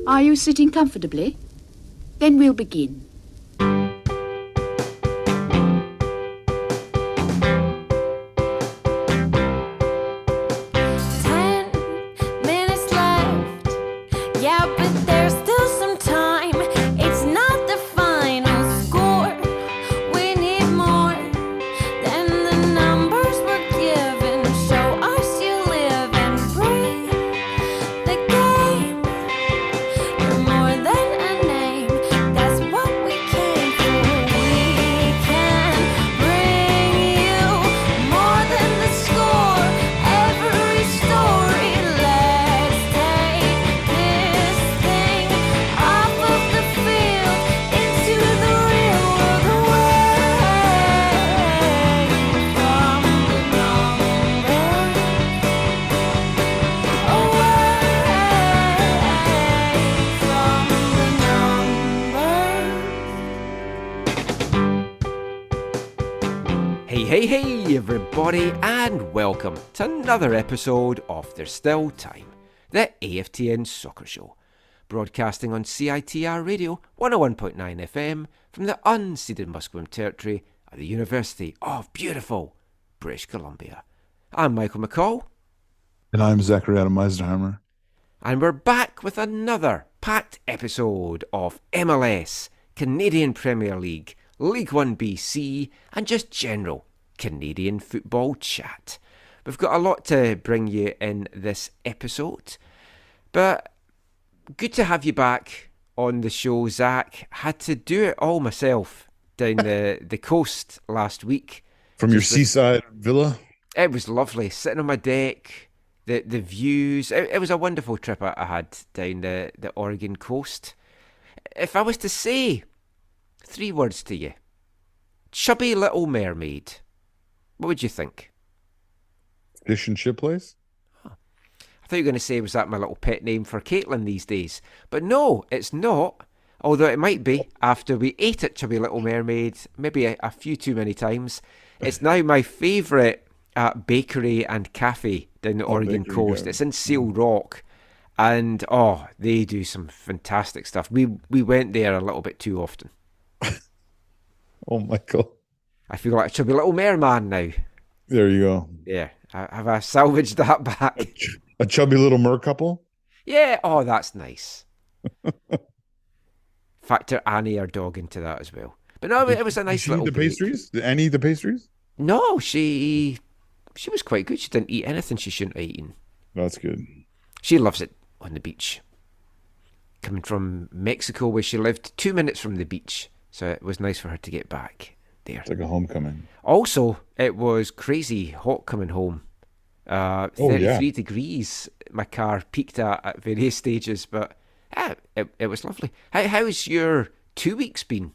Are you sitting comfortably? Then we'll begin. 10 minutes left. Yeah, but there's still some time. It's not the final score. We need more than the numbers we're given. Show us you live and breathe the game. You're more than a name. That's what we came for. We can bring you more than the score. Every story. Let's take this thing off of the field into the real world, away from the numbers, Hey, everybody, and welcome to another episode of There's Still Time, the AFTN Soccer Show, broadcasting on CITR Radio 101.9 FM from the unceded Musqueam territory of the University of beautiful British Columbia. I'm Michael McCall, And I'm Zachary Adam Meisenheimer. and we're back with another packed episode of MLS, Canadian Premier League, League 1 BC, and just general Canadian football chat. We've got a lot to bring you in this episode, but good to have you back on the show, Zach. Had to do it all myself down the coast last week. From your Just the- seaside villa? It was lovely, sitting on my deck, the views. It was a wonderful trip I had down the Oregon coast. If I was to say 3 words to you, chubby little mermaid, what would you think? Fish and chip place? I thought you were going to say, was that my little pet name for Caitlin these days? But no, it's not. Although it might be after we ate at Chubby Little Mermaid, maybe a few too many times. It's now my favourite bakery and cafe down the Oregon bakery, coast. yeah. It's in Seal Rock. And, they do some fantastic stuff. We went there a little bit too often. Oh, Michael. I feel like a chubby little merman now. There you go. Yeah, have I salvaged that back? A chubby little mer couple? Yeah, that's nice. Factor Annie, our dog, into that as well. But no, it was a nice Did she little eat the break. pastries? Did Annie eat the pastries? No, she was quite good. She didn't eat anything she shouldn't have eaten. That's good. She loves it on the beach. Coming from Mexico, where she lived 2 minutes from the beach, so it was nice for her to get back there. It's like a homecoming. Also, it was crazy hot coming home. 33 degrees my car peaked at various stages, but it was lovely. How's your 2 weeks been?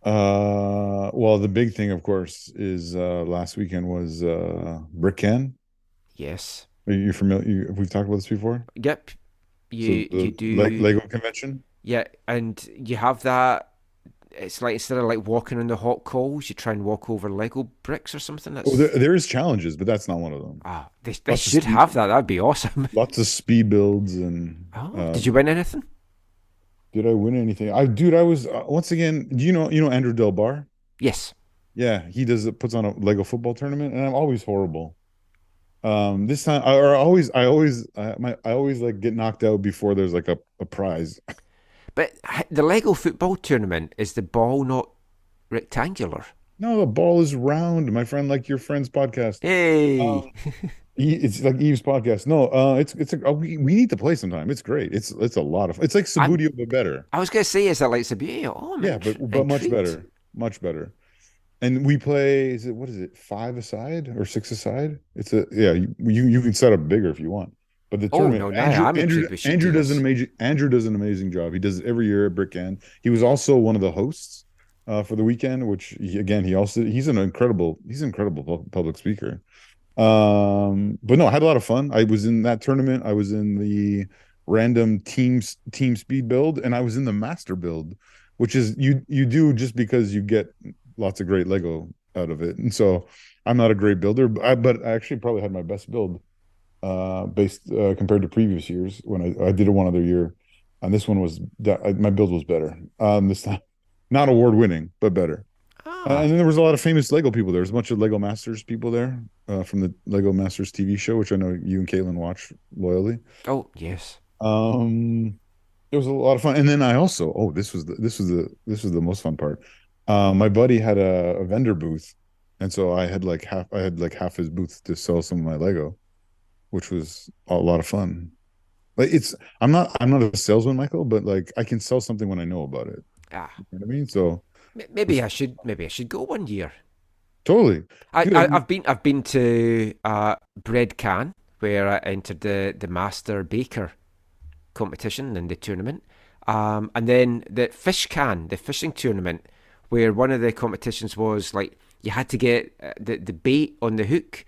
Well, the big thing, of course, is last weekend was Brick Can. Yes. Are you familiar? We've talked about this before. Yep. You So the do. Lego convention. Yeah, and you have that. It's like instead of like walking on the hot coals, you try and walk over Lego bricks or something. That's Oh, there is challenges, but that's not one of them. they lots of should speed. have that. That'd be awesome. Lots of speed builds and. Did you win anything? Did I win anything? I was once again. Do you know Andrew Del Bar? Yes. Yeah, he puts on a Lego football tournament, and I'm always horrible. This time, I always like get knocked out before there's like a prize. But the Lego football tournament, is the ball not rectangular? No, the ball is round, my friend. Like your friend's podcast. Hey. It's like Eve's podcast. No, we need to play sometime. It's great. It's a lot of. It's like Subbuteo, but better. I was going to say, is that like Sabia? Oh, Yeah, but much better, much better. And we play. What is it? 5 aside or 6 aside? You can set up bigger if you want. But the tournament, Andrew does an amazing job. He does it every year at Brick Can. He was also one of the hosts for the weekend, which he's an incredible public speaker. But no, I had a lot of fun. I was in that tournament. I was in the random team speed build, and I was in the master build, which is you do just because you get lots of great Lego out of it. And so I'm not a great builder, but I actually probably had my best build based compared to previous years when I did it one other year. And this one was my build was better. This time, not award winning, but better. Ah. And then there was a lot of famous Lego people. There was a bunch of Lego Masters people there from the Lego Masters TV show, which I know you and Caitlin watch loyally. Oh, yes. It was a lot of fun. And then I also, this was the most fun part. My buddy had a vendor booth, and so I had like half his booth to sell some of my Lego, which was a lot of fun. Like I'm not a salesman, Michael, but like I can sell something when I know about it. Ah. You know what I mean? So Maybe I should. Maybe I should go one year. totally. Dude, I've been to Bread Can, where I entered the Master Baker competition in the tournament, and then the Fish Can, the fishing tournament, where one of the competitions was like you had to get the bait on the hook,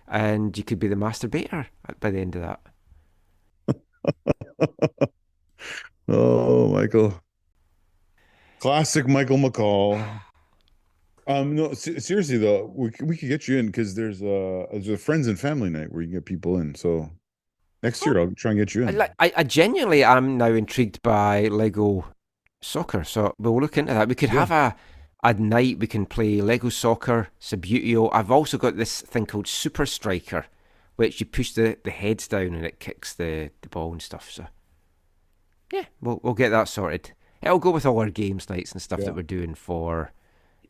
and you could be the master baiter by the end of that. oh, Michael. Classic Michael McCall. No, seriously though, we could get you in because there's a friends and family night where you can get people in. So next year I'll try and get you in. I genuinely am now intrigued by Lego soccer, so we'll look into that. We could have a night we can play Lego soccer, Subutio. I've also got this thing called Super Striker, which you push the heads down and it kicks the ball and stuff. So yeah, we'll get that sorted. It'll go with all our games nights and stuff that we're doing for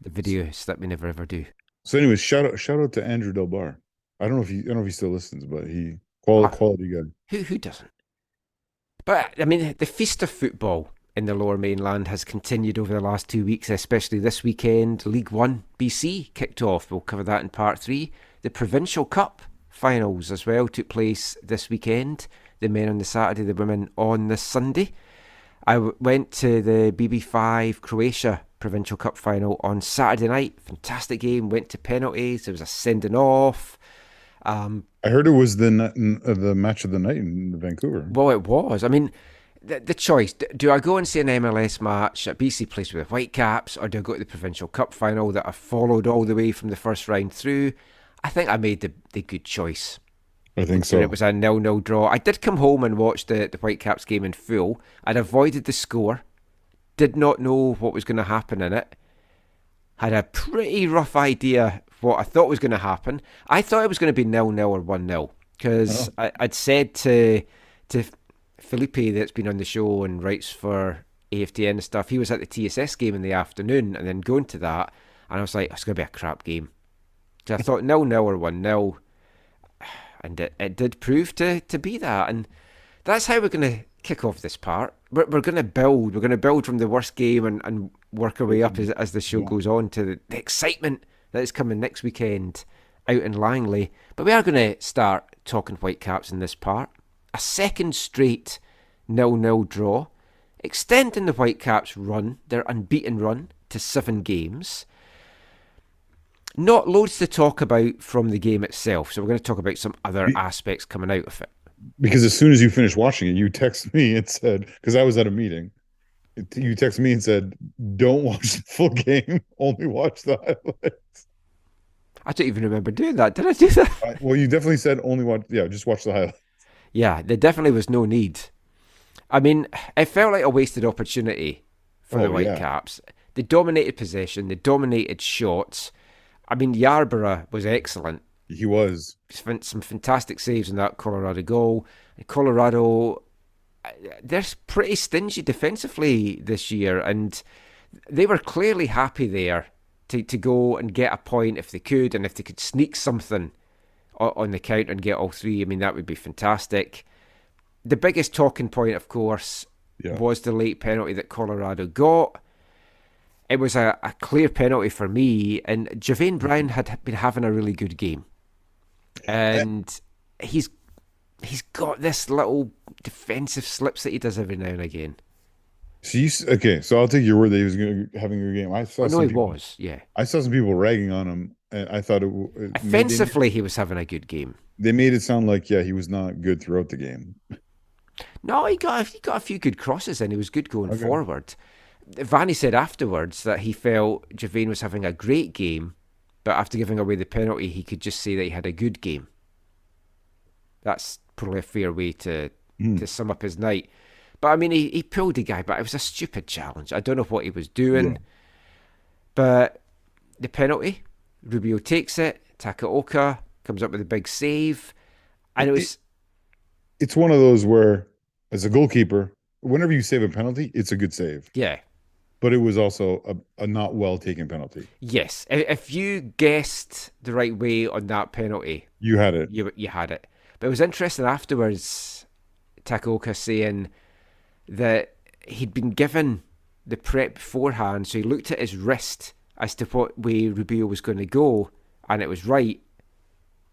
the videos that we never ever do. So anyways, shout out to Andrew Del Bar. I don't know if he still listens, but he quality guy. Who doesn't? But I mean, the feast of football in the Lower Mainland has continued over the last 2 weeks, especially this weekend. League 1 BC kicked off. We'll cover that in part 3. The Provincial Cup finals as well took place this weekend. The men on the Saturday, the women on the Sunday. I went to the BB5 Croatia Provincial Cup final on Saturday night. Fantastic game. Went to penalties. There was a sending off. I heard it was the match of the night in Vancouver. Well, it was. I mean, the choice. Do I go and see an MLS match at BC Place with the Whitecaps, or do I go to the Provincial Cup final that I followed all the way from the first round through? I think I made the good choice. I think so. It was a 0-0 draw. I did come home and watch the Whitecaps game in full. I'd avoided the score. Did not know what was going to happen in it. Had a pretty rough idea what I thought was going to happen. I thought it was going to be 0-0 or 1-0 because I'd said to Felipe that's been on the show and writes for AFTN and stuff, he was at the TSS game in the afternoon and then going to that, and I was like, it's going to be a crap game. So I thought 0-0 or 1-0, and it did prove to be that, and that's how we're going to kick off this part. We're going to build. We're going to build from the worst game and work our way up as the show goes on to the excitement that is coming next weekend out in Langley. But we are going to start talking Whitecaps in this part. A second straight 0-0 draw, extending the Whitecaps' run, their unbeaten run, to 7 games. Not loads to talk about from the game itself, so we're going to talk about some other aspects coming out of it. Because as soon as you finished watching it, you text me and said, because I was at a meeting, you text me and said, don't watch the full game, only watch the highlights. I don't even remember doing that. Did I do that? Well, you definitely said just watch the highlights. Yeah, there definitely was no need. I mean, it felt like a wasted opportunity for the Whitecaps. Yeah. They dominated possession, they dominated shots. I mean, Yarborough was excellent. He was. Some fantastic saves in that Colorado goal. Colorado, they're pretty stingy defensively this year, and they were clearly happy there to go and get a point if they could, and if they could sneak something on the counter and get all 3, I mean, that would be fantastic. The biggest talking point, of course, was the late penalty that Colorado got. It was a clear penalty for me, and Javane Brown had been having a really good game. And he's got this little defensive slips that he does every now and again. So I'll take your word that he was having a good game. I saw some people ragging on him, and I thought offensively he was having a good game. They made it sound like he was not good throughout the game. No, he got a few good crosses and he was good going forward. Vanny said afterwards that he felt Javane was having a great game, but after giving away the penalty, he could just say that he had a good game. That's probably a fair way to sum up his night. But I mean, he pulled the guy, but it was a stupid challenge. I don't know what he was doing. Yeah. But the penalty, Rubio takes it, Takaoka comes up with a big save. And it's one of those where, as a goalkeeper, whenever you save a penalty, it's a good save. Yeah. But it was also a not well taken penalty. Yes. If you guessed the right way on that penalty, you had it. You had it. But it was interesting afterwards, Takaoka saying that he'd been given the prep beforehand, so he looked at his wrist as to what way Rubio was going to go, and it was right.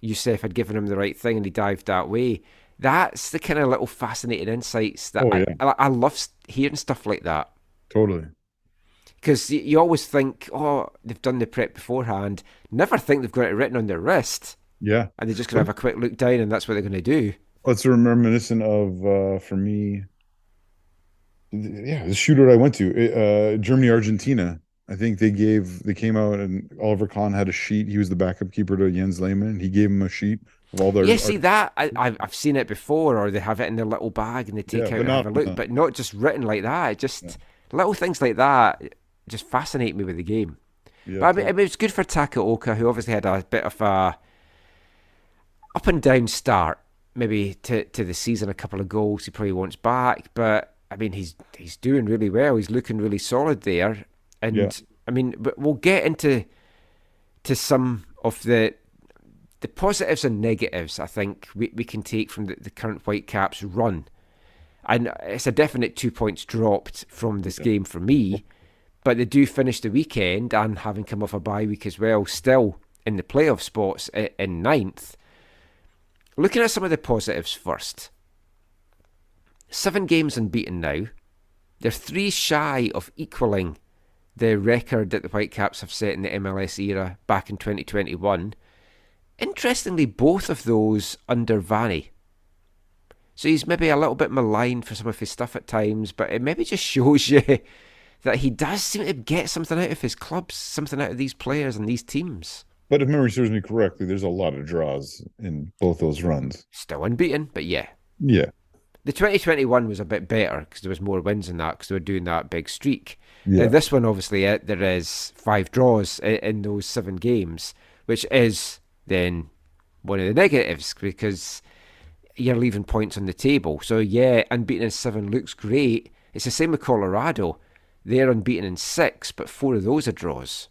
Youssef had given him the right thing, and he dived that way. That's the kind of little fascinating insights that I love hearing stuff like that. Totally. Because you always think, oh, they've done the prep beforehand. Never think they've got it written on their wrist. Yeah. And they're just going to have a quick look down, and that's what they're going to do. Well, it's reminiscent of, for me, the shootout I went to, Germany, Argentina. I think they came out and Oliver Kahn had a sheet. He was the backup keeper to Jens Lehmann. He gave him a sheet of all their... Yeah, see that? I've seen it before, or they have it in their little bag and they take out and have a look, but not just written like that. Just little things like that just fascinate me with the game. Yeah, but I mean, it's good for Takaoka, who obviously had a bit of a up and down start, maybe to the season, a couple of goals he probably wants back, but I mean, he's doing really well. He's looking really solid there. And I mean, we'll get into some of the positives and negatives I think we can take from the current Whitecaps run. And it's a definite 2 points dropped from this game for me, but they do finish the weekend, and having come off a bye week as well, still in the playoff spots in 9th. Looking at some of the positives first. 7 games unbeaten now. They're 3 shy of equalling the record that the Whitecaps have set in the MLS era back in 2021. Interestingly, both of those under Vanni. So he's maybe a little bit maligned for some of his stuff at times, but it maybe just shows you that he does seem to get something out of his clubs, something out of these players and these teams. But if memory serves me correctly, there's a lot of draws in both those runs. Still unbeaten, but yeah. Yeah. The 2021 was a bit better because there was more wins in that because they were doing that big streak. Yeah. Now, this one, obviously, there is 5 draws in those 7 games, which is then one of the negatives because you're leaving points on the table. So, yeah, unbeaten in 7 looks great. It's the same with Colorado. They're unbeaten in 6, but 4 of those are draws.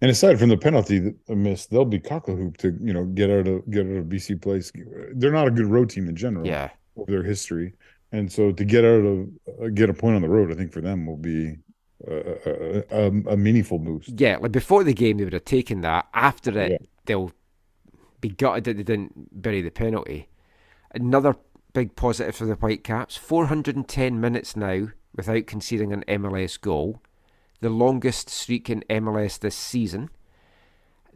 And aside from the penalty miss, they'll be cockle-hooped to get out of BC place. They're not a good road team in general. Yeah. Of their history, and so to get a point on the road, I think for them will be a meaningful boost. Yeah, like before the game they would have taken that. After it, they'll be gutted that they didn't bury the penalty. Another big positive for the Whitecaps: 410 minutes now without conceding an MLS goal, the longest streak in MLS this season.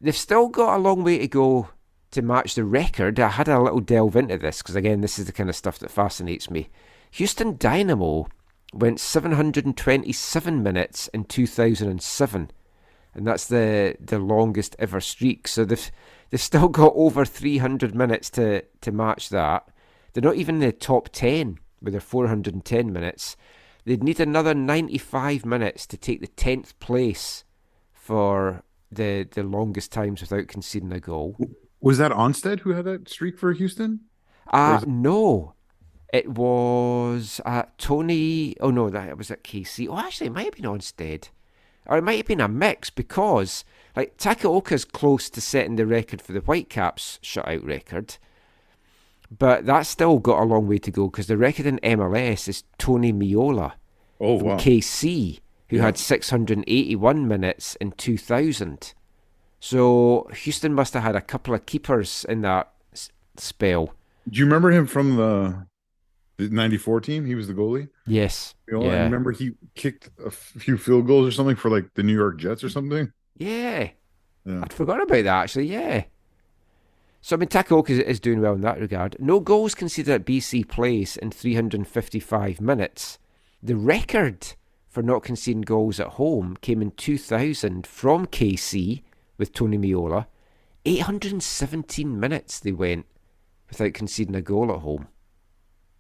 They've still got a long way to go to match the record. I had a little delve into this because, again, this is the kind of stuff that fascinates me. Houston Dynamo went 727 minutes in 2007, and that's the longest ever streak. So they've still got over 300 minutes to match that. They're not even in the top 10 with their 410 minutes. They'd need another 95 minutes to take the 10th place for the longest times without conceding a goal. Was that Onstead who had that streak for Houston? No. It was Tony... Oh, no, that was at KC. Oh, actually, it might have been Onstead. Or it might have been a mix because Takaoka's close to setting the record for the Whitecaps shutout record. But that's still got a long way to go because the record in MLS is Tony Miola from KC, who had 681 minutes in 2000. So Houston must have had a couple of keepers in that spell. Do you remember him from the 94 team? He was the goalie? Yes. I remember he kicked a few field goals or something for the New York Jets or something. Yeah. I'd forgotten about that, actually, yeah. So, I mean, Takaoka is doing well in that regard. No goals conceded at BC Place in 355 minutes. The record for not conceding goals at home came in 2000 from KC with Tony Miola. 817 minutes they went without conceding a goal at home.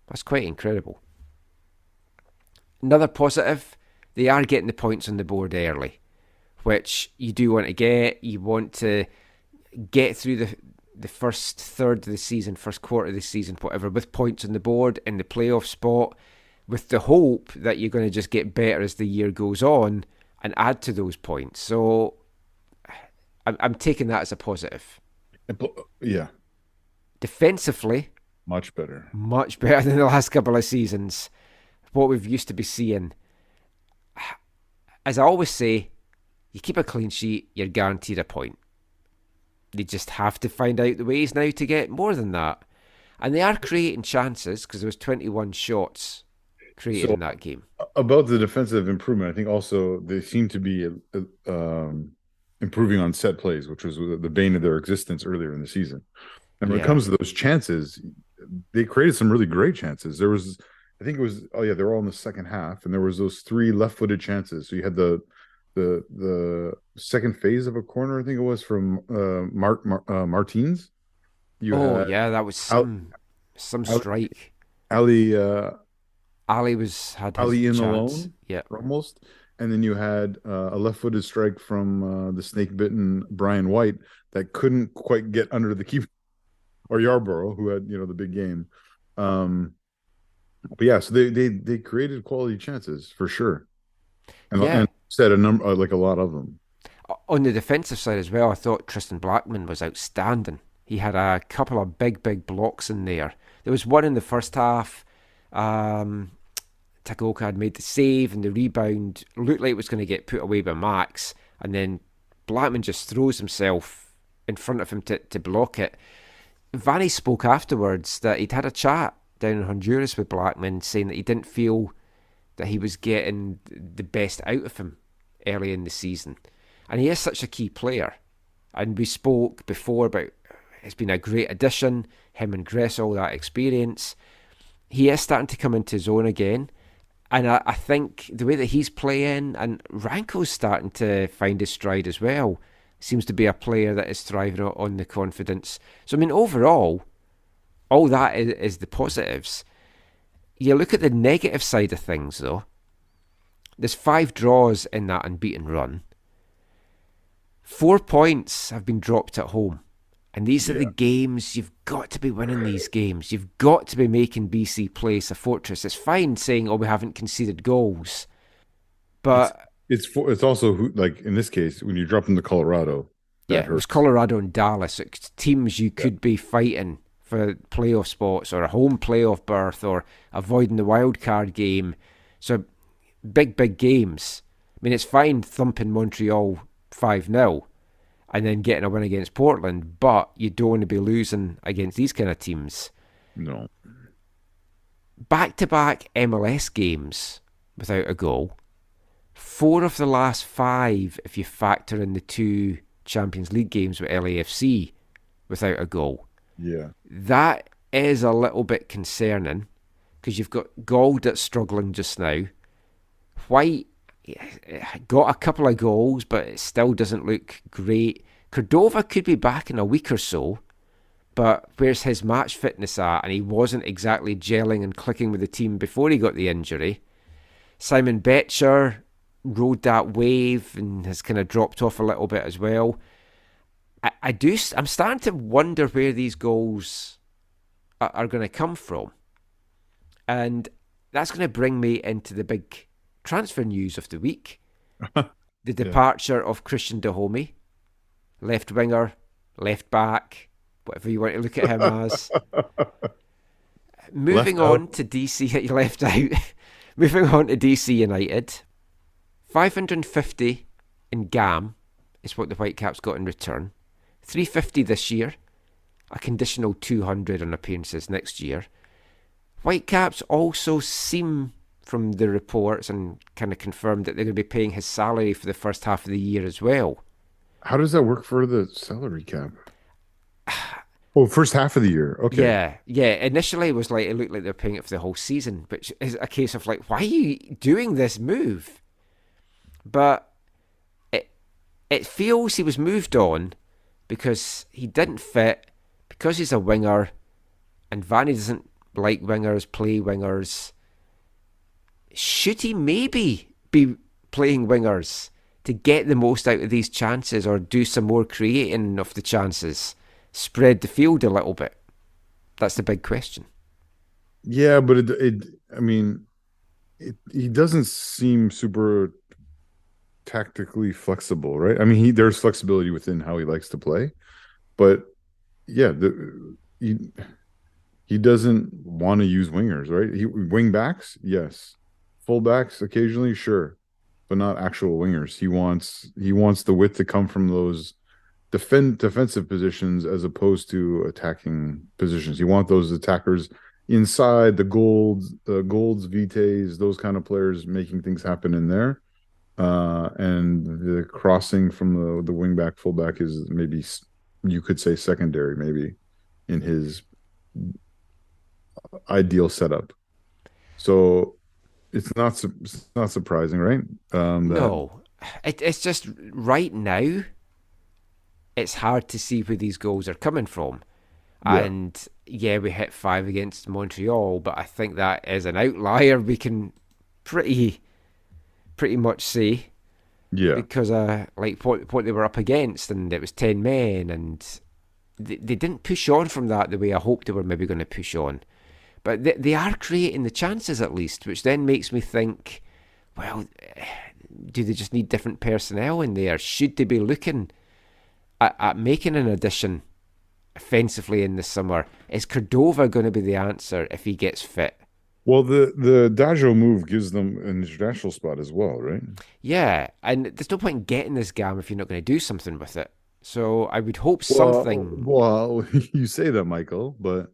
That's quite incredible. Another positive, they are getting the points on the board early, which you do want to get. You want to get through the first third of the season, first quarter of the season, whatever, with points on the board in the playoff spot, with the hope that you're going to just get better as the year goes on and add to those points. So I'm taking that as a positive. Yeah. Defensively, much better than the last couple of seasons. What we've used to be seeing. As I always say, you keep a clean sheet, you're guaranteed a point. They just have to find out the ways now to get more than that. And they are creating chances, because there was 21 shots created in that game. About the defensive improvement, I think also they seem to be improving on set plays, which was the bane of their existence earlier in the season. And when it comes to those chances, they created some really great chances. There was, I think it was, they're all in the second half, and there was those 3 left-footed chances. So you had the second phase of a corner, I think it was, from Martins. That was some strike. Ali had Ali in chance. alone, yeah, almost. And then you had a left-footed strike from the snake-bitten Brian White that couldn't quite get under the keeper, or Yarborough, who had the big game. But yeah, so they created quality chances for sure, and said a number, like a lot of them. On the defensive side as well, I thought Tristan Blackman was outstanding. He had a couple of big blocks in there. There was one in the first half. Tagoka had made the save, and the rebound looked like it was going to get put away by Max, and then Blackman just throws himself in front of him to block it. Vanny spoke afterwards that he'd had a chat down in Honduras with Blackman, saying that he didn't feel that he was getting the best out of him early in the season. And he is such a key player. And we spoke before about it's been a great addition, him and Gress, all that experience. He is starting to come into his own again. And I think the way that he's playing, and Ranko's starting to find his stride as well, seems to be a player that is thriving on the confidence. So, I mean, overall, all that is the positives. You look at the negative side of things, though. There's 5 draws in that unbeaten run. 4 points have been dropped at home. And these are the games, you've got to be winning these games. You've got to be making BC Place a fortress. It's fine saying, we haven't conceded goals. But it's also, like in this case, when you drop them to Colorado. It was Colorado and Dallas. It's teams you could be fighting for playoff spots, or a home playoff berth, or avoiding the wild card game. So big games. I mean, it's fine thumping Montreal 5-0 and then getting a win against Portland, but you don't want to be losing against these kind of teams. No. Back-to-back MLS games without a goal. 4 of the last 5, if you factor in the 2 Champions League games with LAFC, without a goal. Yeah. That is a little bit concerning, because you've got Gold that's struggling just now. White got a couple of goals, but it still doesn't look great. Cordova could be back in a week or so, but where's his match fitness at? And he wasn't exactly gelling and clicking with the team before he got the injury. Simon Betcher rode that wave and has kind of dropped off a little bit as well. I'm starting to wonder where these goals are going to come from. And that's going to bring me into the big transfer news of the week. The departure of Christian Dahomey, left winger, left back, whatever you want to look at him as. Moving on to DC, left out. Moving on to DC United. 550 in GAM is what the Whitecaps got in return. 350 this year. A conditional 200 on appearances next year. Whitecaps also seem, from the reports, and kind of confirmed, that they're going to be paying his salary for the first half of the year as well. How does that work for the salary cap? First half of the year. Okay. Yeah. Initially, it looked like they're paying it for the whole season, which is a case of like, why are you doing this move? But it feels he was moved on because he didn't fit, because he's a winger, and Vanny doesn't like wingers, play wingers. should he maybe be playing wingers to get the most out of these chances, or do some more creating of the chances, spread the field a little bit? That's the big question. Yeah, but he doesn't seem super tactically flexible, right? I mean, there's flexibility within how he likes to play, but yeah, he doesn't want to use wingers, right? Wing backs, yes. Full backs occasionally, sure, but not actual wingers. He wants the width to come from those defensive positions as opposed to attacking positions. You want those attackers inside the Golds, Vites, those kind of players making things happen in there. And the crossing from the wing back, fullback is maybe, you could say, secondary, maybe in his ideal setup. So it's not surprising, right? No, it's just right now, it's hard to see where these goals are coming from. Yeah. And yeah, we hit 5 against Montreal, but I think that is an outlier. We can pretty much say, yeah, because like what they were up against, and it was 10 men, and they didn't push on from that the way I hoped they were maybe going to push on. But they are creating the chances at least, which then makes me think, well, do they just need different personnel in there? Should they be looking at making an addition offensively in the summer? Is Cordova going to be the answer if he gets fit? Well, the Dajo move gives them an international spot as well, right? Yeah, and there's no point in getting this gam if you're not going to do something with it. So I would hope something... Well, you say that, Michael, but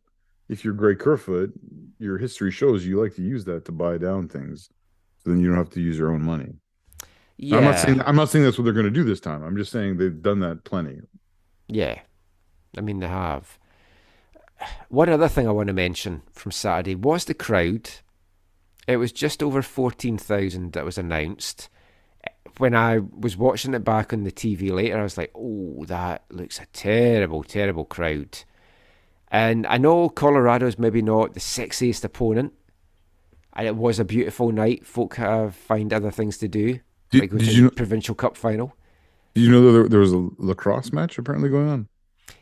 if you're Greg Kerfoot, your history shows you like to use that to buy down things, so then you don't have to use your own money. Yeah. I'm not saying that's what they're going to do this time. I'm just saying they've done that plenty. Yeah, I mean, they have. One other thing I want to mention from Saturday was the crowd. It was just over 14,000 that was announced. When I was watching it back on the TV later, I was like, oh, that looks a terrible, terrible crowd. And I know Colorado's maybe not the sexiest opponent, and it was a beautiful night. Folk have find other things to do, like go to the Provincial Cup final. Did you know that there was a lacrosse match apparently going on?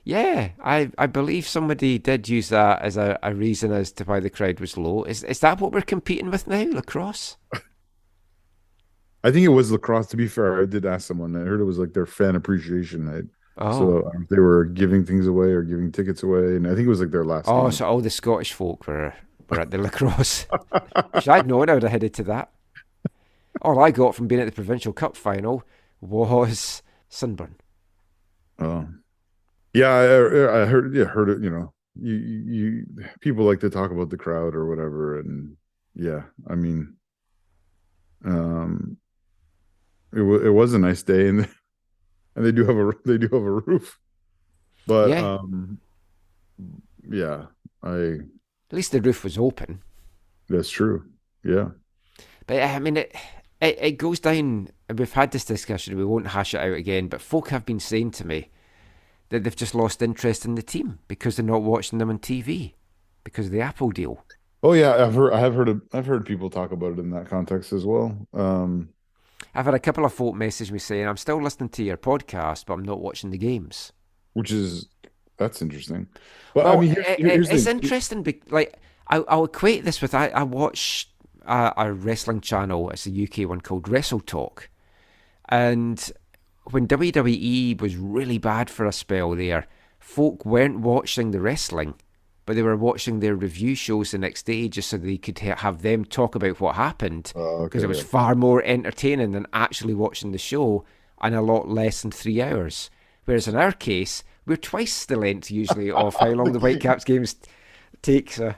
Yeah, I believe somebody did use that as a reason as to why the crowd was low. Is that what we're competing with now, lacrosse? I think it was lacrosse, to be fair. I did ask someone. I heard it was like their fan appreciation night. Oh. So they were giving things away or giving tickets away, and I think it was like their last game. So all the Scottish folk were at the lacrosse. Which I'd known, I would have headed to that. All I got from being at the Provincial Cup final was sunburn. Oh. Yeah, I heard it, you know. You people like to talk about the crowd or whatever, and yeah, I mean, it was a nice day, and they do have a roof, but yeah, at least the roof was open. That's true. Yeah, but I mean, it goes down. We've had this discussion. We won't hash it out again. But folk have been saying to me that they've just lost interest in the team because they're not watching them on TV because of the Apple deal. Oh yeah, I've heard people talk about it in that context as well. I've had a couple of folk message me saying, I'm still listening to your podcast, but I'm not watching the games. That's interesting. But well, I mean, it's interesting. Like I'll equate this with I watch a wrestling channel. It's a UK one called Wrestle Talk, and when WWE was really bad for a spell there, folk weren't watching the wrestling, but they were watching their review shows the next day just so they could have them talk about what happened, because it was far more entertaining than actually watching the show, and a lot less than 3 hours. Whereas in our case, we're twice the length usually of how long the Whitecaps games take. So.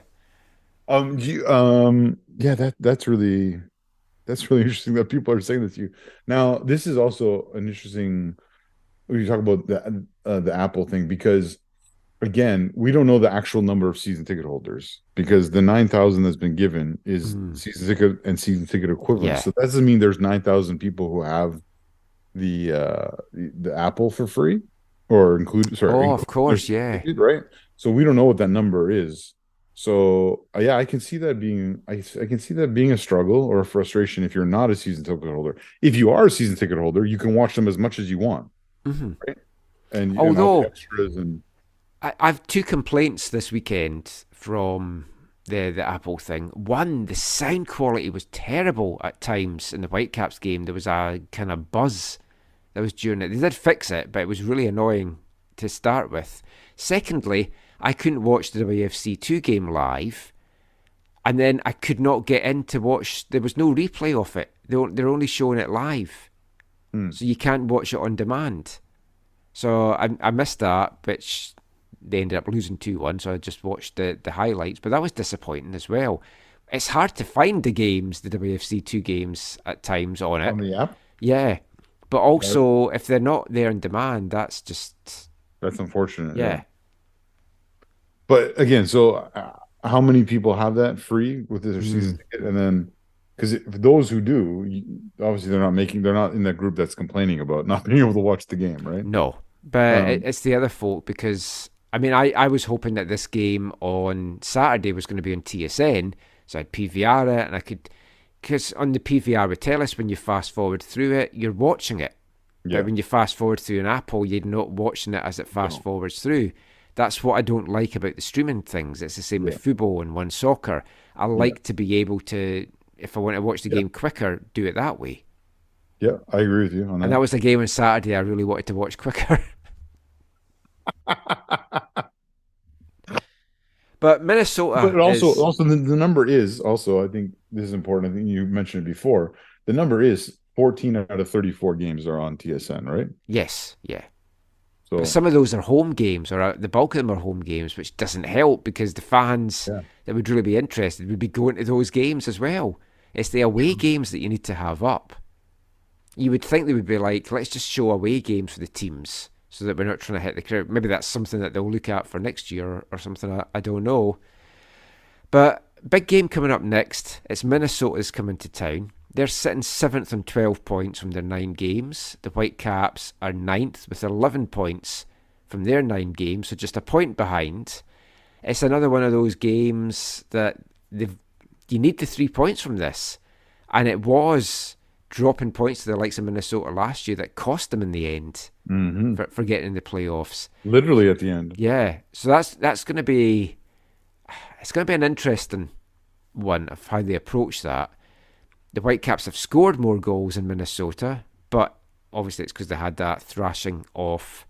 Yeah, that's really interesting that people are saying this to you. Now, this is also an interesting when you talk about the Apple thing, because again, we don't know the actual number of season ticket holders, because the 9,000 that's been given is season ticket and season ticket equivalent. Yeah. So that doesn't mean there's 9,000 people who have the Apple for free or include. Sorry, of course, yeah, ticket, right? So we don't know what that number is. So yeah, I can see that being I can see that being a struggle or a frustration if you're not a season ticket holder. If you are a season ticket holder, you can watch them as much as you want, Hmm. right? And all the Although extras and I've two complaints this weekend from the Apple thing. One, the sound quality was terrible at times in the Whitecaps game. There was a kind of buzz that was during it. They did fix it, but it was really annoying to start with. Secondly, I couldn't watch the WFC2 game live, and then I could not get in to watch. There was no replay of it. They're only showing it live, so you can't watch it on demand. So I missed that, which they ended up losing 2-1, so I just watched the highlights. But that was disappointing as well. It's hard to find the games, the WFC2 games at times on it. on the app. Yeah. But also, if they're not there on demand, that's just... That's unfortunate. Yeah. But again, so how many people have that free with their season ticket? And then, because for those who do, obviously they're not in that group that's complaining about not being able to watch the game, right? No. But it's the other folk because, I mean, I was hoping that this game on Saturday was going to be on TSN, so I'd PVR it and I could... Because on the PVR would tell us when you fast forward through it, you're watching it. Yeah. But when you fast forward through an Apple, you're not watching it as it fast forwards through. That's what I don't like about the streaming things. It's the same with football and One Soccer. I like to be able to, if I want to watch the game quicker, do it that way. Yeah, I agree with you on that. And that was the game on Saturday I really wanted to watch quicker. But Minnesota, but also the number is also, I think this is important. I think you mentioned it before. The number is 14 out of 34 games are on TSN, right? Yes, yeah. So but some of those are home games, or the bulk of them are home games, which doesn't help because the fans that would really be interested would be going to those games as well. It's the away games that you need to have up. You would think they would be like, let's just show away games for the teams so that we're not trying to hit the crowd. Maybe that's something that they'll look at for next year or something. I don't know. But big game coming up next. It's Minnesota's coming to town. They're sitting 7th on 12 points from their 9 games. The Whitecaps are 9th with 11 points from their 9 games, so just a point behind. It's another one of those games that you need the 3 points from this. And it was dropping points to the likes of Minnesota last year that cost them in the end for getting in the playoffs. Literally at the end. Yeah, so that's going to be... It's going to be an interesting one of how they approach that. The Whitecaps have scored more goals in Minnesota, but obviously it's because they had that thrashing of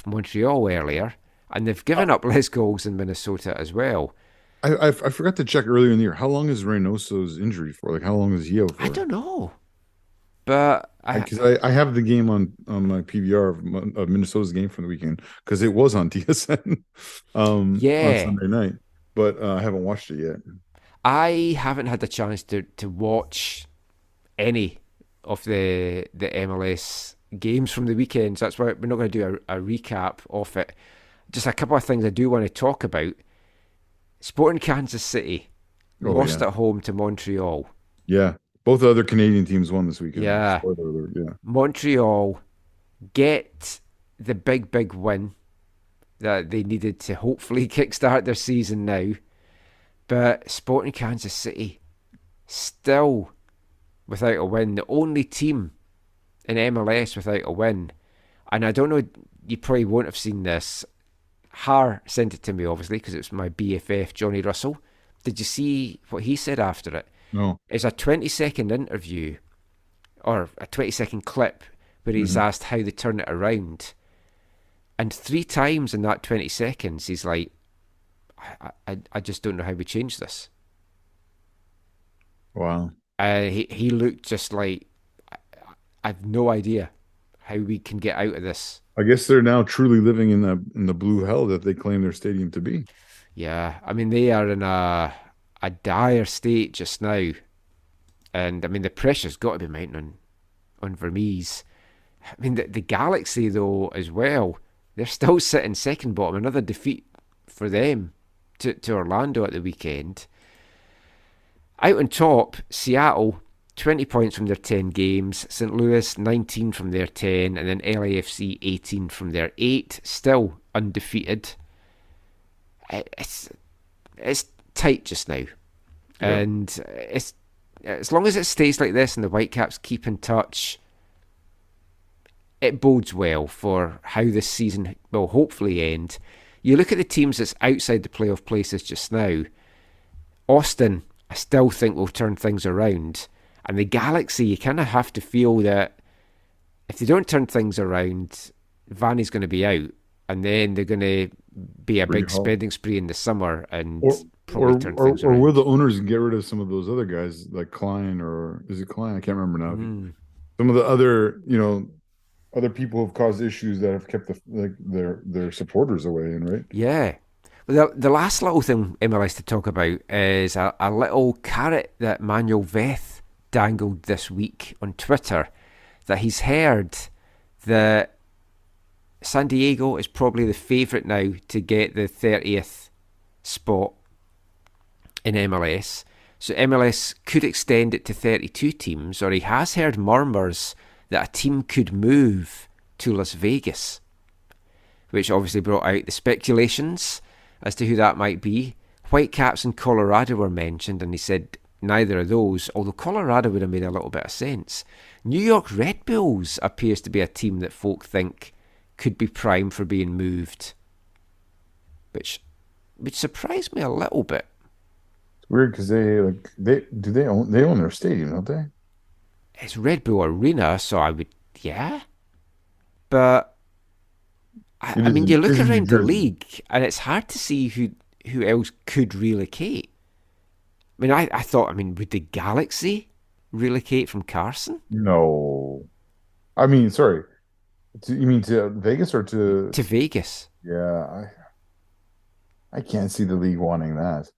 Montreal earlier, and they've given up less goals in Minnesota as well. I forgot to check earlier in the year. How long is Reynoso's injury for? Like, how long is he out for? I don't know. But because I have the game on my PVR of Minnesota's game from the weekend because it was on TSN on Sunday night, but I haven't watched it yet. I haven't had the chance to watch any of the MLS games from the weekend, so that's why we're not going to do a recap of it. Just a couple of things I do want to talk about. Sporting Kansas City lost at home to Montreal. Yeah. Both the other Canadian teams won this weekend. Yeah. Montreal get the big win that they needed to hopefully kickstart their season now. But Sporting Kansas City still without a win. The only team in MLS without a win. And I don't know, you probably won't have seen this. Har sent it to me, obviously, because it was my BFF, Johnny Russell. Did you see what he said after it? No. It's a 20-second interview, or a 20-second clip, where he's asked how they turn it around. And 3 times in that 20 seconds, he's like, I just don't know how we change this. Wow. He looked just like, I've no idea how we can get out of this. I guess they're now truly living in the blue hell that they claim their stadium to be. Yeah, I mean, they are in a dire state just now. And, I mean, the pressure's got to be mounting on Vermees. I mean, the Galaxy, though, as well, they're still sitting second bottom. Another defeat for them to Orlando at the weekend. Out on top, Seattle, 20 points from their 10 games. St. Louis, 19 from their 10. And then LAFC, 18 from their 8. Still undefeated. it's tight just now. And it's as long as it stays like this and the Whitecaps keep in touch, it bodes well for how this season will hopefully end. You look at the teams that's outside the playoff places just now. Austin, I still think will turn things around. And the Galaxy, you kind of have to feel that if they don't turn things around, Vanny's going to be out. And then they're going to be a big spending spree in the summer and probably turn things around. Or will the owners get rid of some of those other guys like Klein, or is it Klein? I can't remember now. Some of the other, other people have caused issues that have kept their supporters away, right? Yeah. Well, the last little thing MLS to talk about is a little carrot that Manuel Veth dangled this week on Twitter, that he's heard that San Diego is probably the favourite now to get the 30th spot in MLS. So MLS could extend it to 32 teams, or he has heard murmurs that a team could move to Las Vegas, which obviously brought out the speculations as to who that might be. Whitecaps and Colorado were mentioned, and he said neither of those, although Colorado would have made a little bit of sense. New York Red Bulls appears to be a team that folk think could be prime for being moved, which surprised me a little bit. It's weird because they own their stadium, don't they? It's Red Bull Arena, so I would, but I mean, you look around the league and it's hard to see who else could relocate. I mean, I thought, would the Galaxy relocate from Carson? No, I mean, sorry. You mean to Vegas or to Vegas? Yeah, I can't see the league wanting that.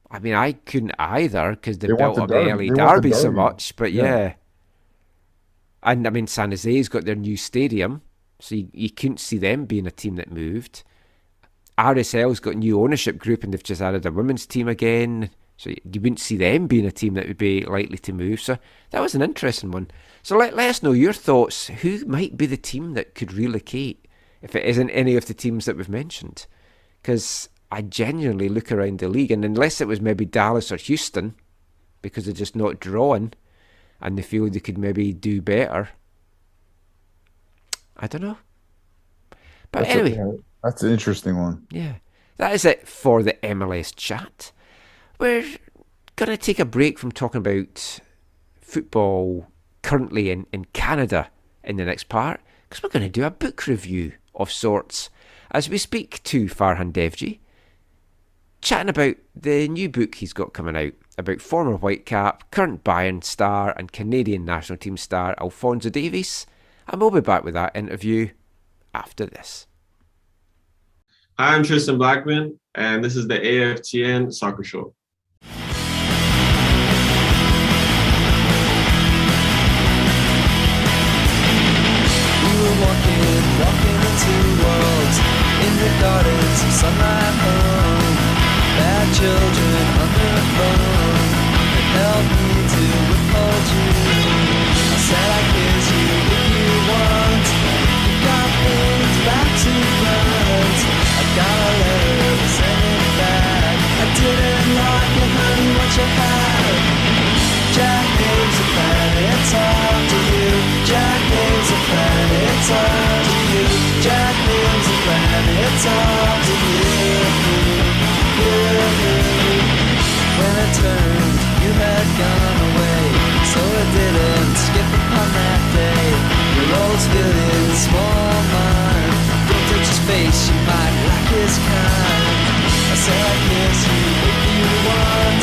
I mean, I couldn't either because they built up the LA Derby so much. But yeah. And I mean, San Jose's got their new stadium, so you couldn't see them being a team that moved. RSL's got a new ownership group, and they've just added a women's team again. So you wouldn't see them being a team that would be likely to move. So that was an interesting one. So let us know your thoughts. Who might be the team that could relocate if it isn't any of the teams that we've mentioned? Because I genuinely look around the league, and unless it was maybe Dallas or Houston, because they're just not drawing and they feel they could maybe do better. I don't know. But anyway. That's an interesting one. Yeah. That is it for the MLS chat. We're going to take a break from talking about football currently in Canada in the next part, because we're going to do a book review of sorts as we speak to Farhan Devji, chatting about the new book he's got coming out about former Whitecap, current Bayern star and Canadian national team star Alphonso Davies, and we'll be back with that interview after this. Hi, I'm Tristan Blackman, and this is the AFTN Soccer Show. Walking into worlds in the gardens of sunlight home. Bad children under a phone that help me to withhold you. I said I kiss you if you want. You got things back to front. I got a letter to send it back. I didn't like it, honey, what you had. Jack names a planet, talk to you. Jack names a planet, talk to you. Jack names a planet, talk to you. When I turned, you had gone away, so I didn't skip upon that day. Your role's feeling small, mine. Don't touch his face, you might like his kind. I said I kiss you if you want.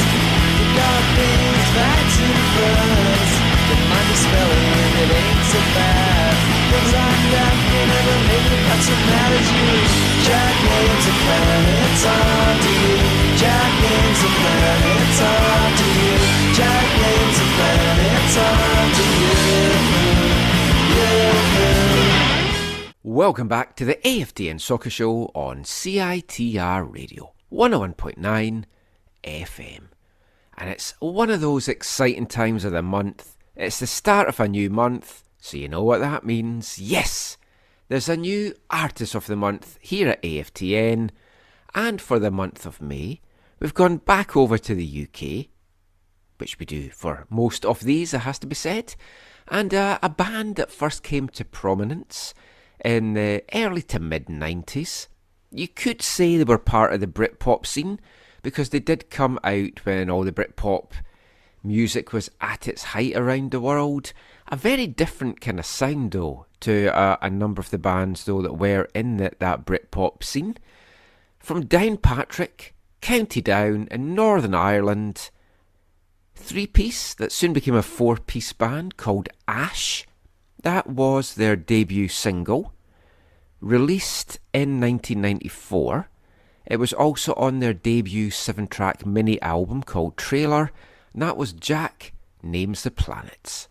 You got things back to front. Don't mind the spelling, it ain't so bad. Things like that can never make me quite so mad as you. Jack names a planet, talk to you. Jack names a planet, talk to you. Jack names a planet, talk to you. Welcome back to the AFTN Soccer Show on CITR Radio 101.9 FM. And it's one of those exciting times of the month. It's the start of a new month, so you know what that means. Yes, there's a new Artist of the Month here at AFTN. And for the month of May, we've gone back over to the UK, which we do for most of these, it has to be said, and a band that first came to prominence in the early to mid-90s. You could say they were part of the Britpop scene, because they did come out when all the Britpop music was at its height around the world. A very different kind of sound, though, to a number of the bands, though, that were in that Britpop scene. From Downpatrick, County Down in Northern Ireland, three-piece that soon became a four-piece band called Ash. That was their debut single, released in 1994. It was also on their debut 7-track mini album called Trailer, and that was Jack Names the Planets.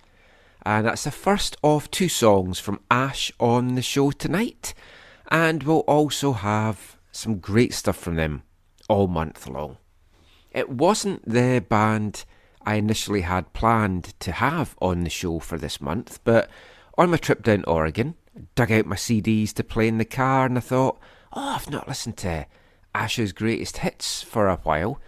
And that's the first of two songs from Ash on the show tonight, and we'll also have some great stuff from them all month long. It wasn't the band I initially had planned to have on the show for this month, but on my trip down to Oregon, I dug out my CDs to play in the car, and I thought, I've not listened to Ash's greatest hits for a while,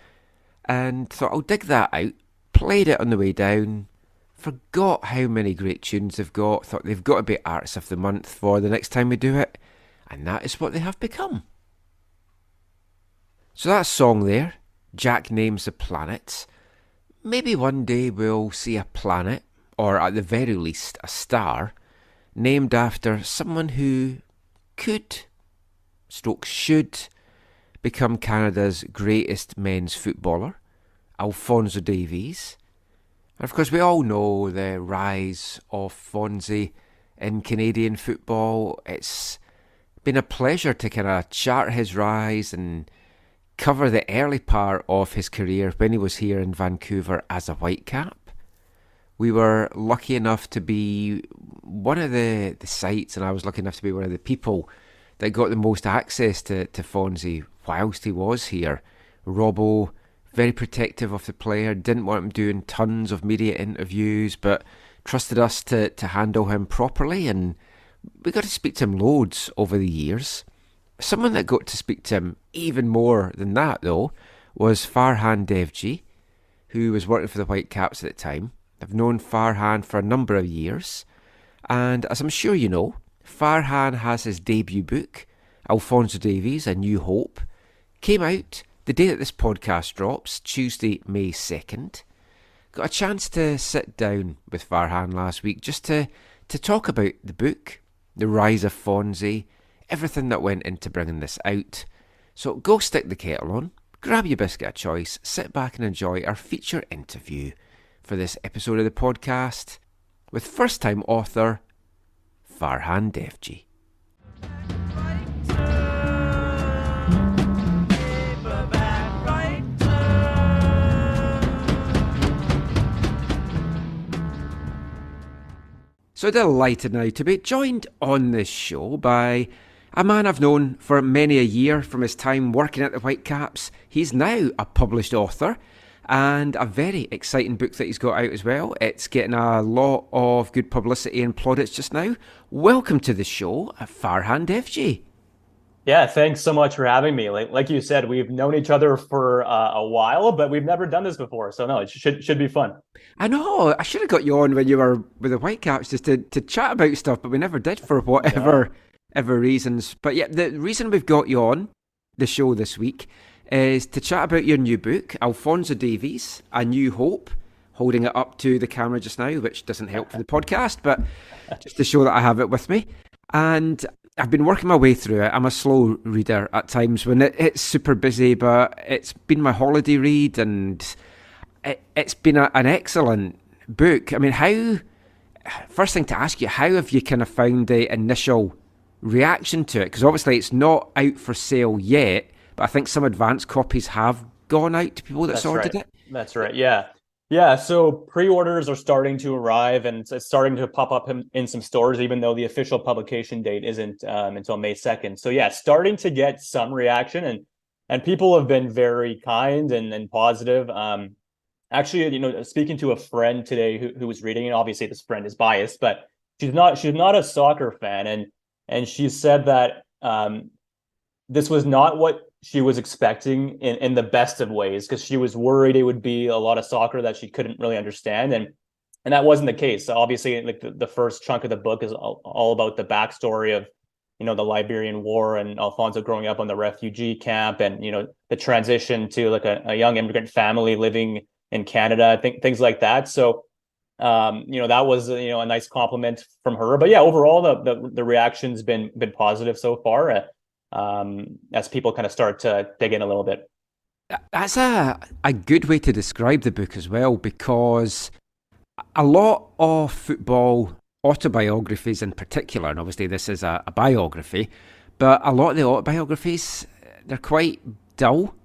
and thought I'll dig that out. Played it on the way down, forgot how many great tunes they've got, thought they've got to be Artists of the Month for the next time we do it, and that is what they have become. So that song there, Jack Names the Planets. Maybe one day we'll see a planet, or at the very least a star, named after someone who could, should, become Canada's greatest men's footballer, Alphonso Davies. And of course we all know the rise of Phonzie in Canadian football. It's been a pleasure to kind of chart his rise and cover the early part of his career when he was here in Vancouver as a Whitecap. We were lucky enough to be one of the sites, and I was lucky enough to be one of the people that got the most access to Phonzie whilst he was here. Robbo, very protective of the player, didn't want him doing tons of media interviews, but trusted us to handle him properly, and we got to speak to him loads over the years. Someone that got to speak to him even more than that, though, was Farhan Devji, who was working for the Whitecaps at the time. I've known Farhan for a number of years, and as I'm sure you know, Farhan has his debut book, Alphonso Davies, A New Hope, came out the day that this podcast drops, Tuesday, May 2nd. Got a chance to sit down with Farhan last week just to talk about the book, the rise of Phonzie, everything that went into bringing this out. So go stick the kettle on, grab your biscuit of choice, sit back and enjoy our feature interview for this episode of the podcast with first-time author Farhan Devji. So delighted now to be joined on this show by a man I've known for many a year from his time working at the Whitecaps. He's now a published author and a very exciting book that he's got out as well. It's getting a lot of good publicity and plaudits just now. Welcome to the show, Farhan Devji. Yeah, thanks so much for having me. Like you said, we've known each other for a while, but we've never done this before. So no, it should be fun. I know. I should have got you on when you were with the Whitecaps just to chat about stuff, but we never did for whatever reasons. But yeah, the reason we've got you on the show this week is to chat about your new book, Alphonso Davies, A New Hope, holding it up to the camera just now, which doesn't help for the podcast, but just to show that I have it with me. And I've been working my way through it. I'm a slow reader at times when it's super busy, but it's been my holiday read, and it's been an excellent book. I mean, first thing to ask you, how have you kind of found the initial reaction to it? Because obviously it's not out for sale yet, but I think some advanced copies have gone out to people that's ordered it. That's right, yeah. Yeah, so pre-orders are starting to arrive, and it's starting to pop up in some stores, even though the official publication date isn't until May 2nd. So yeah, starting to get some reaction, and people have been very kind and positive. Actually, speaking to a friend today who was reading it, obviously this friend is biased, but she's not a soccer fan, and she said that this was not what she was expecting in the best of ways, because she was worried it would be a lot of soccer that she couldn't really understand, and that wasn't the case. So obviously, like the first chunk of the book is all about the backstory of, the Liberian War and Alphonso growing up on the refugee camp, and the transition to like a young immigrant family living in Canada, I think, things like that. So that was a nice compliment from her. But yeah, overall the reaction's been positive so far, as people kind of start to dig in a little bit. That's a good way to describe the book as well, because a lot of football autobiographies in particular, and obviously this is a biography, but a lot of the autobiographies, they're quite dull,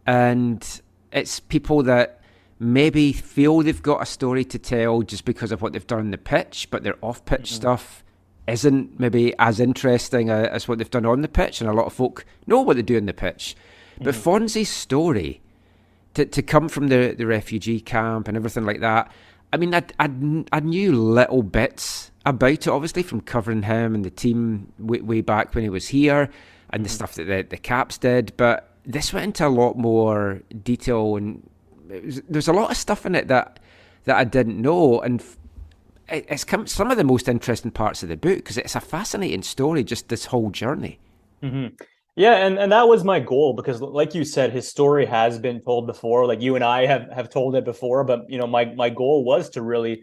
and it's people that maybe feel they've got a story to tell just because of what they've done on the pitch, but their off-pitch stuff isn't maybe as interesting as what they've done on the pitch, and a lot of folk know what they do on the pitch. But Phonzie's story, to come from the refugee camp and everything like that, I mean, I knew little bits about it, obviously, from covering him and the team way back when he was here, and the stuff that the Caps did, but this went into a lot more detail, and there's a lot of stuff in it that I didn't know, and it's some of the most interesting parts of the book, because it's a fascinating story, just this whole journey. Yeah, and that was my goal, because like you said, his story has been told before. Like you and I have told it before, but my goal was to really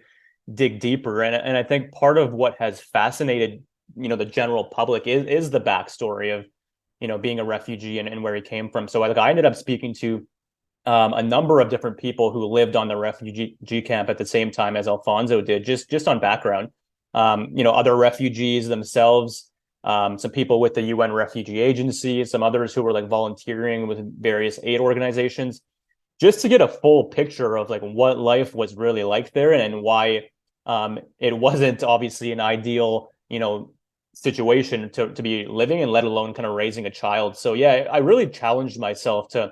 dig deeper, and I think part of what has fascinated the general public is the backstory of being a refugee and where he came from. So I ended up speaking to a number of different people who lived on the refugee camp at the same time as Alphonso did, just on background. Other refugees themselves, some people with the UN Refugee Agency, some others who were like volunteering with various aid organizations, just to get a full picture of like what life was really like there, and why it wasn't obviously an ideal, situation to be living in, let alone kind of raising a child. So yeah, I really challenged myself to,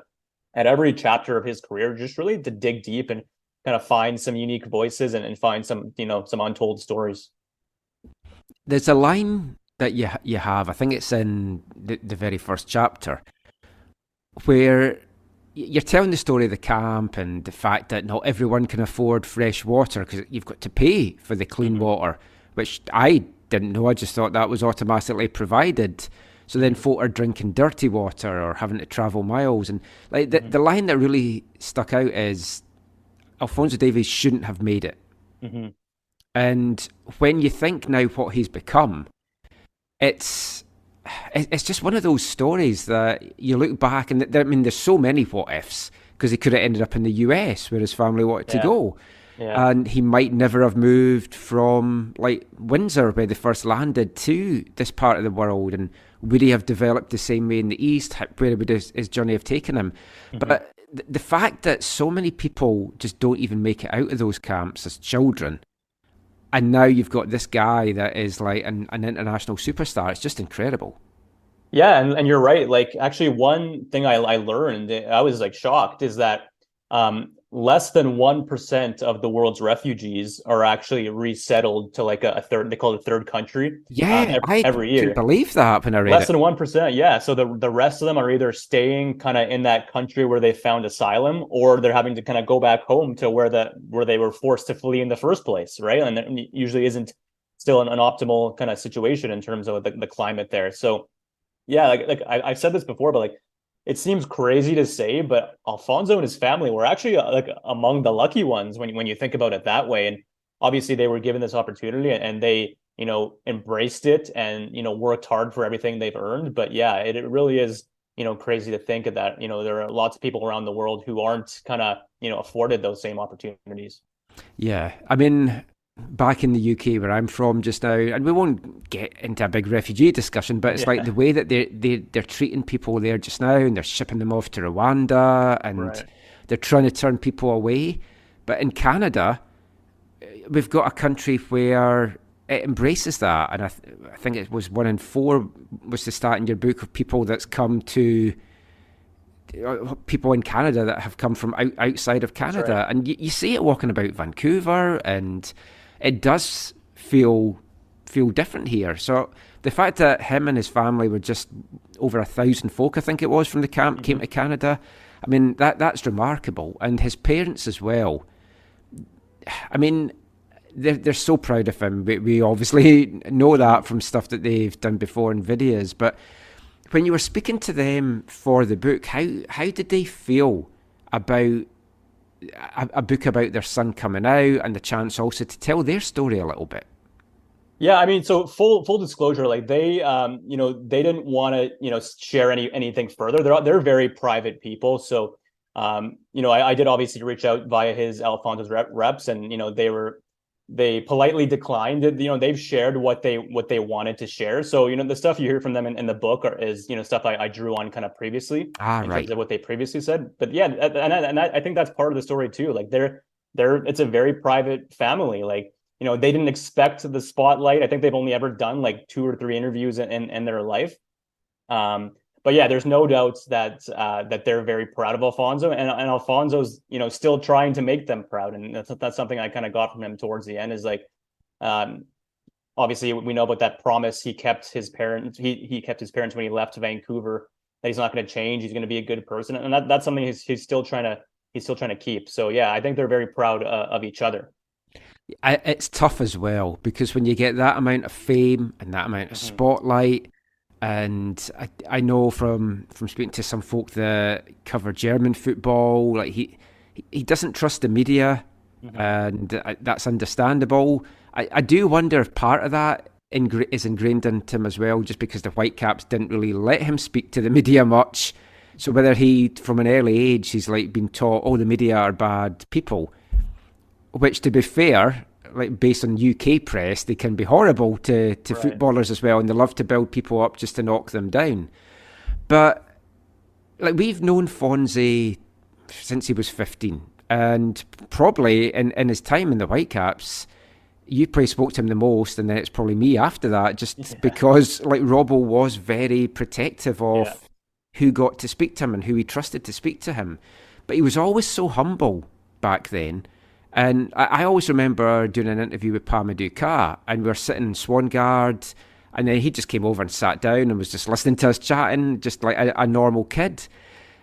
at every chapter of his career, just really to dig deep and kind of find some unique voices and find some, some untold stories. There's a line that you have, I think it's in the very first chapter, where you're telling the story of the camp and the fact that not everyone can afford fresh water because you've got to pay for the clean water, which I didn't know. I just thought that was automatically provided. So then folk are drinking dirty water or having to travel miles. And like the line that really stuck out is Alphonso Davies shouldn't have made it. And when you think now what he's become, it's just one of those stories that you look back and there's so many what ifs, because he could have ended up in the US where his family wanted to go. Yeah. And he might never have moved from like Windsor, where they first landed, to this part of the world. And would he have developed the same way in the East? Where would his journey have taken him? But the fact that so many people just don't even make it out of those camps as children, and now you've got this guy that is like an international superstar, it's just incredible. Yeah, and you're right. Like, actually, one thing I learned, I was like shocked, is that less than 1% of the world's refugees are actually resettled to like a third, they call it a third country. Yeah, every year. I couldn't believe that when I read Less than 1%, yeah. So the rest of them are either staying kind of in that country where they found asylum, or they're having to kind of go back home to where they were forced to flee in the first place, right? And it usually isn't still an optimal kind of situation in terms of the climate there. So yeah, like I've said this before, but like, it seems crazy to say, but Alphonso and his family were actually like among the lucky ones when you think about it that way. And obviously they were given this opportunity and they, embraced it and, worked hard for everything they've earned. But yeah, it really is, crazy to think of that. There are lots of people around the world who aren't kind of, afforded those same opportunities. Yeah. I mean, back in the UK where I'm from just now, and we won't get into a big refugee discussion, but it's like the way that they're treating people there just now, and they're shipping them off to Rwanda, and they're trying to turn people away. But in Canada, we've got a country where it embraces that, and I think it was 1 in 4 was the stat in your book of people that's come to people in Canada that have come from outside of Canada, and you see it walking about Vancouver, and it does feel different here. So the fact that him and his family were just over 1,000 folk, I think it was, from the camp came to Canada. I mean, that's remarkable. And his parents as well. I mean, they're so proud of him. We obviously know that from stuff that they've done before in videos. But when you were speaking to them for the book, how did they feel about a book about their son coming out and the chance also to tell their story a little bit? Yeah, I mean, so full disclosure, like they, they didn't want to, share anything further. They're very private people. So, I did obviously reach out via his Alphonso's reps, and they politely declined it. They've shared what they wanted to share. So, the stuff you hear from them in the book is stuff I drew on kind of previously in terms of what they previously said. But yeah, and I think that's part of the story too. Like it's a very private family. Like, they didn't expect the spotlight. I think they've only ever done like 2 or 3 interviews in their life. But yeah, there's no doubt that they're very proud of Alphonso, and Alphonso's still trying to make them proud, and that's something I kind of got from him towards the end. Is like, obviously we know about that promise he kept his parents. He kept his parents when he left Vancouver, that he's not going to change. He's going to be a good person, and that's something he's still trying to keep. So yeah, I think they're very proud of each other. It's tough as well, because when you get that amount of fame and that amount of spotlight, and I know from speaking to some folk that cover German football, like he doesn't trust the media, and that's understandable. I do wonder if part of that is ingrained into him as well, just because the Whitecaps didn't really let him speak to the media much. So whether he, from an early age, he's like been taught, the media are bad people. Which, to be fair, like based on UK press, they can be horrible to footballers as well, and they love to build people up just to knock them down. But like, we've known Phonzie since he was 15, and probably in his time in the Whitecaps, you probably spoke to him the most, and then it's probably me after that, just because like Robbo was very protective of who got to speak to him and who he trusted to speak to him. But he was always so humble back then. And I always remember doing an interview with Pama Ducat, and we were sitting in Swangard, and then he just came over and sat down and was just listening to us chatting, just like a normal kid.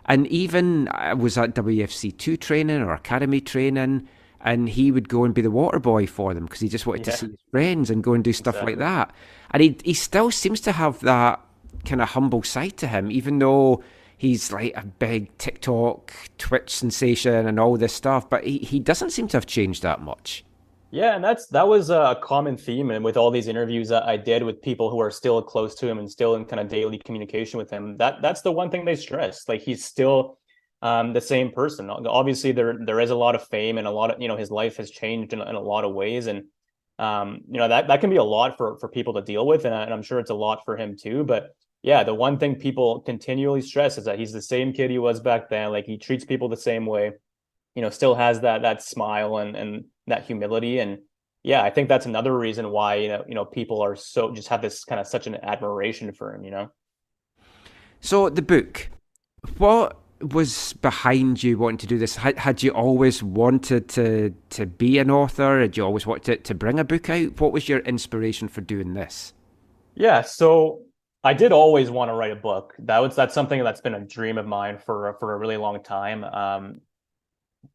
And even I was at WFC2 training or academy training, and he would go and be the water boy for them because he just wanted to see his friends and go and do stuff like that. And he still seems to have that kind of humble side to him, even though he's like a big TikTok, Twitch sensation and all this stuff, but he doesn't seem to have changed that much. Yeah, and that was a common theme, and with all these interviews that I did with people who are still close to him and still in kind of daily communication with him, that's the one thing they stress. Like, he's still the same person. Obviously, there is a lot of fame, and a lot of his life has changed in a lot of ways, and that can be a lot for people to deal with, and I'm sure it's a lot for him too. But yeah, the one thing people continually stress is that he's the same kid he was back then. Like, he treats people the same way, still has that smile and that humility. And yeah, I think that's another reason why, people are just have this kind of such an admiration for him, So the book, what was behind you wanting to do this? Had you always wanted to be an author? Had you always wanted to bring a book out? What was your inspiration for doing this? Yeah, so I did always want to write a book. That's something that's been a dream of mine for a really long time.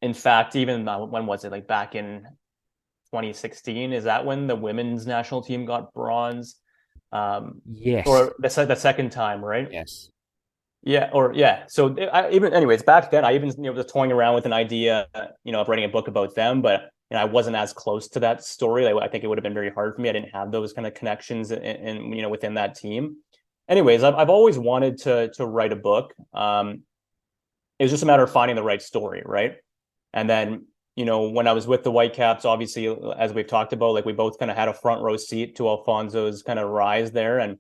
In fact, even when was it? Like back in 2016? Is that when the women's national team got bronze? Yes. Or the second time, right? Yes. Yeah. So anyways, back then I even was toying around with an idea, of writing a book about them, but I wasn't as close to that story. I think it would have been very hard for me. I didn't have those kind of connections in within that team. Anyways, I've always wanted to write a book. It was just a matter of finding the right story, right? And then, when I was with the Whitecaps, obviously, as we've talked about, like, we both kind of had a front row seat to Alphonso's kind of rise there. And,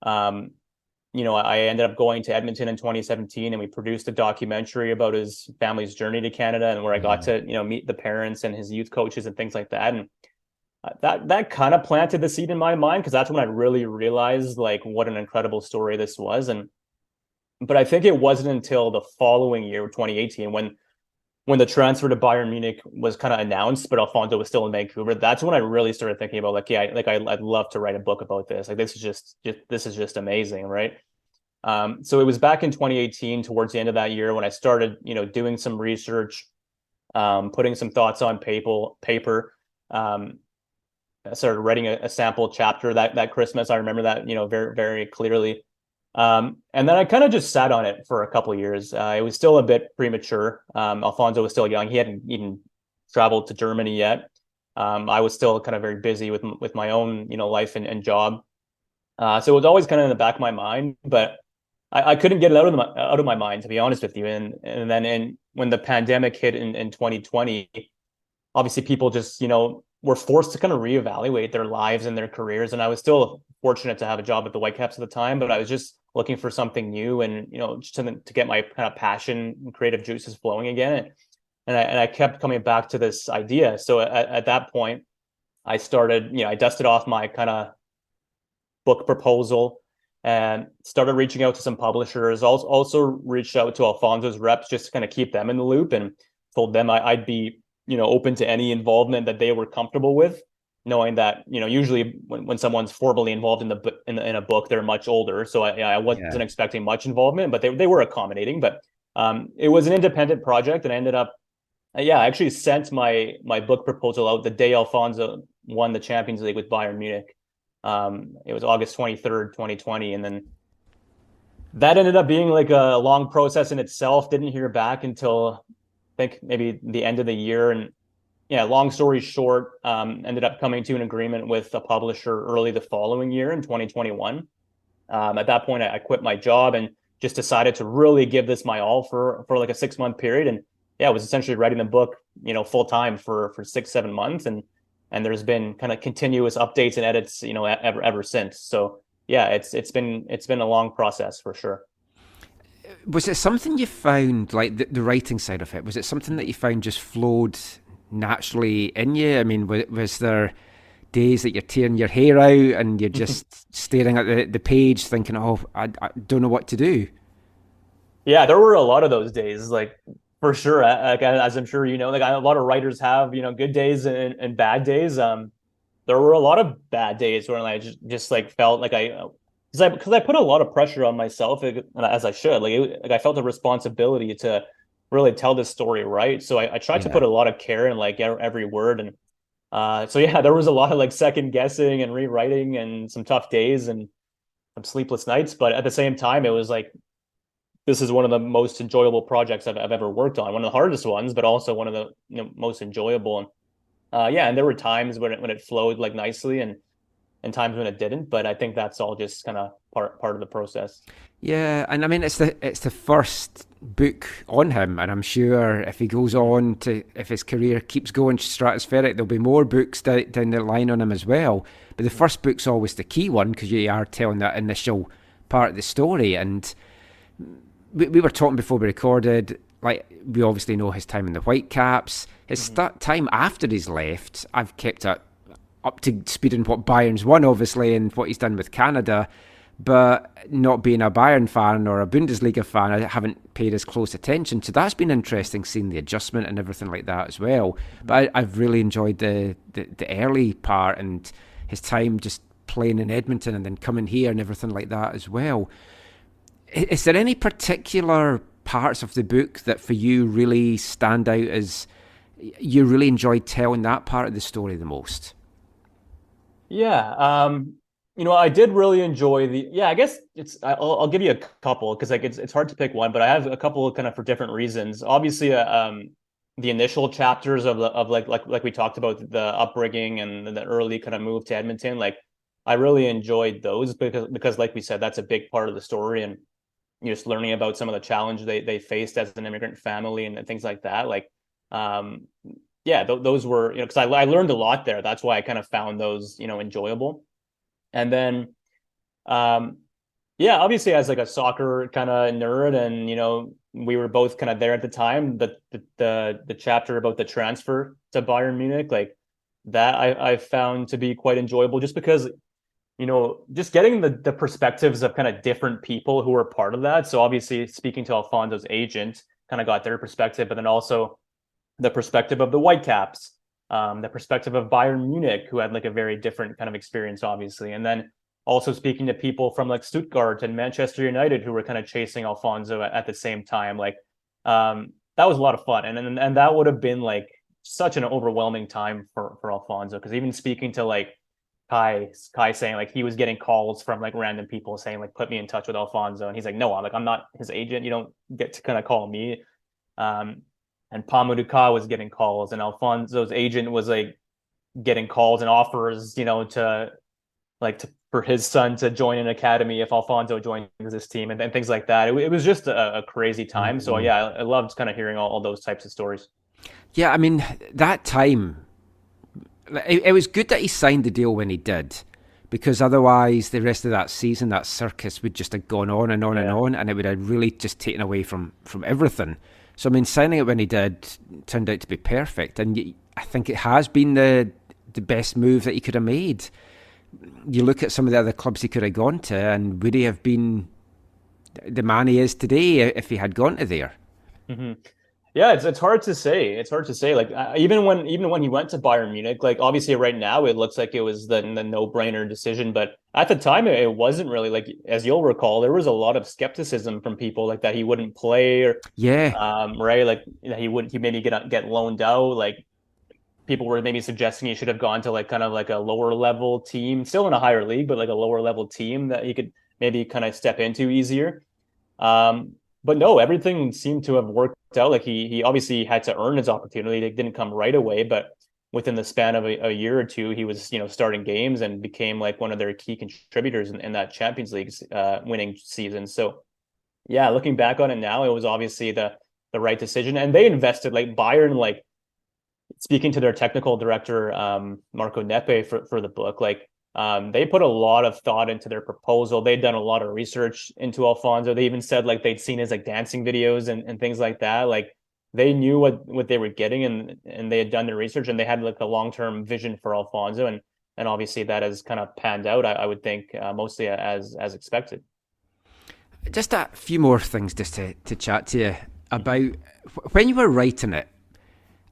I ended up going to Edmonton in 2017, and we produced a documentary about his family's journey to Canada, and where I got to, meet the parents and his youth coaches and things like that. And that kind of planted the seed in my mind, because that's when I really realized like what an incredible story this was. But I think it wasn't until the following year, 2018, when when the transfer to Bayern Munich was kind of announced, but Alphonso was still in Vancouver, that's when I really started thinking about like, yeah, like I'd love to write a book about this. Like this is just amazing, right? So it was back in 2018, towards the end of that year, when I started, doing some research, putting some thoughts on paper. I started writing a sample chapter that Christmas. I remember that, very, very clearly. And then I kind of just sat on it for a couple of years. It was still a bit premature. Alphonso was still young. He hadn't even traveled to Germany yet. I was still kind of very busy with my own, life and job. So it was always kind of in the back of my mind, but I couldn't get it out of my mind, to be honest with you. And then when the pandemic hit in 2020, obviously people just, were forced to kind of reevaluate their lives and their careers. And I was still fortunate to have a job at the Whitecaps at the time, but I was just looking for something new and, just to get my kind of passion and creative juices flowing again. And I kept coming back to this idea. So at that point, I started, I dusted off my kind of book proposal and started reaching out to some publishers. Also reached out to Alphonso's reps just to kind of keep them in the loop, and told them I'd be, open to any involvement that they were comfortable with, knowing that, usually when someone's formally involved in a book, they're much older. So I wasn't expecting much involvement, but they were accommodating. But it was an independent project, and I ended up, I actually sent my book proposal out the day Alphonso won the Champions League with Bayern Munich. It was August 23rd, 2020. And then that ended up being like a long process in itself. Didn't hear back until I think maybe the end of the year. And long story short, ended up coming to an agreement with a publisher early the following year in 2021. At that point, I quit my job and just decided to really give this my all for like a 6-month period. And I was essentially writing the book, full time for 6-7 months. And there's been kind of continuous updates and edits, ever since. So it's been a long process for sure. Was it something you found, like the writing side of it, was it something that you found just flowed naturally in you? I mean, was there days that you're tearing your hair out and you're just staring at the page thinking, oh, I don't know what to do? Yeah, there were a lot of those days, like for sure. As I'm sure like a lot of writers have, good days and bad days. There were a lot of bad days where I just like felt like because I put a lot of pressure on myself, as I should. Like I felt a responsibility to really tell this story right. So I tried to put a lot of care in like every word. And there was a lot of like second guessing and rewriting and some tough days and some sleepless nights. But at the same time, it was like, this is one of the most enjoyable projects I've ever worked on. One of the hardest ones, but also one of the most enjoyable. And there were times when it flowed like nicely and times when it didn't, but I think that's all just kind of part of the process. Yeah, and I mean it's the first book on him, and I'm sure if he goes on if his career keeps going stratospheric, there'll be more books down the line on him as well. But the first book's always the key one because you are telling that initial part of the story. And we were talking before we recorded, like we obviously know his time in the Whitecaps, his time after he's left. I've kept it up to speed in what Bayern's won, obviously, and what he's done with Canada. But not being a Bayern fan or a Bundesliga fan, I haven't paid as close attention. So that's been interesting, seeing the adjustment and everything like that as well. But I've really enjoyed the early part and his time just playing in Edmonton and then coming here and everything like that as well. Is there any particular parts of the book that for you really stand out as you really enjoyed telling that part of the story the most? Yeah, I did really enjoy I guess I'll give you a couple because like it's hard to pick one, but I have a couple kind of for different reasons. Obviously, the initial chapters of like we talked about the upbringing and the early kind of move to Edmonton, like I really enjoyed those because like we said, that's a big part of the story, and just learning about some of the challenges they faced as an immigrant family and things like that. Like, those were, because I learned a lot there. That's why I kind of found those, enjoyable. And then, obviously as like a soccer kind of nerd, and, we were both kind of there at the time, the chapter about the transfer to Bayern Munich, like that I found to be quite enjoyable just because, just getting the perspectives of kind of different people who were part of that. So obviously speaking to Alphonso's agent, kind of got their perspective, but then also the perspective of the Whitecaps, the perspective of Bayern Munich, who had like a very different kind of experience, obviously. And then also speaking to people from like Stuttgart and Manchester United who were kind of chasing Alphonso at the same time. Like that was a lot of fun. And that would have been like such an overwhelming time for Alphonso, because even speaking to like Kai saying like he was getting calls from like random people saying like put me in touch with Alphonso, and he's like, no, I'm not his agent, you don't get to kind of call me. And Pamuduka was getting calls, and Alphonso's agent was like getting calls and offers, you know, to for his son to join an academy if Alphonso joins this team, and things like that. It was just a crazy time. So yeah, I loved kind of hearing all those types of stories. Yeah, I mean, that time, it was good that he signed the deal when he did, because otherwise the rest of that season, that circus would just have gone on and on and on, and it would have really just taken away from everything. So, I mean, signing it when he did turned out to be perfect, and I think it has been the best move that he could have made. You look at some of the other clubs he could have gone to, and would he have been the man he is today if he had gone to there? Mm-hmm. Yeah, it's hard to say. It's hard to say. Like even when he went to Bayern Munich, like obviously right now it looks like it was the no-brainer decision, but at the time it wasn't really. Like as you'll recall, there was a lot of skepticism from people like that he wouldn't play, or right, like he maybe get loaned out. Like people were maybe suggesting he should have gone to like kind of like a lower level team, still in a higher league, but like a lower level team that he could maybe kind of step into easier. But no, everything seemed to have worked out. Like he obviously had to earn his opportunity. It didn't come right away, but within the span of a year or two, he was, you know, starting games and became like one of their key contributors in that Champions League winning season. So yeah, looking back on it now, it was obviously the right decision. And they invested, like Bayern, like speaking to their technical director, Marco Neppe for the book, like they put a lot of thought into their proposal. They'd done a lot of research into Alphonso. They even said like they'd seen his like dancing videos and things like that. Like they knew what they were getting, and they had done their research, and they had like a long-term vision for Alphonso, and obviously that has kind of panned out, I would think, mostly as expected. Just a few more things just to chat to you about when you were writing it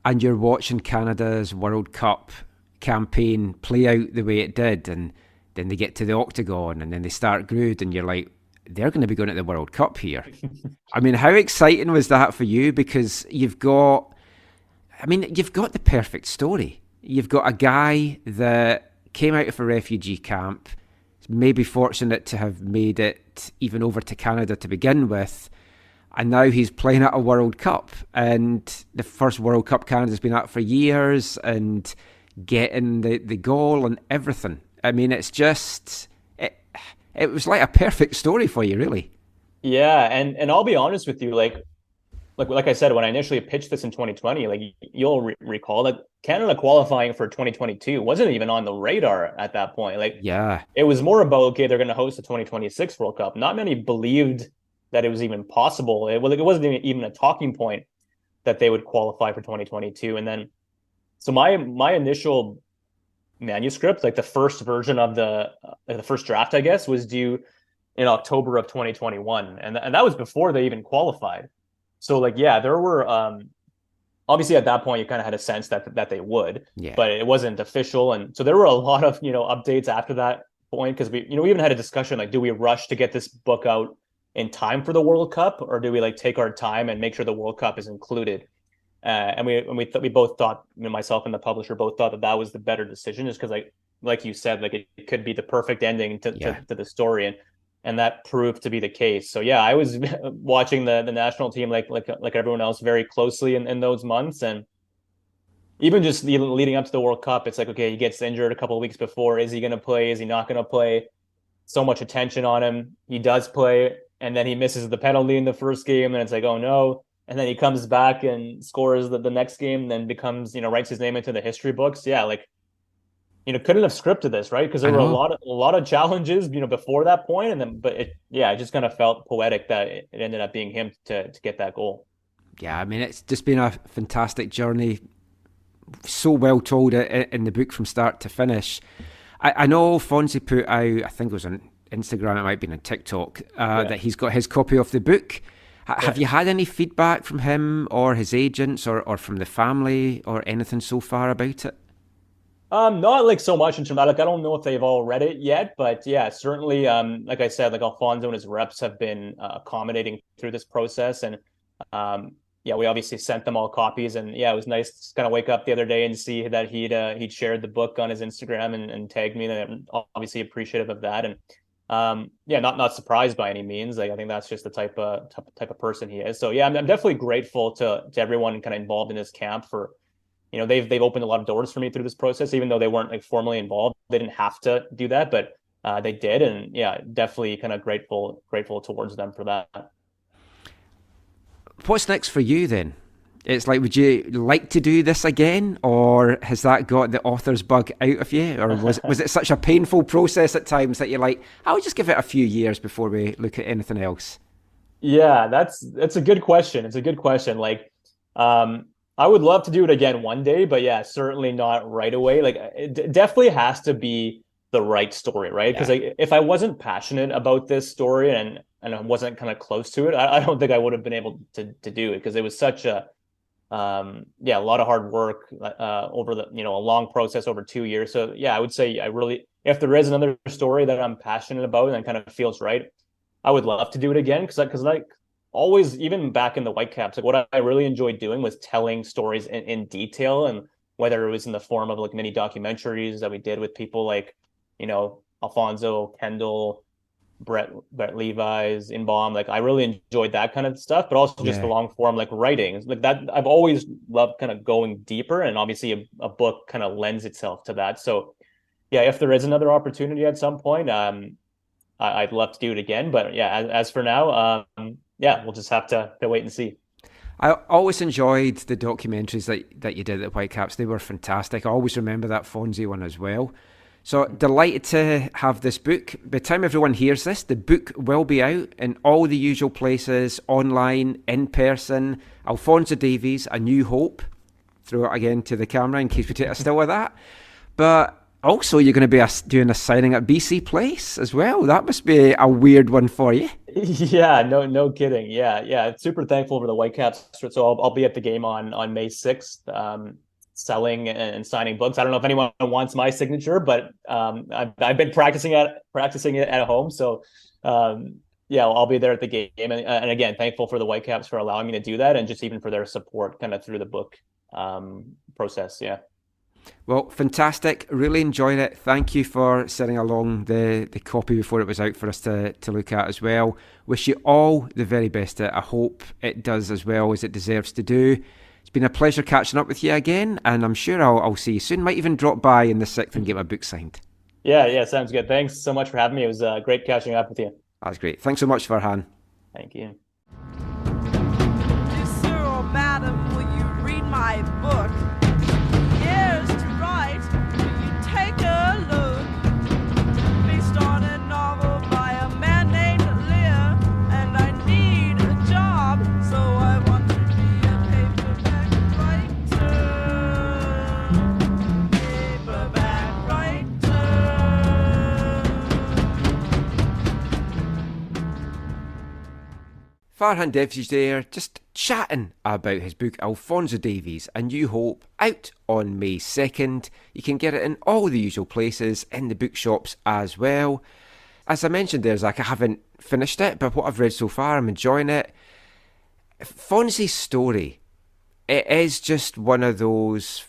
and you're watching Canada's World Cup campaign play out the way it did, and then they get to the octagon and then they start Grood, and you're like, they're going to be going to the World Cup here. I mean, how exciting was that for you? Because you've got the perfect story. You've got a guy that came out of a refugee camp, maybe fortunate to have made it even over to Canada to begin with, and now he's playing at a World Cup, and the first World Cup Canada's been at for years, and getting the goal and everything. I mean, it's just it was like a perfect story for you, really. Yeah, and I'll be honest with you, like I said, when I initially pitched this in 2020, like you'll recall that Canada qualifying for 2022 wasn't even on the radar at that point. Like, yeah, it was more about, okay, they're going to host the 2026 World Cup. Not many believed that it was even possible. It wasn't even a talking point that they would qualify for 2022. And then, so my initial manuscript, like the first version of the first draft, I guess, was due in October of 2021, and that was before they even qualified. So like, yeah, there were obviously at that point you kind of had a sense that they would, but it wasn't official, and so there were a lot of updates after that point, because we even had a discussion like, do we rush to get this book out in time for the World Cup, or do we like take our time and make sure the World Cup is included? And we both thought, myself and the publisher both thought that was the better decision, just because like you said, like it could be the perfect ending to the story, and that proved to be the case. So yeah, I was watching the national team like everyone else very closely in those months, and even just leading up to the World Cup, it's like, okay, he gets injured a couple of weeks before. Is he going to play? Is he not going to play? So much attention on him. He does play, and then he misses the penalty in the first game, and it's like, oh no. And then he comes back and scores the next game, and then becomes, writes his name into the history books. Yeah, like, couldn't have scripted this, right? Because there were a lot of challenges, before that point, and then, but it just kind of felt poetic that it ended up being him to get that goal. Yeah, I mean, it's just been a fantastic journey, so well told in the book from start to finish. I know Phonzie put out, I think it was on Instagram, it might have been on TikTok, that he's got his copy of the book. Have you had any feedback from him or his agents or from the family or anything so far about it? Not like so much in terms of like I don't know if they've all read it yet, but yeah, certainly like I said, like Alphonso and his reps have been accommodating through this process, and yeah, we obviously sent them all copies, and yeah, it was nice to kind of wake up the other day and see that he'd shared the book on his Instagram and tagged me, and I'm obviously appreciative of that, and yeah, not surprised by any means. Like I think that's just the type of person he is. So yeah, I'm definitely grateful to everyone kind of involved in this camp for, you know, they've opened a lot of doors for me through this process, even though they weren't like formally involved. They didn't have to do that, but they did, and yeah, definitely kind of grateful towards them for that. What's next for you then? It's like, would you like to do this again, or has that got the author's bug out of you, or was it such a painful process at times that you're like, I'll just give it a few years before we look at anything else? Yeah, that's a good question. It's a good question. Like, I would love to do it again one day, but yeah, certainly not right away. Like it definitely has to be the right story, right? Because like, if I wasn't passionate about this story and I wasn't kind of close to it, I don't think I would have been able to do it, because it was such a yeah, a lot of hard work over the, you know, a long process over 2 years. So yeah, I would say I really, if there is another story that I'm passionate about and kind of feels right, I would love to do it again, because like always, even back in the Whitecaps, like what I really enjoyed doing was telling stories in detail, and whether it was in the form of like mini documentaries that we did with people like, you know, Alphonso, Kendall, Brett Levi's, Inbaum, like I really enjoyed that kind of stuff, but also just the long form like writing, like that. I've always loved kind of going deeper, and obviously a book kind of lends itself to that. So yeah, if there is another opportunity at some point, I'd love to do it again. But yeah, as for now, yeah, we'll just have to wait and see. I always enjoyed the documentaries that you did at Whitecaps. They were fantastic. I always remember that Phonzie one as well. So delighted to have this book. By the time everyone hears this, the book will be out in all the usual places, online, in person. Alphonso Davies, A New Hope. Throw it again to the camera in case we take a still with that. But also, you're going to be doing a signing at BC Place as well. That must be a weird one for you. Yeah, no kidding. Yeah. Super thankful for the Whitecaps. So I'll be at the game on May 6th, selling and signing books. I don't know if anyone wants my signature, but I've been practicing it at home. So yeah, I'll be there at the game. And again, thankful for the Whitecaps for allowing me to do that, and just even for their support kind of through the book process. Yeah. Well, fantastic. Really enjoyed it. Thank you for sending along the copy before it was out for us to look at as well. Wish you all the very best. I hope it does as well as it deserves to do. It's been a pleasure catching up with you again, and I'm sure I'll see you soon. Might even drop by in the 6th and get my book signed. Yeah, sounds good. Thanks so much for having me. It was great catching up with you. That's great. Thanks so much, Farhan. Thank you. Dear sir or madam, will you read my book? Years to write, will you take a look? Based on a novel by a man named Lear, and I need a job, so I want to be a paperback writer. Paperback writer. Farhan Devji there, just chatting about his book Alphonso Davies, A New Hope, out on May 2nd. You can get it in all the usual places, in the bookshops as well. As I mentioned there, Zach, I haven't finished it, but what I've read so far, I'm enjoying it. Phonzie's story, it is just one of those,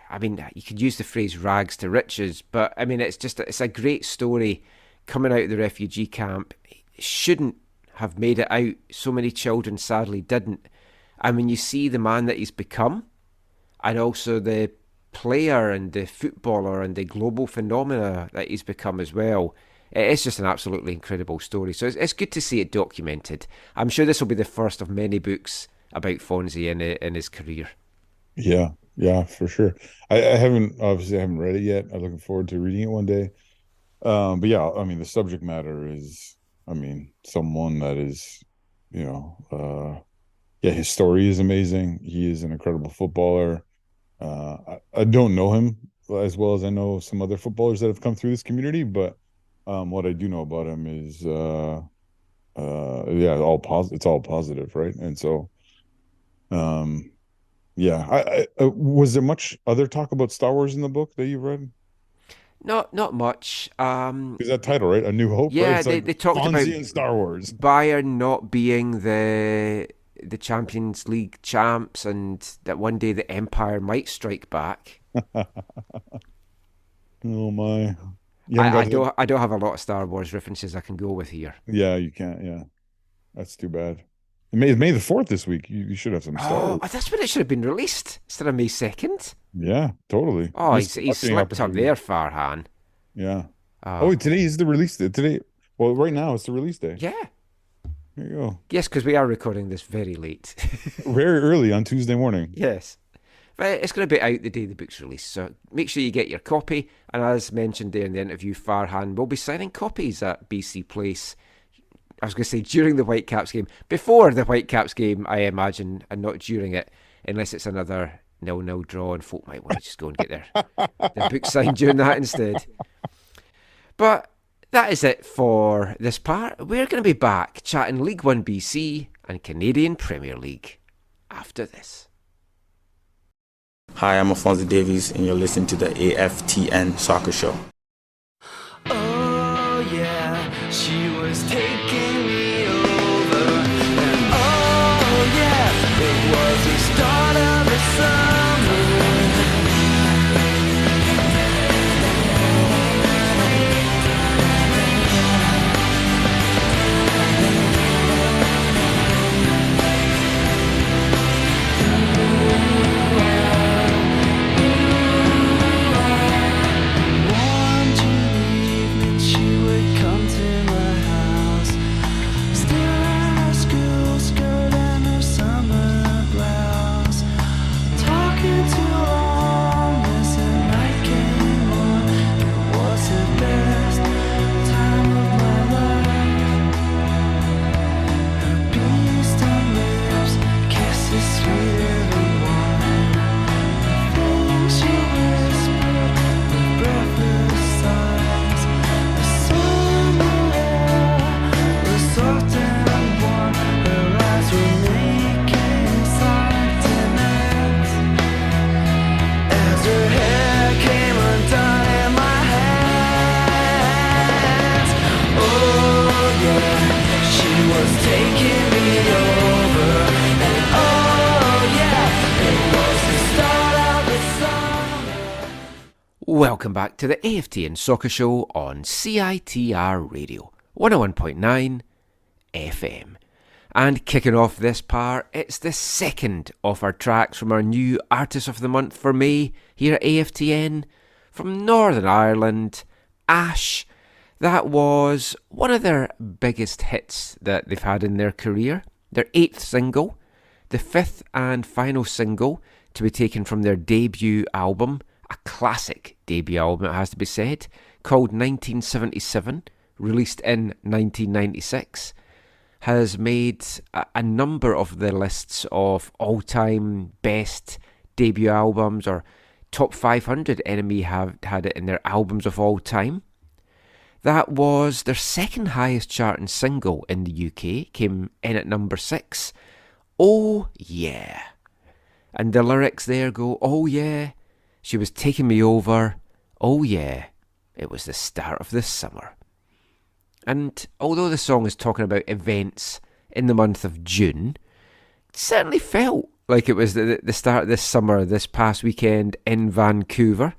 I mean, you could use the phrase rags to riches, but I mean, it's a great story coming out of the refugee camp. It shouldn't have made it out. So many children sadly didn't. And when you see the man that he's become, and also the player and the footballer and the global phenomena that he's become as well, it is just an absolutely incredible story. So it's good to see it documented. I'm sure this will be the first of many books about Phonzie in his career. Yeah, for sure. I haven't read it yet. I'm looking forward to reading it one day. But yeah, I mean, the subject matter is, I mean, someone that is, his story is amazing. He is an incredible footballer. I don't know him as well as I know some other footballers that have come through this community, but what I do know about him is Yeah, all positive. It's all positive, right? And so, um, yeah. Was there much other talk about Star Wars in the book that you read? Not much. Is that title right? A New Hope, right? Yeah, It's like they talked about Phonzie and Star Wars. Bayern not being the Champions League champs, and that one day the Empire might strike back. Oh my! You haven't got to I don't have a lot of Star Wars references I can go with here. Yeah, you can't. Yeah, that's too bad. May the 4th this week. You should have some Star Wars. That's when it should have been released instead of May 2nd. Yeah, totally. Oh, he's slipped up there, Farhan. Yeah. Oh, today is the release day. Today, well, right now it's the release day. Yeah. There you go. Yes, because we are recording this very late. Very early on Tuesday morning. Yes. But it's going to be out the day the book's released, so make sure you get your copy. And as mentioned there in the interview, Farhan will be signing copies at BC Place. I was going to say during the Whitecaps game. Before the Whitecaps game, I imagine, and not during it, unless it's another 0-0 draw and folk might want to just go and get their book signed during that instead. But that is it for this part. We're going to be back chatting League 1 BC and Canadian Premier League after this. Hi, I'm Alphonso Davies, and you're listening to the AFTN Soccer Show. Oh yeah, she was taking me over. And oh yeah, it was the start of the summer. Welcome back to the AFTN Soccer Show on CITR Radio 101.9 FM. And kicking off this part, it's the second of our tracks from our new Artist of the Month for May here at AFTN. From Northern Ireland, Ash. That was one of their biggest hits that they've had in their career. Their 8th single, the 5th and final single to be taken from their debut album, a classic debut album, it has to be said, called 1977, released in 1996, has made a number of the lists of all-time best debut albums, or top 500 Enemy have had it in their albums of all time. That was their second highest charting single in the UK, came in at number 6. Oh yeah. And the lyrics there go, oh yeah, she was taking me over, oh yeah, it was the start of this summer. And although the song is talking about events in the month of June, it certainly felt like it was the start of this summer, this past weekend in Vancouver.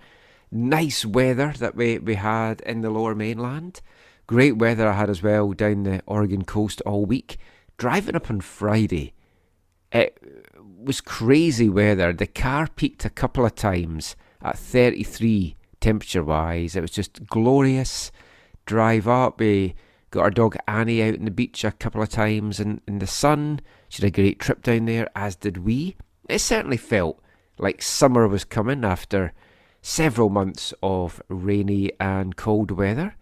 Nice weather that we had in the Lower Mainland. Great weather I had as well down the Oregon coast all week. Driving up on Friday, it was crazy weather. The car peaked a couple of times at 33 temperature-wise. It was just glorious. Drive up, we got our dog Annie out on the beach a couple of times in the sun. She had a great trip down there, as did we. It certainly felt like summer was coming after several months of rainy and cold weather.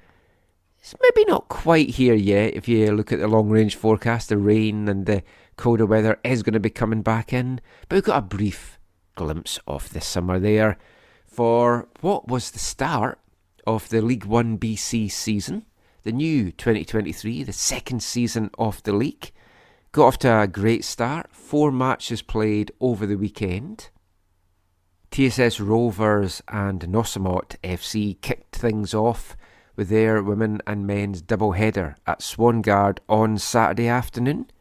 It's maybe not quite here yet. If you look at the long-range forecast, the rain and the colder weather is going to be coming back in. But we've got a brief glimpse of the summer there for what was the start of the League 1 BC season. the new 2023, the second season of the league. Got off to a great start, 4 matches played over the weekend. TSS Rovers and Nossamot FC kicked things off with their women and men's double-header at Swangard on Saturday afternoon.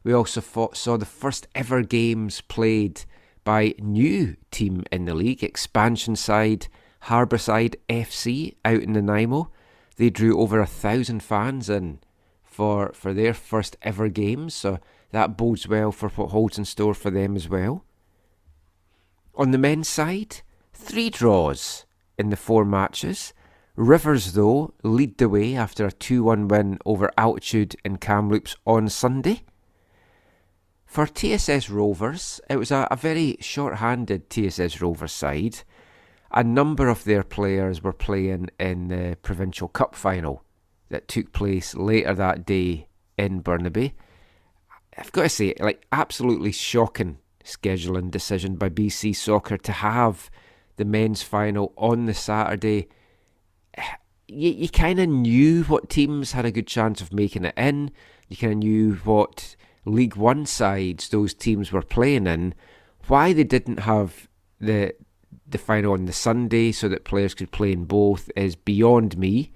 We also saw the first ever games played by new team in the league, expansion side Harbourside FC out in Nanaimo. They drew over 1,000 fans in for their first ever games, so that bodes well for what holds in store for them as well. On the men's side, 3 draws in the 4 matches. Rivers, though, lead the way after a 2-1 win over Altitude in Kamloops on Sunday. For TSS Rovers, it was a very short-handed TSS Rovers side. A number of their players were playing in the Provincial Cup final that took place later that day in Burnaby. I've got to say, absolutely shocking scheduling decision by BC Soccer to have the men's final on the Saturday. You kind of knew what teams had a good chance of making it in. You kind of knew what League 1 sides those teams were playing in. Why they didn't have the final on the Sunday so that players could play in both is beyond me.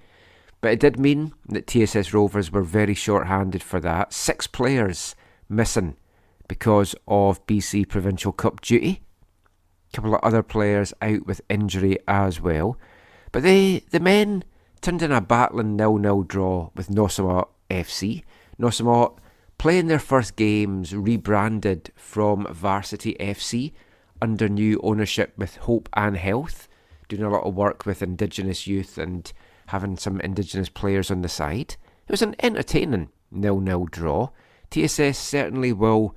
But it did mean that TSS Rovers were very short-handed for that. 6 players missing because of BC Provincial Cup duty. A couple of other players out with injury as well. But the men turned in a battling 0-0 draw with Nossamot FC. Nossamot playing their first games rebranded from Varsity FC under new ownership with Hope and Health, doing a lot of work with Indigenous youth and having some Indigenous players on the side. It was an entertaining 0-0 draw. TSS certainly will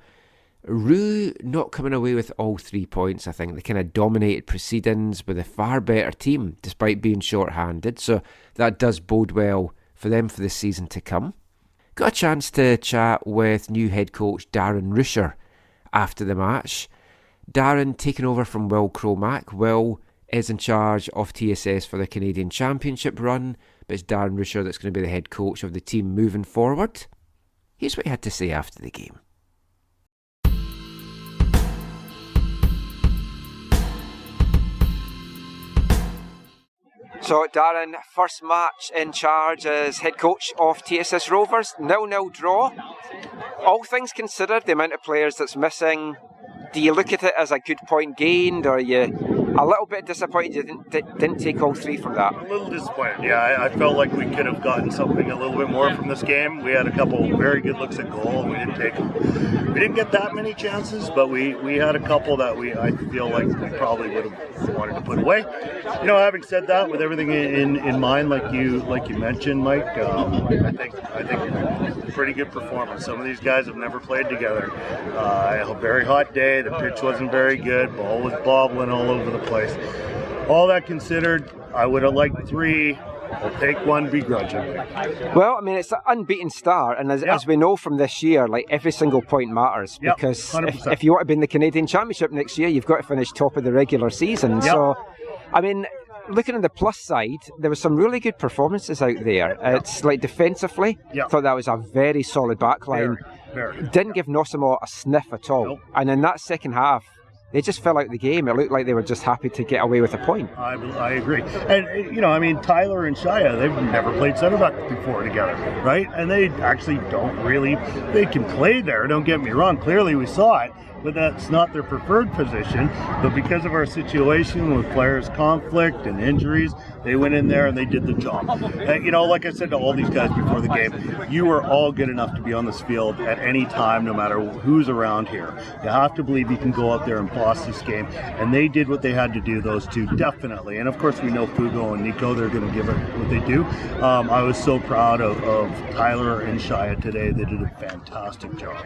rue not coming away with all 3 points. I think they kind of dominated proceedings with a far better team despite being short-handed, so that does bode well for them for the season to come. Got a chance to chat with new head coach Darren Rusher after the match. Darren taking over from Will Cromack. Will is in charge of TSS for the Canadian Championship run, but it's Darren Rusher that's going to be the head coach of the team moving forward. Here's what he had to say after the game. So Darren, first match in charge as head coach of TSS Rovers, 0-0 draw. All things considered, the amount of players that's missing, do you look at it as a good point gained, or are you a little bit disappointed you didn't take all 3 from that? A little disappointed, yeah. I felt like we could have gotten something a little bit more from this game. We had a couple very good looks at goal. We didn't take them. We didn't get that many chances, but we had a couple that I feel like we probably would have wanted to put away. You know, having said that, with everything in mind, like you mentioned, Mike, I think a pretty good performance. Some of these guys have never played together. A very hot day. The pitch wasn't very good. Ball was bobbling all over the place. All that considered, I would have liked 3. I'll take 1 begrudgingly. Well, I mean, it's an unbeaten start, and as we know from this year, every single point matters, because if you want to be in the Canadian Championship next year, you've got to finish top of the regular season. So, I mean, looking at the plus side, there was some really good performances out there. It's defensively, I thought that was a very solid backline. Very. Didn't give Nossamot a sniff at all. Nope. And in that second half, they just fell out the game. It looked like they were just happy to get away with a point. I agree. And, Tyler and Shia, they've never played center back before together, right? And they actually don't really, they can play there, don't get me wrong. Clearly we saw it, but that's not their preferred position. But because of our situation with players' conflict and injuries, they went in there and they did the job. Like I said to all these guys before the game, you are all good enough to be on this field at any time, no matter who's around here. You have to believe you can go out there and boss this game. And they did what they had to do, those two, definitely. And of course, we know Fugo and Nico, they're going to give it what they do. I was so proud of Tyler and Shia today. They did a fantastic job.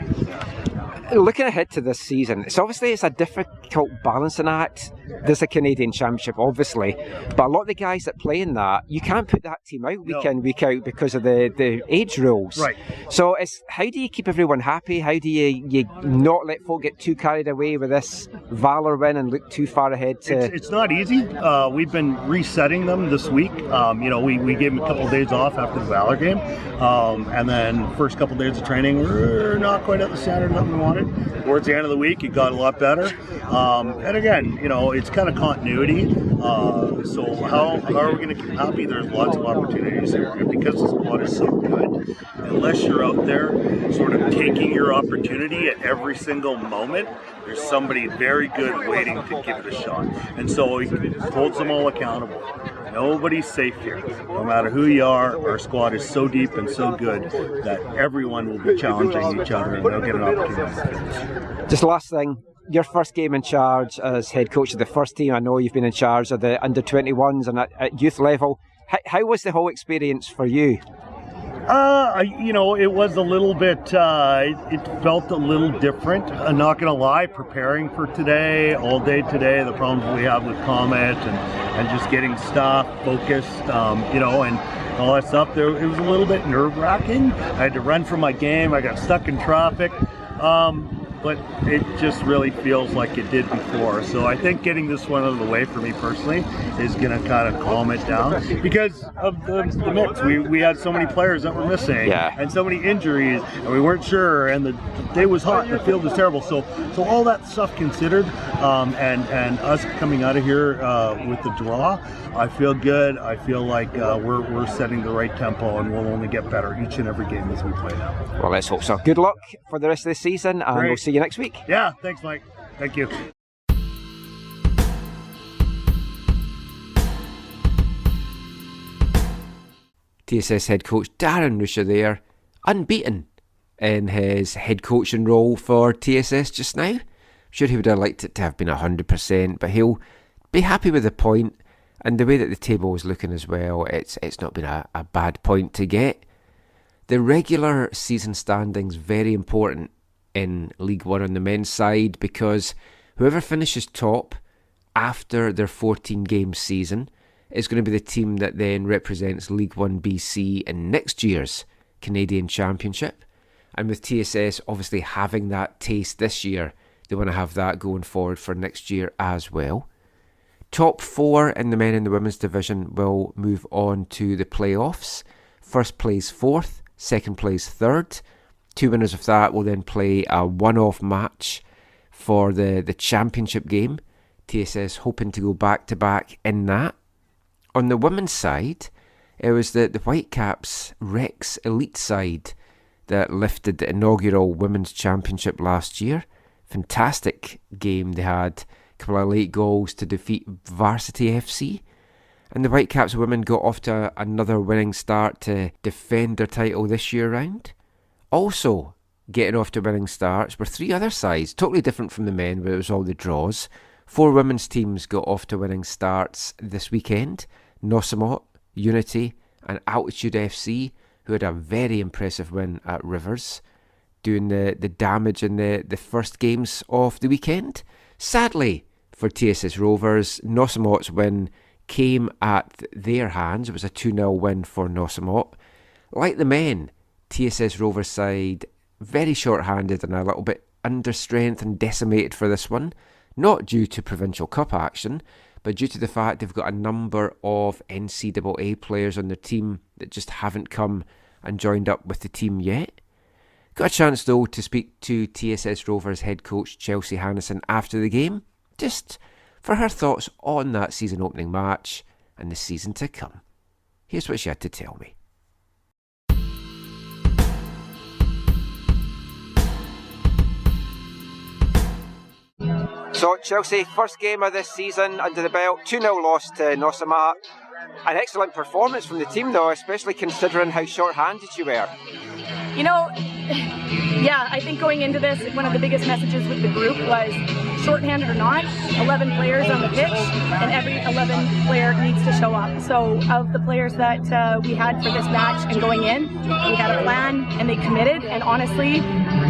Looking ahead to this season. It's a difficult balancing act. There's a Canadian Championship, obviously, but a lot of the guys that play in that, you can't put that team out week in, week out because of the age rules. Right. So how do you keep everyone happy? How do you not let folk get too carried away with this Valor win and look too far ahead? It's not easy. We've been resetting them this week. We gave them a couple of days off after the Valor game, and then first couple of days of training, we're not quite at the standard that we wanted. Towards the end of the week, it got a lot better. And again, it's kind of continuity. So how are we going to keep happy? There's lots of opportunities here. And because the squad is so good, unless you're out there sort of taking your opportunity at every single moment, there's somebody very good waiting to give it a shot. And so he holds them all accountable. Nobody's safe here. No matter who you are, our squad is so deep and so good that everyone will be challenging each other and they'll get an opportunity. Just last thing, your first game in charge as head coach of the first team. I know you've been in charge of the under-21s and at youth level. How was the whole experience for you? It was a little bit, it felt a little different. I'm not going to lie, preparing for today, all day today, the problems we have with Comet and just getting staff focused, and all that stuff. It was a little bit nerve-wracking. I had to run from my game. I got stuck in traffic. But it just really feels like it did before. So I think getting this one out of the way for me personally is going to kind of calm it down because of the mix. We had so many players that were missing and so many injuries, and we weren't sure, and the day was hot and the field was terrible. So all that stuff considered, and us coming out of here with the draw, I feel good. I feel like we're setting the right tempo, and we'll only get better each and every game as we play now. Well, let's hope so. Good luck for the rest of the season, and we'll see you next week. Yeah, thanks, Mike. Thank you. TSS head coach Darren Rusha there, unbeaten in his head coaching role for TSS just now. I'm sure he would have liked it to have been 100%, but he'll be happy with the point. And the way that the table is looking as well, it's not been a bad point to get. The regular season standings very important in League 1 on the men's side, because whoever finishes top after their 14-game season is going to be the team that then represents League 1 BC in next year's Canadian Championship. And with TSS obviously having that taste this year, they want to have that going forward for next year as well. Top 4 in the men and the women's division will move on to the playoffs. First plays 4th, second plays 3rd. 2 winners of that will then play a one-off match for the championship game. TSS hoping to go back-to-back in that. On the women's side, it was the Whitecaps Rex Elite side that lifted the inaugural women's championship last year. Fantastic game they had. A couple of late goals to defeat Varsity FC. And the Whitecaps women got off to another winning start to defend their title this year round. Also getting off to winning starts were 3 other sides, totally different from the men where it was all the draws. 4 women's teams got off to winning starts this weekend. Nossamot, Unity and Altitude FC, who had a very impressive win at Rivers, doing the damage in the first games of the weekend. Sadly for TSS Rovers, Nossamot's win came at their hands. It was a 2-0 win for Nossamot. Like the men, TSS Rovers side very short-handed and a little bit understrength and decimated for this one, not due to Provincial Cup action, but due to the fact they've got a number of NCAA players on their team that just haven't come and joined up with the team yet. Got a chance though to speak to TSS Rovers head coach Chelsea Hannison after the game, just for her thoughts on that season opening match and the season to come. Here's what she had to tell me. So Chelsea, first game of this season under the belt, 2-0 loss to Nossamot. An excellent performance from the team though, especially considering how short-handed you were. You know, yeah, I think going into this, one of the biggest messages with the group was shorthanded or not, 11 players on the pitch, and every 11 player needs to show up. So of the players that we had for this match and going in, we had a plan and they committed, and honestly,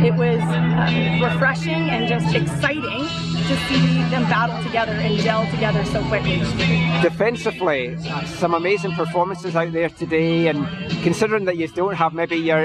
it was refreshing and just exciting to see them battle together and gel together so quickly. Defensively, some amazing performances out there today, and considering that you don't have maybe your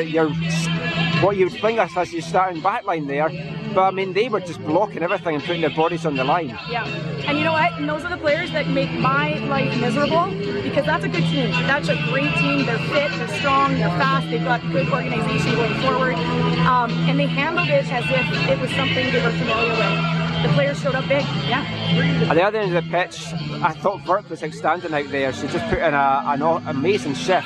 what you would think of as your starting backline there, but I mean they were just blocking everything and putting their bodies on the line. Yeah, and you know what? And those are the players that make my life miserable, because that's a good team. That's a great team. They're fit, they're strong, they're fast, they've got good organization going forward, and they handled it as if it was something they were familiar with. The players showed up big, yeah. At the other end of the pitch, I thought Vert was outstanding out there. She just put in an amazing shift.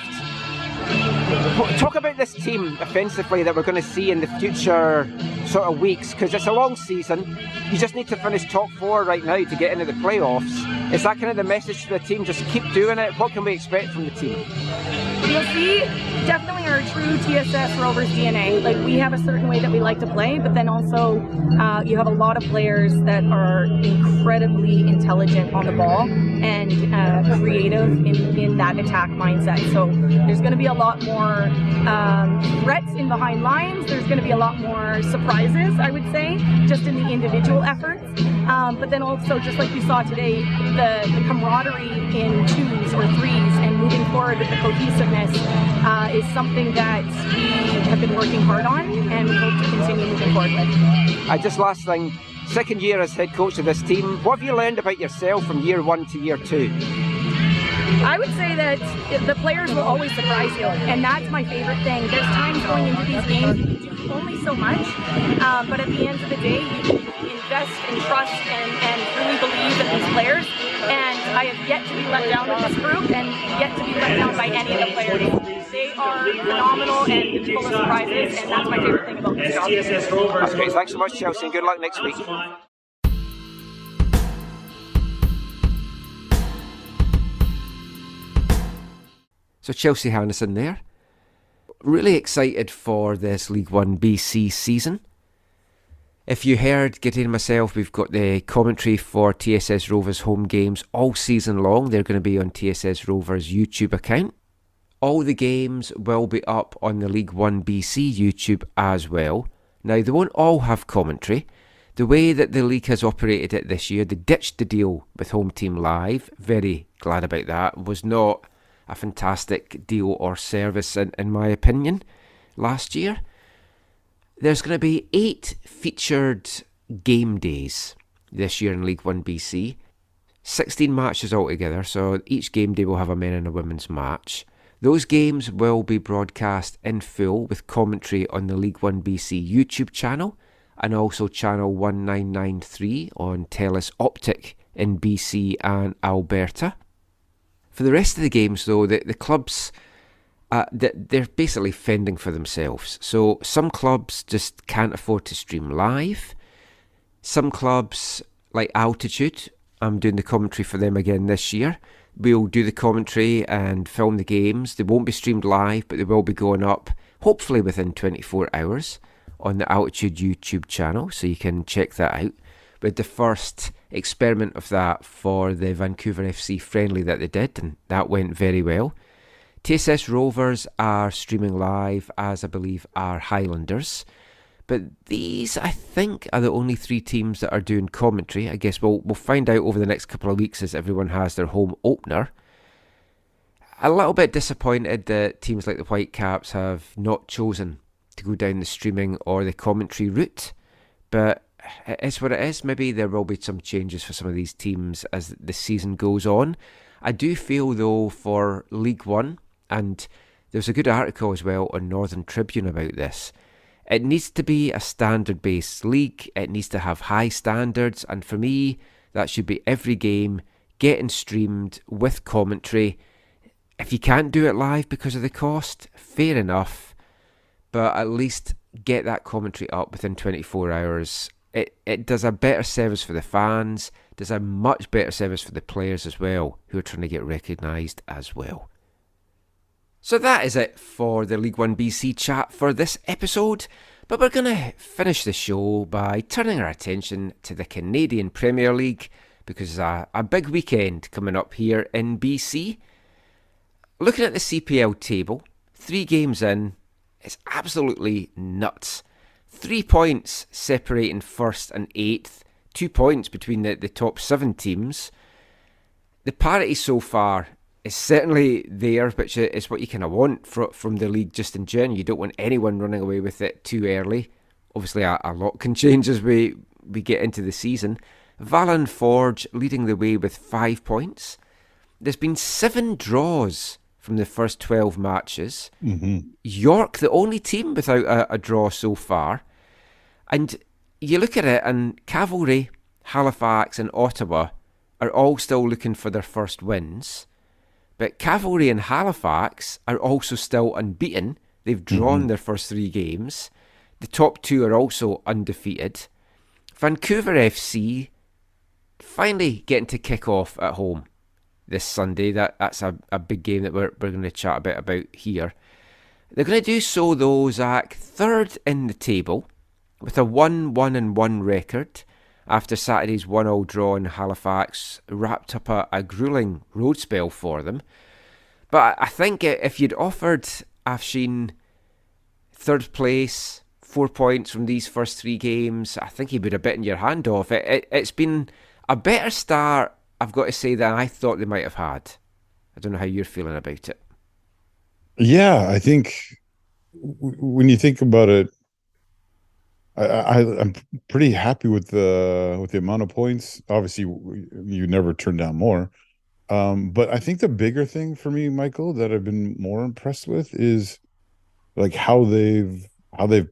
Talk about this team offensively that we're going to see in the future sort of weeks, because it's a long season. You just need to finish top 4 right now to get into the playoffs. Is that kind of the message to the team? Just keep doing it? What can we expect from the team? You'll see definitely our true TSS Rovers DNA. Like, we have a certain way that we like to play, but then also you have a lot of players that are incredibly intelligent on the ball and creative in that attack mindset. So there's going to be a lot more threats in behind lines. There's going to be a lot more surprises, I would say, just in the individual efforts. But then also, just like we saw today, the camaraderie in 2s or 3s and moving forward with the cohesiveness is something that we have been working hard on and we hope to continue moving forward with. Just last thing, second year as head coach of this team, what have you learned about yourself from year 1 to year 2? I would say that the players will always surprise you, and that's my favorite thing. There's times going into these games you do only so much, but at the end of the day, you invest and trust and really believe in these players, and I have yet to be let down with this group and yet to be let down by any of the players. They are phenomenal and full of surprises, and that's my favorite thing about this job. That's great. Thanks so much, Chelsea, and good luck next week. So Chelsea Hannison there. Really excited for this League 1 BC season. If you heard Gideon and myself, we've got the commentary for TSS Rovers home games all season long. They're going to be on TSS Rovers YouTube account. All the games will be up on the League 1 BC YouTube as well. Now, they won't all have commentary. The way that the league has operated it this year, they ditched the deal with Home Team Live. Very glad about that. Was not a fantastic deal or service in my opinion last year. There's going to be 8 featured game days this year in League 1 BC. 16 matches altogether, so each game day will have a men and a women's match. Those games will be broadcast in full with commentary on the League 1 BC YouTube channel and also channel 1993 on Telus Optic in BC and Alberta. For the rest of the games, though, the clubs, they're basically fending for themselves. So some clubs just can't afford to stream live. Some clubs, like Altitude, I'm doing the commentary for them again this year. We'll do the commentary and film the games. They won't be streamed live, but they will be going up, hopefully within 24 hours, on the Altitude YouTube channel, so you can check that out. With the first experiment of that for the Vancouver FC friendly that they did, and that went very well. TSS Rovers are streaming live, as I believe are Highlanders. But these, I think, are the only 3 teams that are doing commentary. I guess we'll find out over the next couple of weeks as everyone has their home opener. A little bit disappointed that teams like the Whitecaps have not chosen to go down the streaming or the commentary route. But it is what it is. Maybe there will be some changes for some of these teams as the season goes on. I do feel, though, for League 1, and there's a good article as well on Northern Tribune about this, it needs to be a standard-based league. It needs to have high standards, and for me, that should be every game getting streamed with commentary. If you can't do it live because of the cost, fair enough, but at least get that commentary up within 24 hours. It does a better service for the fans, does a much better service for the players as well, who are trying to get recognised as well. So that is it for the League 1 BC chat for this episode. But we're going to finish the show by turning our attention to the Canadian Premier League, because there's a big weekend coming up here in BC. Looking at the CPL table, 3 games in, it's absolutely nuts. 3 points separating first and 8th, 2 points between the top 7 teams. The parity so far is certainly there, which is what you kind of want from the league just in general. You don't want anyone running away with it too early. Obviously, a lot can change as we get into the season. Valon Forge leading the way with 5 points. There's been 7 draws from the first 12 matches. Mm-hmm. York, the only team without a draw so far. And you look at it, and Cavalry, Halifax and Ottawa are all still looking for their first wins. But Cavalry and Halifax are also still unbeaten. They've drawn their first 3 games. The top 2 are also undefeated. Vancouver FC finally getting to kick off at home this Sunday. That's a big game that we're going to chat a bit about here. They're going to do so, though, Zach, 3rd in the table with a 1-1-1 record after Saturday's 1-1 draw in Halifax wrapped up a gruelling road spell for them. But I think if you'd offered Afshin 3rd place, 4 points from these first 3 games, I think he would have bitten your hand off. It's been a better start, I've got to say, than I thought they might have had. I don't know how you're feeling about it. Yeah, I think when you think about it, I'm pretty happy with the amount of points. Obviously, you never turn down more. But I think the bigger thing for me, Michael, that I've been more impressed with is like how they've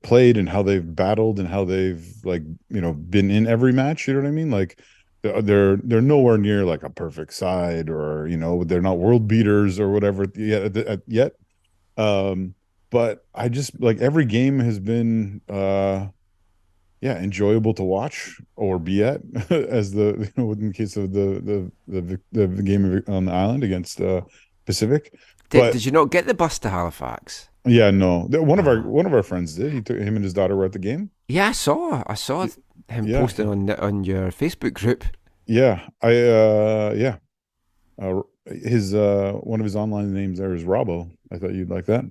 played and how they've battled and how they've been in every match. You know what I mean? Like they're nowhere near like a perfect side, or they're not world beaters or whatever yet. But I just every game has been enjoyable to watch or be at, as in the case of the game on the island against Pacific. Did you not get the bus to Halifax? Yeah, no. One of our friends did. Him and his daughter were at the game. Yeah, I saw him posting on your Facebook group. Yeah, his one of his online names there is Robbo. I thought you'd like that.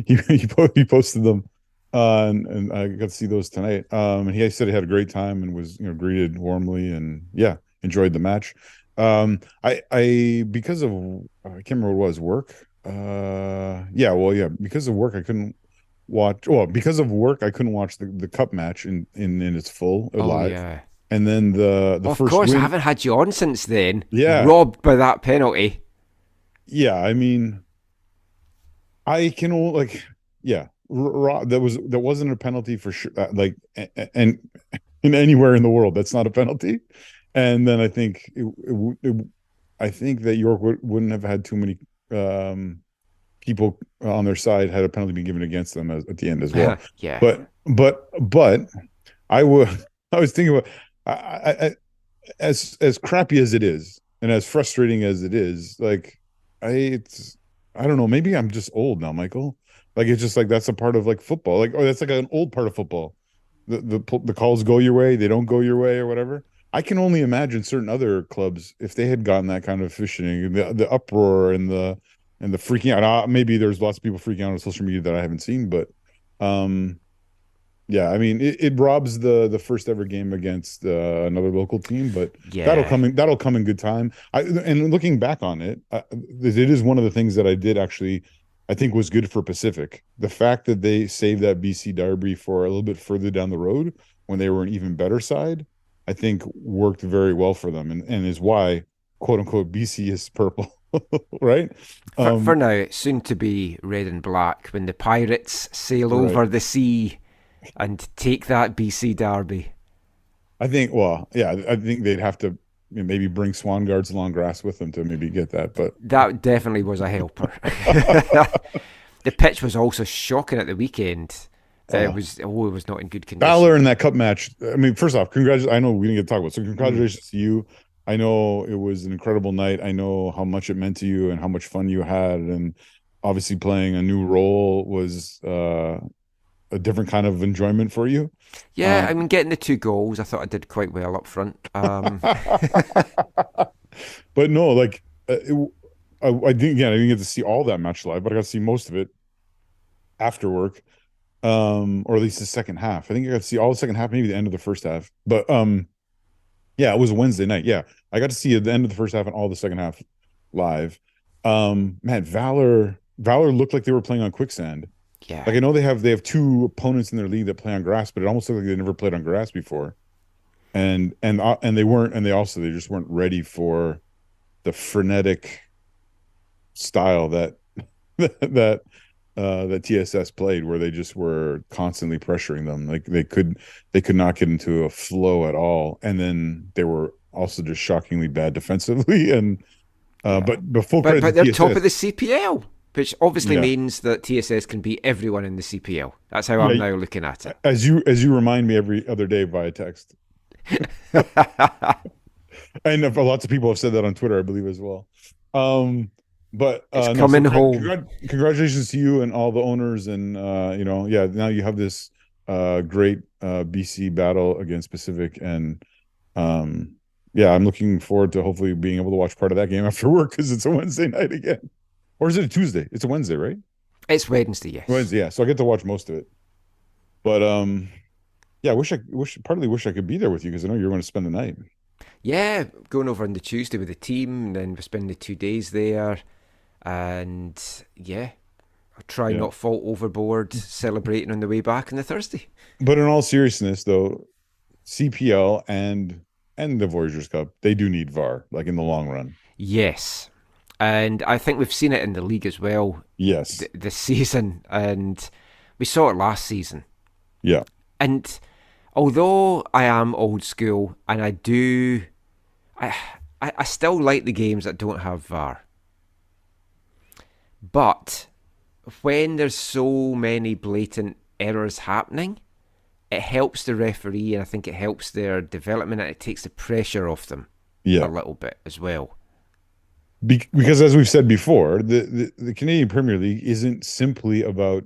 He posted them. And I got to see those tonight. And he said he had a great time and was, greeted warmly and enjoyed the match. Because of I can't remember what it was, work. Because of work I couldn't watch. Well, because of work I couldn't watch the cup match in its full live. Yeah. And then the first. Of course, I haven't had you on since then. Yeah, robbed by that penalty. Yeah, I mean, I can that wasn't a penalty for sure. And in anywhere in the world, that's not a penalty. And then I think that York wouldn't have had too many people on their side had a penalty been given against them at the end as well. Yeah. But I was thinking about as crappy as it is and as frustrating as it is, I don't know. Maybe I'm just old now, Michael. It's just that's a part of football. That's an old part of football. The calls go your way, they don't go your way, or whatever. I can only imagine certain other clubs if they had gotten that kind of officiating, the uproar and the freaking out. Maybe there's lots of people freaking out on social media that I haven't seen, but I mean, it robs the first ever game against another local team, but that'll come in good time. And looking back on it, it is one of the things that I did actually. I think was good for Pacific. The fact that they saved that BC derby for a little bit further down the road when they were an even better side, I think worked very well for them and is why, quote unquote, BC is purple, right? For now, soon to be red and black when the Pirates sail over the sea and take that BC derby. I think they'd have to maybe bring Swan Guards along grass with them to maybe get that, but that definitely was a helper. The pitch was also shocking at the weekend. It was not in good condition. Ballard in that cup match. I mean, first off, congratulations. I know we didn't get to talk about it, so congratulations to you. I know it was an incredible night. I know how much it meant to you and how much fun you had, and obviously playing a new role was a different kind of enjoyment for you. Yeah, I mean, getting the 2 goals, I thought I did quite well up front. But no, like I didn't get to see all that match live, but I got to see most of it after work, or at least the second half. I think I got to see all the second half, maybe the end of the first half. But yeah, it was a Wednesday night. Yeah, I got to see at the end of the first half and all the second half live. Man, Valor looked like they were playing on quicksand. Yeah, like I know they have 2 opponents in their league that play on grass, but it almost looked like they never played on grass before. And they weren't, and they just weren't ready for the frenetic style that TSS played, where they just were constantly pressuring them. Like they could not get into a flow at all, and then they were also just shockingly bad defensively. And but they're top of the CPL, which obviously means that TSS can beat everyone in the CPL. That's how I'm now looking at it. As you remind me every other day via text. And lots of people have said that on Twitter, I believe, as well. But it's coming home. Congratulations to you and all the owners, and now you have this great BC battle against Pacific, and I'm looking forward to hopefully being able to watch part of that game after work, because it's a Wednesday night again. Or is it a Tuesday? It's a Wednesday, right? It's Wednesday, yes. Wednesday, yeah. So I get to watch most of it. But I wish I could be there with you, because I know you're going to spend the night. Yeah, going over on the Tuesday with the team, and then we spend the 2 days there. And I'll try not fall overboard celebrating on the way back on the Thursday. But in all seriousness, though, CPL and the Voyageurs Cup, they do need VAR, like in the long run. Yes. And I think we've seen it in the league as well. Yes. This season. And we saw it last season. Yeah. And although I am old school, and I still like the games that don't have VAR. But when there's so many blatant errors happening, it helps the referee, and I think it helps their development, and it takes the pressure off them a little bit as well. Because as we've said before, the Canadian Premier League isn't simply about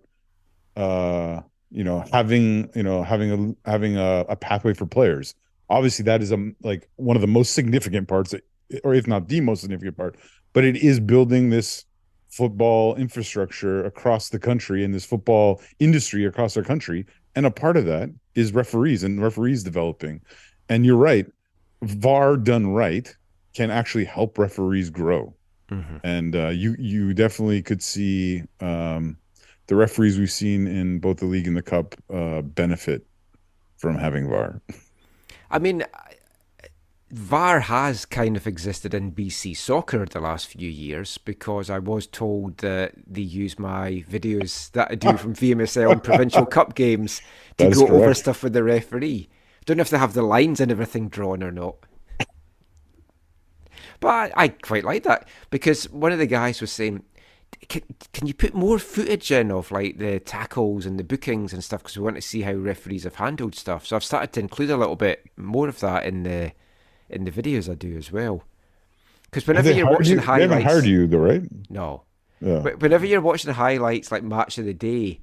having a pathway for players. Obviously, that is like one of the most significant parts, or if not the most significant part. But it is building this football infrastructure across the country, and this football industry across our country. And a part of that is referees, and referees developing. And you're right, VAR done right can actually help referees grow. Mm-hmm. And you definitely could see the referees we've seen in both the league and the cup benefit from having VAR. I mean, VAR has kind of existed in BC soccer the last few years, because I was told that they use my videos that I do from VMSL and provincial cup games to go over stuff with the referee. Don't know if they have the lines and everything drawn or not. But I quite like that, because one of the guys was saying, can you put more footage in of like the tackles and the bookings and stuff, because we want to see how referees have handled stuff. So I've started to include a little bit more of that in the videos I do as well. Because whenever you're watching highlights, they haven't hired you though, right? No. Yeah. But whenever you're watching highlights like Match of the Day,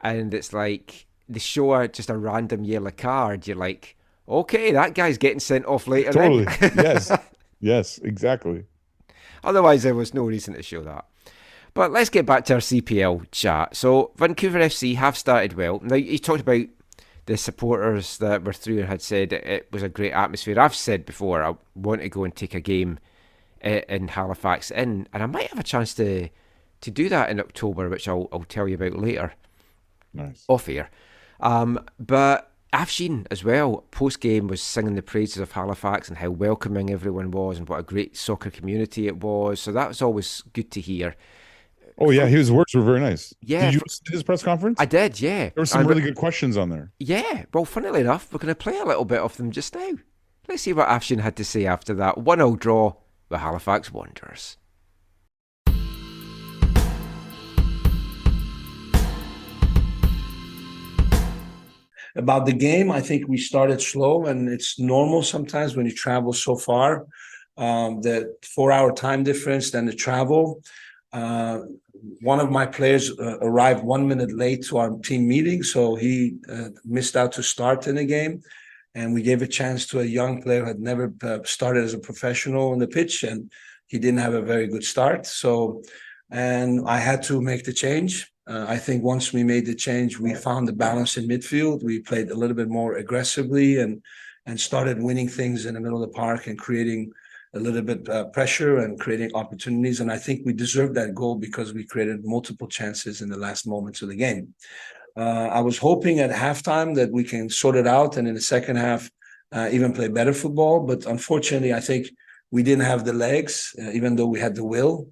and it's like they show just a random yellow card, you're like, okay, that guy's getting sent off later. Totally. Yes, exactly. Otherwise, there was no reason to show that. But let's get back to our CPL chat. So Vancouver FC have started well. Now, you talked about the supporters that were through and had said it was a great atmosphere. I've said before, I want to go and take a game in Halifax and I might have a chance to do that in October, which I'll tell you about later. Nice. Off air. But Afshin as well, post-game, was singing the praises of Halifax and how welcoming everyone was and what a great soccer community it was. So that was always good to hear. Oh, yeah, his words were very nice. Yeah. Did you listen to his press conference? I did, yeah. There were some really good questions on there. Yeah. Well, funnily enough, we're going to play a little bit of them just now. Let's see what Afshin had to say after that 1-0 draw with Halifax Wanderers. About the game, I think we started slow, and it's normal sometimes when you travel so far. the 4-hour time difference, then the travel. One of my players arrived 1 minute late to our team meeting, so he missed out to start in the game. And we gave a chance to a young player who had never started as a professional on the pitch, and he didn't have a very good start. And I had to make the change. I think once we made the change, we found the balance in midfield. We played a little bit more aggressively and started winning things in the middle of the park and creating a little bit pressure and creating opportunities. And I think we deserved that goal because we created multiple chances in the last moments of the game. I was hoping at halftime that we can sort it out and in the second half even play better football. But unfortunately, I think we didn't have the legs, even though we had the will.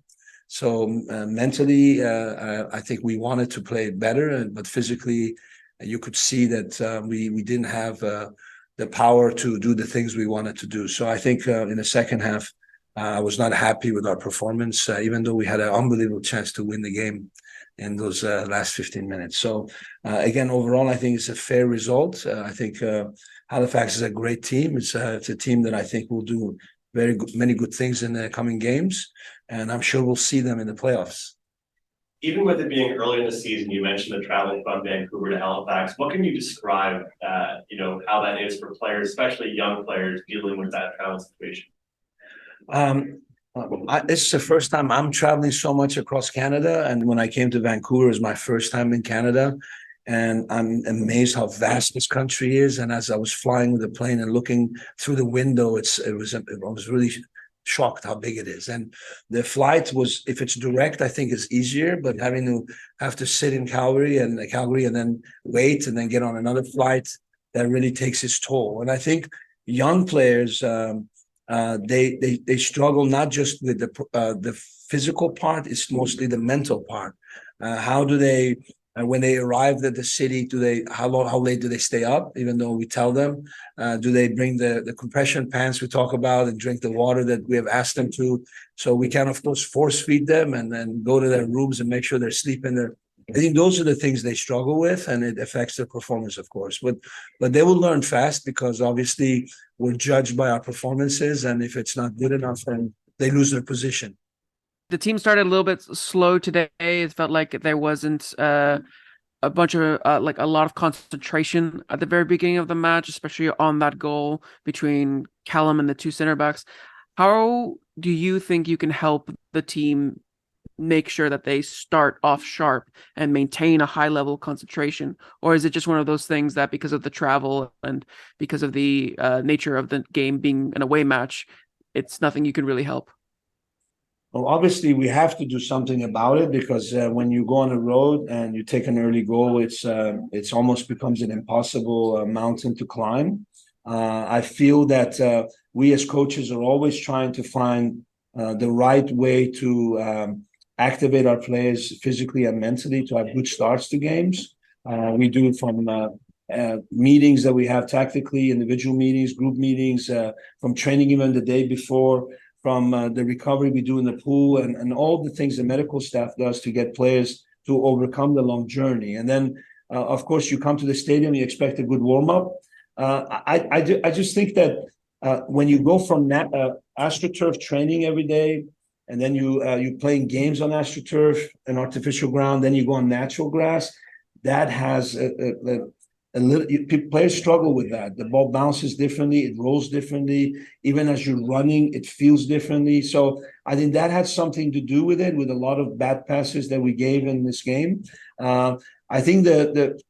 So mentally, I think we wanted to play better, but physically, you could see that we didn't have the power to do the things we wanted to do. So I think in the second half, I was not happy with our performance, even though we had an unbelievable chance to win the game in those last 15 minutes. So again, overall, I think it's a fair result. I think Halifax is a great team. It's a team that I think will do many good things in the coming games, and I'm sure we'll see them in the playoffs. Even with it being early in the season, you mentioned the traveling from Vancouver to Halifax. What can you describe, how that is for players, especially young players, dealing with that travel situation? This is the first time I'm traveling so much across Canada, and when I came to Vancouver, it was my first time in Canada, and I'm amazed how vast this country is. And as I was flying with the plane and looking through the window, I was really shocked how big it is. And the flight was, if it's direct, I think it's easier, but have to sit in Calgary and then wait and then get on another flight, that really takes its toll. And I think young players, they struggle not just with the physical part; it's mostly the mental part. How do they, when they arrive at the city, how late do they stay up? Even though we tell them, do they bring the compression pants we talk about and drink the water that we have asked them to? So we can of course force feed them and then go to their rooms and make sure they're sleeping there. I think those are the things they struggle with, and it affects their performance, of course. But they will learn fast because obviously we're judged by our performances, and if it's not good enough, then they lose their position. The team started a little bit slow today. It felt like there wasn't a bunch of a lot of concentration at the very beginning of the match, especially on that goal between Callum and the two center backs. How do you think you can help the team make sure that they start off sharp and maintain a high level of concentration? Or is it just one of those things that because of the travel and because of the nature of the game being an away match, it's nothing you can really help? Well, obviously we have to do something about it because when you go on the road and you take an early goal, it's almost becomes an impossible mountain to climb. I feel that we as coaches are always trying to find the right way to activate our players physically and mentally to have good starts to games. We do it from meetings that we have tactically, individual meetings, group meetings, from training even the day before, from the recovery we do in the pool, and all the things the medical staff does to get players to overcome the long journey. And then, of course, you come to the stadium, you expect a good warm-up. I just think that when you go from AstroTurf training every day, and then you playing games on AstroTurf and artificial ground, then you go on natural grass, that has a little, players struggle with that. The ball bounces differently, it rolls differently. Even as you're running, it feels differently. So I think that had something to do with it, with a lot of bad passes that we gave in this game. I think the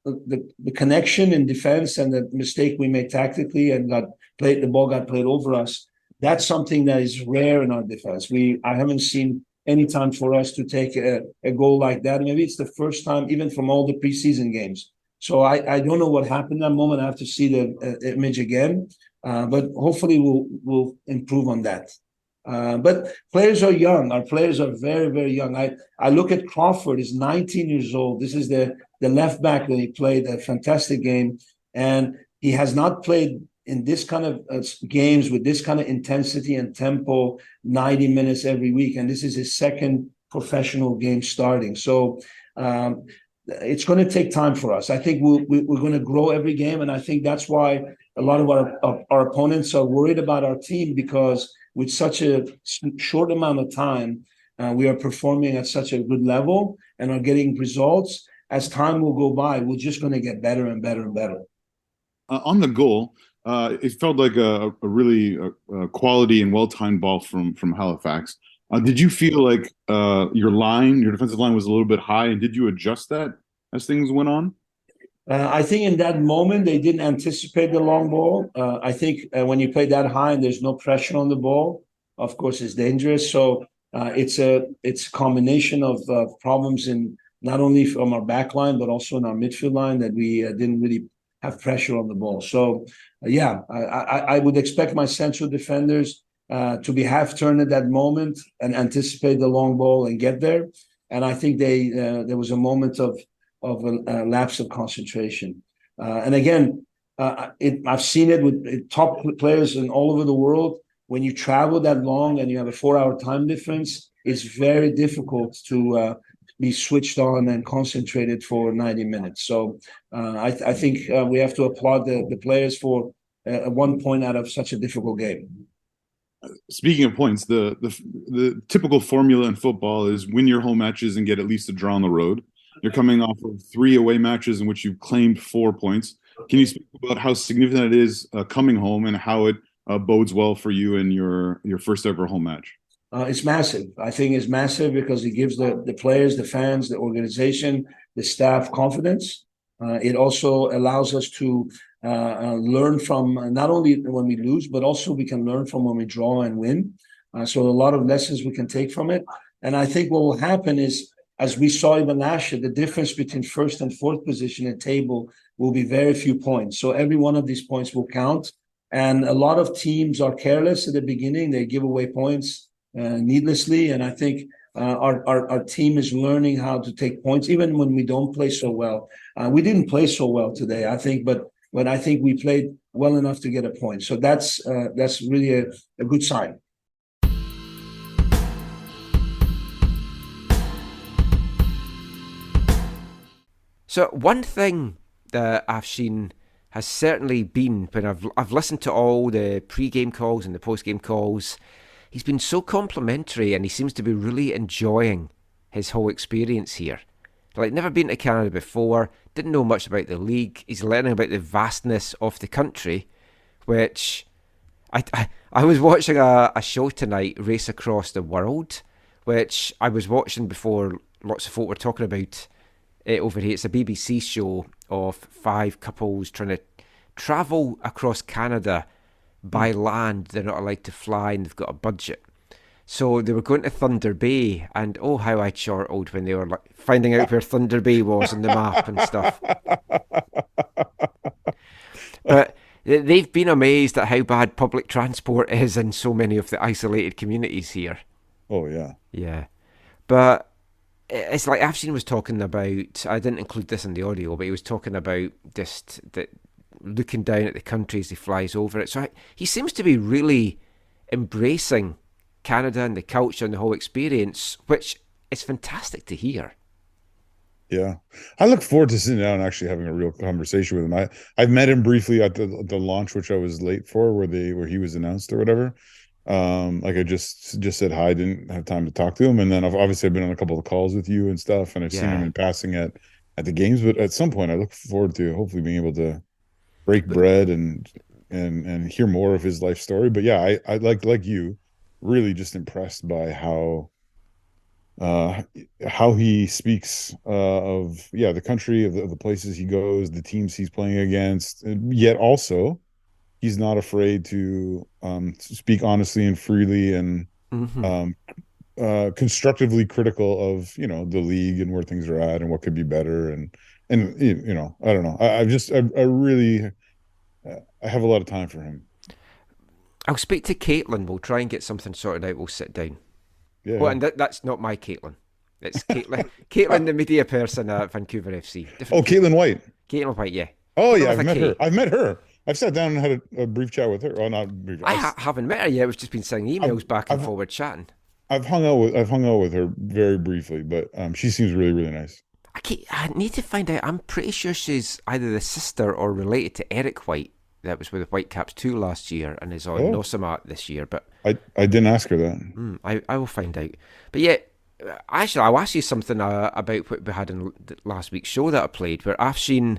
connection in defense and the mistake we made tactically and the ball got played over us. That's something that is rare in our defense. I haven't seen any time for us to take a goal like that. Maybe it's the first time, even from all the preseason games. So I don't know what happened that moment. I have to see the image again, but hopefully we'll improve on that. But players are young. Our players are very, very young. I look at Crawford. He's 19 years old. This is the left back that he played a fantastic game, and he has not played in this kind of games with this kind of intensity and tempo 90 minutes every week, and this is his second professional game starting. So it's going to take time for us. I think we're going to grow every game, and I think that's why a lot of our opponents are worried about our team, because with such a short amount of time, we are performing at such a good level and are getting results. As time will go by, we're just going to get better and better and better. On the goal, it felt like a really quality and well-timed ball from Halifax. Did you feel like your defensive line was a little bit high, and did you adjust that as things went on? I think in that moment, they didn't anticipate the long ball. I think when you play that high and there's no pressure on the ball, of course, it's dangerous. So it's a combination of problems in not only from our back line, but also in our midfield line that we didn't really have pressure on the ball. So, I would expect my central defenders to be half turned at that moment and anticipate the long ball and get there. And I think there was a moment of a lapse of concentration. And again, I've seen it with top players in all over the world. When you travel that long and you have a 4-hour time difference, it's very difficult to be switched on and concentrated for 90 minutes. So I think we have to applaud the players for 1 point out of such a difficult game. Speaking of points, the typical formula in football is win your home matches and get at least a draw on the road. You're coming off of 3 away matches in which you've claimed 4 points. Can you speak about how significant it is coming home and how it bodes well for you in your first ever home match? It's massive. I think it's massive because it gives the players, the fans, the organization, the staff confidence. It also allows us to learn from not only when we lose, but also we can learn from when we draw and win. So a lot of lessons we can take from it. And I think what will happen is, as we saw even last year, the difference between first and fourth position at table will be very few points. So every one of these points will count. And a lot of teams are careless at the beginning. They give away points needlessly. And I think our team is learning how to take points, even when we don't play so well. We didn't play so well today, I think, but I think we played well enough to get a point. So that's really a good sign. So one thing that I've seen has certainly been when I've listened to all the pre-game calls and the post-game calls, he's been so complimentary and he seems to be really enjoying his whole experience here. Like, never been to Canada before, didn't know much about the league. He's learning about the vastness of the country, which I was watching a show tonight, Race Across the World, which I was watching before lots of folk were talking about it over here. It's a BBC show of 5 couples trying to travel across Canada by land. They're not allowed to fly and they've got a budget. So they were going to Thunder Bay, and oh, how I chortled when they were like finding out where Thunder Bay was on the map and stuff. But they've been amazed at how bad public transport is in so many of the isolated communities here. Oh, yeah. Yeah. But it's like Afshin was talking about, I didn't include this in the audio, but he was talking about just that looking down at the country as he flies over it. So he seems to be really embracing Canada and the culture and the whole experience, which is fantastic to hear. Yeah, I look forward to sitting down and actually having a real conversation with him. I've met him briefly at the launch, which I was late for, where he was announced or whatever. Like I just said hi, didn't have time to talk to him, and then I've been on a couple of calls with you and stuff, and I've seen him in passing at the games. But at some point, I look forward to hopefully being able to break bread and hear more of his life story. But yeah, I like you, really just impressed by how he speaks of the country, of the places he goes, the teams he's playing against, and yet also he's not afraid to speak honestly and freely and constructively critical of the league and where things are at and what could be better, and I don't know, I really have a lot of time for him. I'll speak to Caitlin. We'll try and get something sorted out. We'll sit down. Yeah. Well, and that's not my Caitlin. It's Caitlin. Caitlin, the media person at Vancouver FC. Oh, Caitlin White. Caitlin White, yeah. Oh, yeah, I've met her. I've sat down and had a brief chat with her. Oh, not brief. I haven't met her yet. We've just been sending emails back and forward chatting. I've hung out with her very briefly, but she seems really, really nice. I need to find out. I'm pretty sure she's either the sister or related to Eric White. that was with the Whitecaps 2 last year and is on Nosamat this year. But I didn't ask her that. I will find out. But yeah, actually, I'll ask you something about what we had in last week's show that I played, where Afshin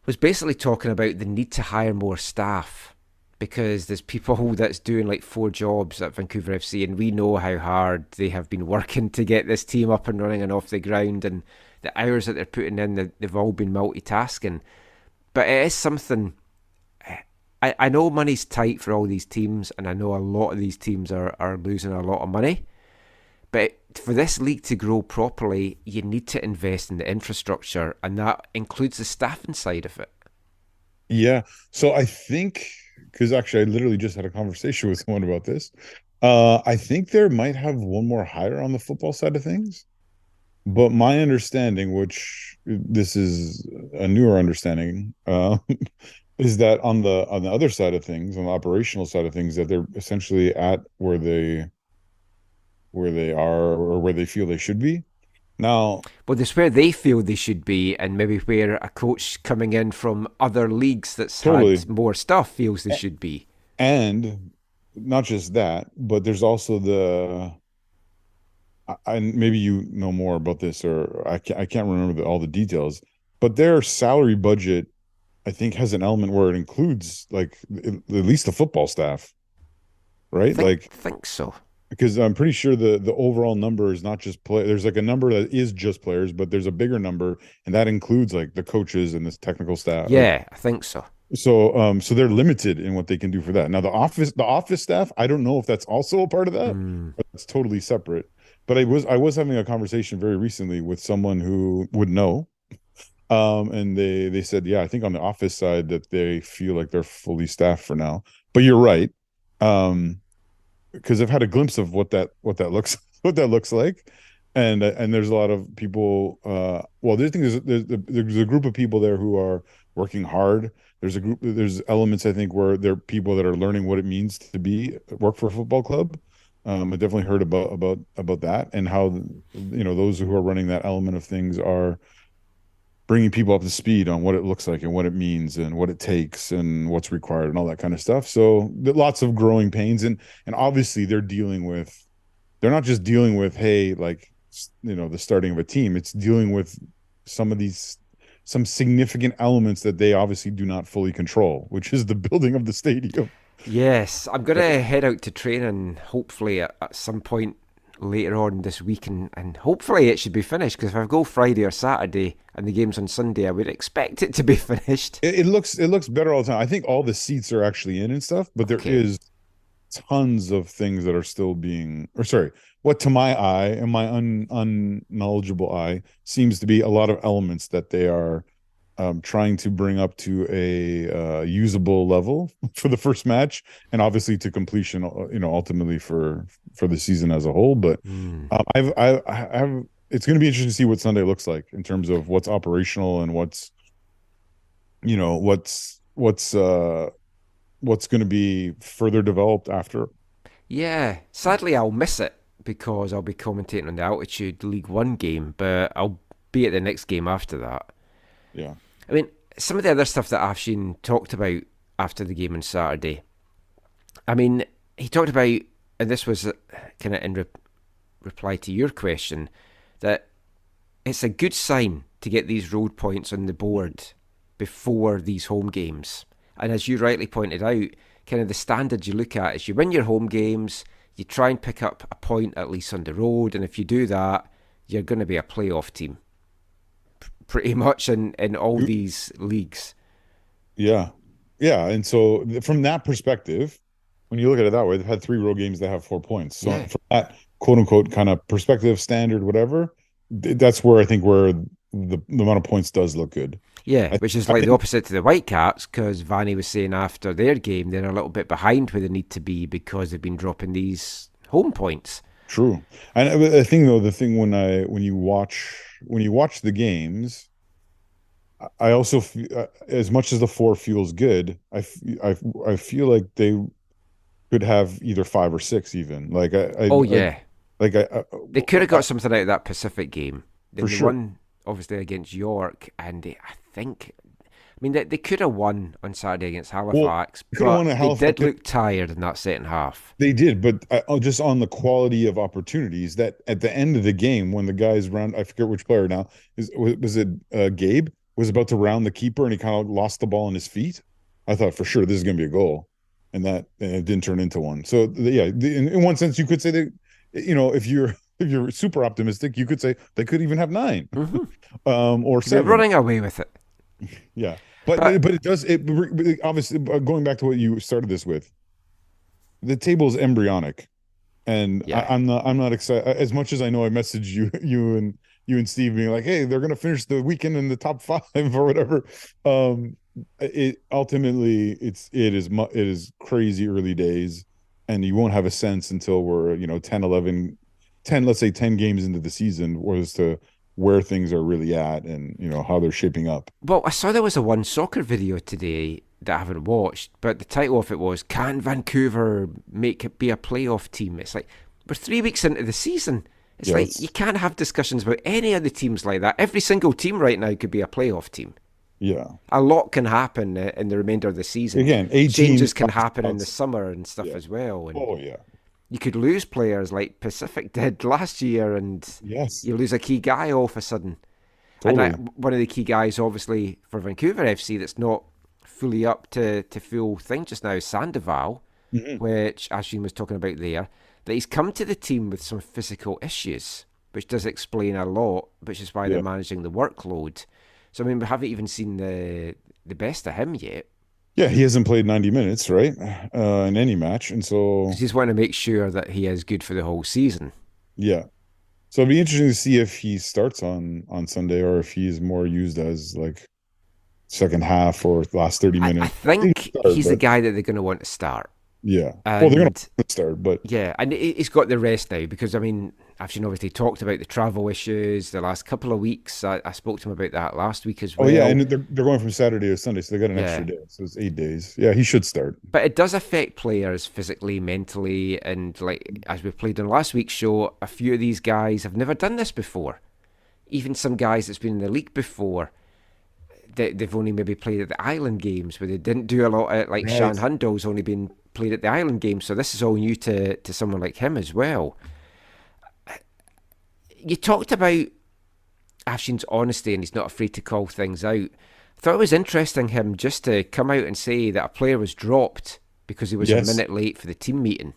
was basically talking about the need to hire more staff because there's people that's doing like 4 jobs at Vancouver FC, and we know how hard they have been working to get this team up and running and off the ground, and the hours that they're putting in, they've all been multitasking. But it is something. I know money's tight for all these teams, and I know a lot of these teams are losing a lot of money. But for this league to grow properly, you need to invest in the infrastructure, and that includes the staffing side of it. Yeah. So I think, because actually I literally just had a conversation with someone about this. I think there might have one more hire on the football side of things. But my understanding, which this is a newer understanding, is that on the other side of things, on the operational side of things, that they're essentially at where they are or where they feel they should be. Now, well, that's where they feel they should be, and maybe where a coach coming in from other leagues that's had more stuff feels they should be. And not just that, but there's also and maybe you know more about this, or I can't remember all the details, but their salary budget, I think, has an element where it includes like at least the football staff, right? I think so. Because I'm pretty sure the overall number is not just play. There's like a number that is just players, but there's a bigger number, and that includes like the coaches and this technical staff. Yeah, I think so. So they're limited in what they can do for that. Now the office staff, I don't know if that's also a part of that, but it's totally separate. But I was having a conversation very recently with someone who would know, and they said, yeah, I think on the office side that they feel like they're fully staffed for now. But you're right, because I've had a glimpse of what that looks like, and there's a lot of people. Well, there's a group of people there who are working hard. There's elements, I think, where there are people that are learning what it means to work for a football club. I definitely heard about that, and how those who are running that element of things are bringing people up to speed on what it looks like and what it means and what it takes and what's required and all that kind of stuff. So lots of growing pains, and obviously they're not just dealing with, hey, like, the starting of a team. It's dealing with some significant elements that they obviously do not fully control, which is the building of the stadium. Yes, I'm going to head out to training hopefully at some point later on this week, and hopefully it should be finished, because if I go Friday or Saturday and the game's on Sunday, I would expect it to be finished. It looks better all the time. I think all the seats are actually in and stuff, but there is tons of things that are still what to my eye and my unknowledgeable eye seems to be a lot of elements that they are trying to bring up to a usable level for the first match, and obviously to completion, ultimately for the season as a whole. But it's going to be interesting to see what Sunday looks like in terms of what's operational and what's going to be further developed after. Yeah, sadly I'll miss it because I'll be commentating on the Altitude League 1 game, but I'll be at the next game after that. Yeah. I mean, some of the other stuff that Afshin talked about after the game on Saturday, I mean, he talked about, and this was kind of in reply to your question, that it's a good sign to get these road points on the board before these home games. And as you rightly pointed out, kind of the standard you look at is you win your home games, you try and pick up a point at least on the road, and if you do that, you're going to be a playoff team. Pretty much in all these leagues. Yeah. And so from that perspective, when you look at it that way, they've had 3 road games that have 4 points. So from that quote unquote kind of perspective, standard, whatever, that's where I think where the amount of points does look good. Yeah, which is like the opposite to the Whitecaps, because Vanny was saying after their game they're a little bit behind where they need to be because they've been dropping these home points. True. And I think though, when you watch the games, I also as much as the 4 feels good, I feel like they could have either 5 or 6 even. Like they could have got something out of that Pacific game. For sure. One obviously against York, and I think mean, they could have won on Saturday against Halifax, won but at Halifax. they did look tired in that second half. They did, but just on the quality of opportunities that at the end of the game, when the guys round, I forget which player now, was it Gabe, was about to round the keeper and he kind of lost the ball in his feet. I thought for sure this is going to be a goal, and it didn't turn into one. So in one sense, you could say that, if you're super optimistic, you could say they could even have 9, or 7. They're running away with it. Yeah, but it does. Obviously, going back to what you started this with, the table is embryonic, and I'm not excited as much as I know. I messaged you and Steve being like, "Hey, they're going to finish the weekend in the top 5 or whatever." It ultimately it is crazy early days, and you won't have a sense until we're 10, 11, 10, let's say 10 games into the season as to where things are really at and how they're shaping up. Well, I saw there was a One Soccer video today that I haven't watched, but the title of it was, "Can Vancouver make it be a playoff team?" It's like, we're 3 weeks into the season. It's like, you can't have discussions about any of the teams like that. Every single team right now could be a playoff team. Yeah. A lot can happen in the remainder of the season. Again, changes can happen in the summer and stuff as well. And you could lose players like Pacific did last year, and you lose a key guy all of a sudden. Totally. And one of the key guys, obviously, for Vancouver FC that's not fully up to full thing just now is Sandoval, which Ashwin was talking about there, that he's come to the team with some physical issues, which does explain a lot, which is why they're managing the workload. So, I mean, we haven't even seen the best of him yet. Yeah, he hasn't played 90 minutes, right, in any match. And so... just want to make sure that he is good for the whole season. Yeah. So it'd be interesting to see if he starts on Sunday or if he's more used as, like, second half or last 30 minutes. I think he's the guy that they're going to want to start. Yeah. Well, they're going to start, but... Yeah, and he's got the rest now because, I mean, I've obviously talked about the travel issues the last couple of weeks. I spoke to him about that last week as well. Oh, yeah, and they're going from Saturday to Sunday, so they got an extra day. So it's 8 days. Yeah, he should start. But it does affect players physically, mentally, and like as we played on last week's show, a few of these guys have never done this before. Even some guys that's been in the league before, they've only maybe played at the Island games where they didn't do a lot of, like Shan Hundo's only been played at the Island games, so this is all new to someone like him as well. You talked about Afshin's honesty and he's not afraid to call things out. I thought it was interesting him just to come out and say that a player was dropped because he was a minute late for the team meeting.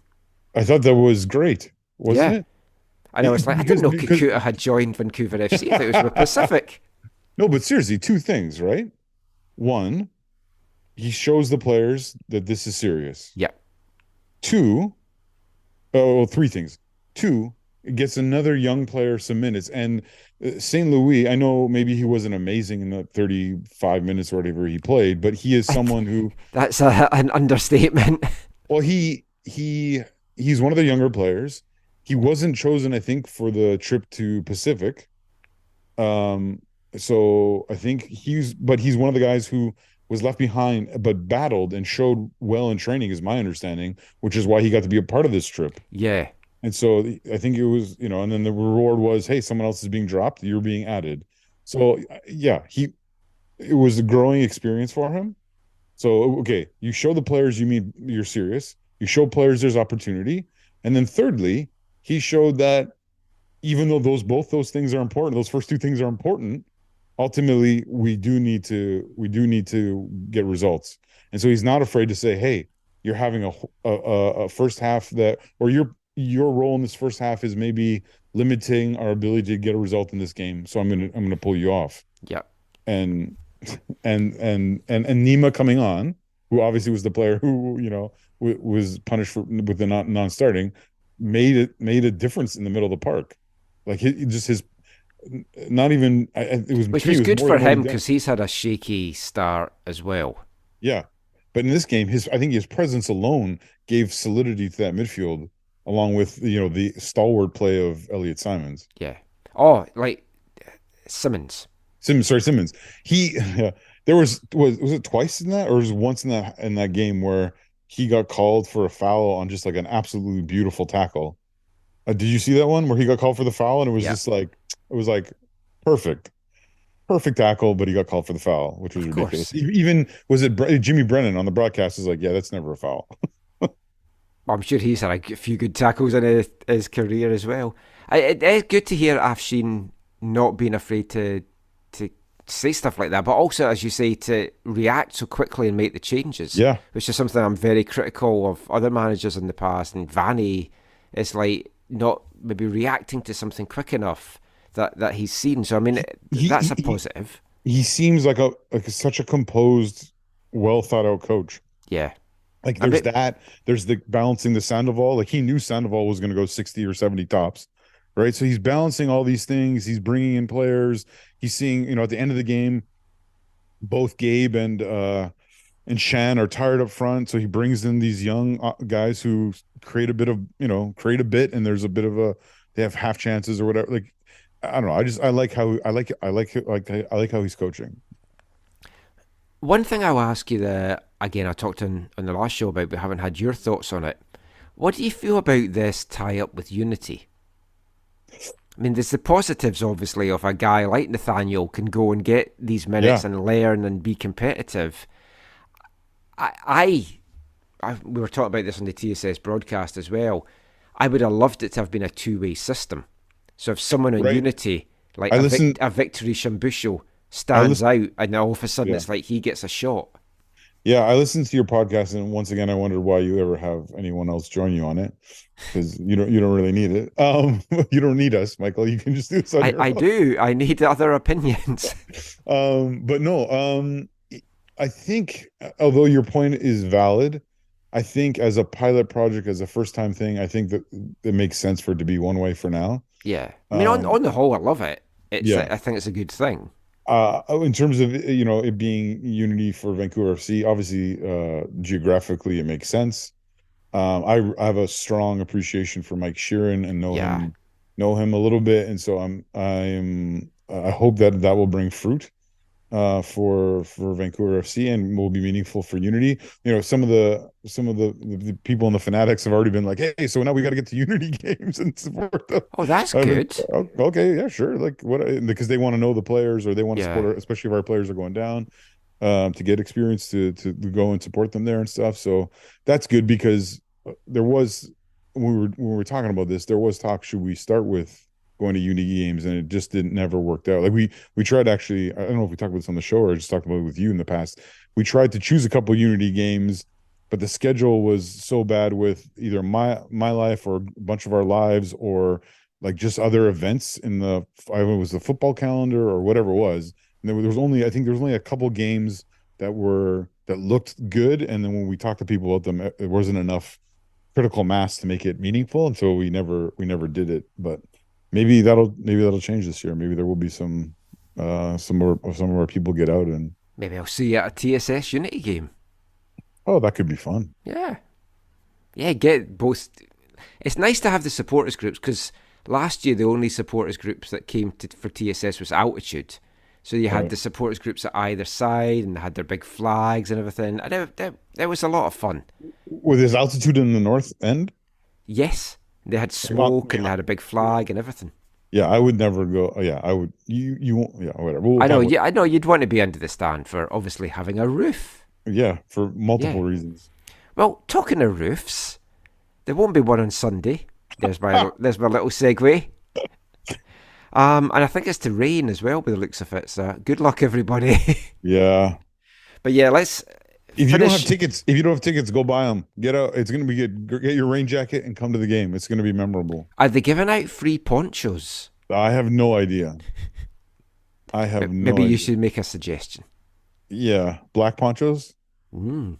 I thought that was great, wasn't it? I know, it's like, I didn't know Kakuta had joined Vancouver FC. I thought it was with Pacific. No, but seriously, 2 things, right? 1, he shows the players that this is serious. Yeah. 2, 3 things. 2, it gets another young player some minutes. And St. Louis, I know maybe he wasn't amazing in the 35 minutes or whatever he played, but he is someone who... That's an understatement. Well, he's one of the younger players. He wasn't chosen, I think, for the trip to Pacific. So I think he's one of the guys who was left behind, but battled and showed well in training, is my understanding, which is why he got to be a part of this trip. Yeah. And so I think it was, and then the reward was, hey, someone else is being dropped, you're being added. So yeah, it was a growing experience for him. So, okay, you show the players you're serious. You show players there's opportunity. And then thirdly, he showed that even though both those things are important, those first 2 things are important, ultimately we do need to get results. And so he's not afraid to say, hey, you're having a first half or your role in this first half is maybe limiting our ability to get a result in this game. So I'm gonna pull you off. Yeah. And Nima coming on, who obviously was the player who was punished with the non-starting, made a difference in the middle of the park. Like it was which was good for him because he's had a shaky start as well. Yeah, but in this game, I think his presence alone gave solidity to that midfield, along with the stalwart play of Elliot Simons. Yeah. Oh, like Simmons. Simmons. He there was it twice in that, or was it once in that game where he got called for a foul on just like an absolutely beautiful tackle. Did you see that one where he got called for the foul and it was just like, it was like perfect. perfect tackle, but he got called for the foul, which was ridiculous. Even was it Jimmy Brennan on the broadcast is like, yeah, that's never a foul. I'm sure he's had a few good tackles in his career as well. It's good to hear Afshin not being afraid to say stuff like that, but also, as you say, to react so quickly and make the changes. Yeah. Which is something I'm very critical of other managers in the past. And Vanny is like not maybe reacting to something quick enough that he's seen. So, I mean, that's a positive. He seems like such a composed, well thought out coach. Yeah. Like there's the balancing the Sandoval. Like he knew Sandoval was going to go 60 or 70 tops, right? So he's balancing all these things. He's bringing in players. He's seeing, at the end of the game, both Gabe and Shan are tired up front. So he brings in these young guys who create a bit, and there's a bit of they have half chances or whatever. Like, I don't know. I like how he's coaching. One thing I'll ask you again, I talked on the last show about, but haven't had your thoughts on it. What do you feel about this tie-up with Unity? I mean, there's the positives, obviously, of a guy like Nathaniel can go and get these minutes and learn and be competitive. We were talking about this on the TSS broadcast as well. I would have loved it to have been a two-way system. So if someone on Unity, like a Victory Shambusho, stands out, and all of a sudden it's like he gets a shot. Yeah, I listened to your podcast, and once again, I wondered why you ever have anyone else join you on it, because you don't really need it. You don't need us, Michael. You can just do this on your own. I do. I need other opinions. But no. I think, although your point is valid, I think as a pilot project, as a first-time thing, I think that it makes sense for it to be one way for now. Yeah, I mean, on the whole, I love it. I think it's a good thing. In terms of it being Unity for Vancouver FC, obviously geographically it makes sense. I have a strong appreciation for Mike Sheeran and know him a little bit, and so I hope that will bring fruit for Vancouver FC and will be meaningful for Unity. Some of the people in the Fanatics have already been like, hey, so now we got to get to Unity games and support them. Oh, that's good. Okay, yeah, sure. Like because they want to know the players, or they want to support, especially if our players are going down, to get experience to go and support them there and stuff. So that's good, because there was, when we were talking about this, there was talk, should we start with going to Unity games, and it just never worked out. Like we tried, actually, I don't know if we talked about this on the show or I just talked about it with you in the past. We tried to choose a couple Unity games, but the schedule was so bad with either my life or a bunch of our lives, or like just other events in it was the football calendar or whatever it was. And there was only a couple games that looked good, and then when we talked to people about them, it wasn't enough critical mass to make it meaningful, and so we never did it. But maybe that'll change this year. Maybe there will be some more of our people get out, and maybe I'll see you at a TSS Unity game. Oh, that could be fun. Yeah, get both. It's nice to have the supporters groups, because last year the only supporters groups that came for TSS was Altitude. So you had the supporters groups at either side, and they had their big flags and everything. And it was a lot of fun. Was there Altitude in the north end? Yes. They had smoke and they had a big flag and everything. Yeah, I would never go. Yeah, I would. You won't. Yeah, whatever. I know. Yeah, I know. You'd want to be under the stand for obviously having a roof. Yeah, for multiple reasons. Well, talking of roofs, there won't be one on Sunday. There's my little segue. And I think it's to rain as well, by the looks of it. So good luck, everybody. Yeah. But yeah, let's. If you don't have tickets, go buy them. Get out. It's going to be good. Get your rain jacket and come to the game. It's going to be memorable. Are they giving out free ponchos? I have no idea. Maybe you should make a suggestion. Yeah, black ponchos. That'd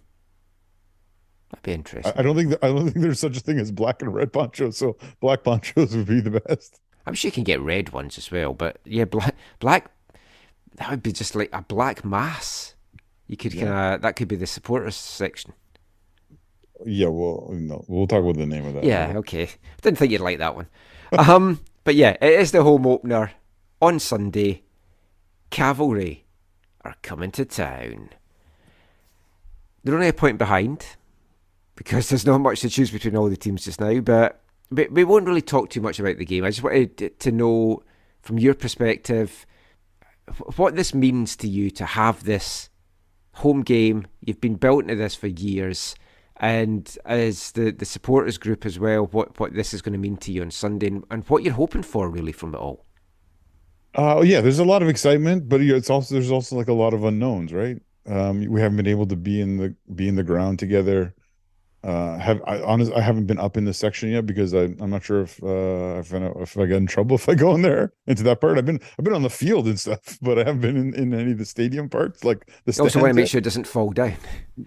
be interesting. I don't think there's such a thing as black and red ponchos. So black ponchos would be the best. I'm sure you can get red ones as well, but yeah, black. That would be just like a black mass. You could that could be the supporters section. Yeah, well, no, we'll talk about the name of that. Yeah, okay. Didn't think you'd like that one. But yeah, it is the home opener on Sunday. Cavalry are coming to town. They're only a point behind, because there's not much to choose between all the teams just now, but we won't really talk too much about the game. I just wanted to know, from your perspective, what this means to you to have this home game. You've been built into this for years, and as the supporters group as well, what this is going to mean to you on Sunday, and what you're hoping for really from it all. Yeah, there's a lot of excitement, but there's also like a lot of unknowns, right? We haven't been able to be in the ground together. I haven't been up in the section yet because I'm not sure if I get in trouble if I go in there into that part. I've been on the field and stuff, but I haven't been in any of the stadium parts. Like the you also want to make sure it doesn't fall down.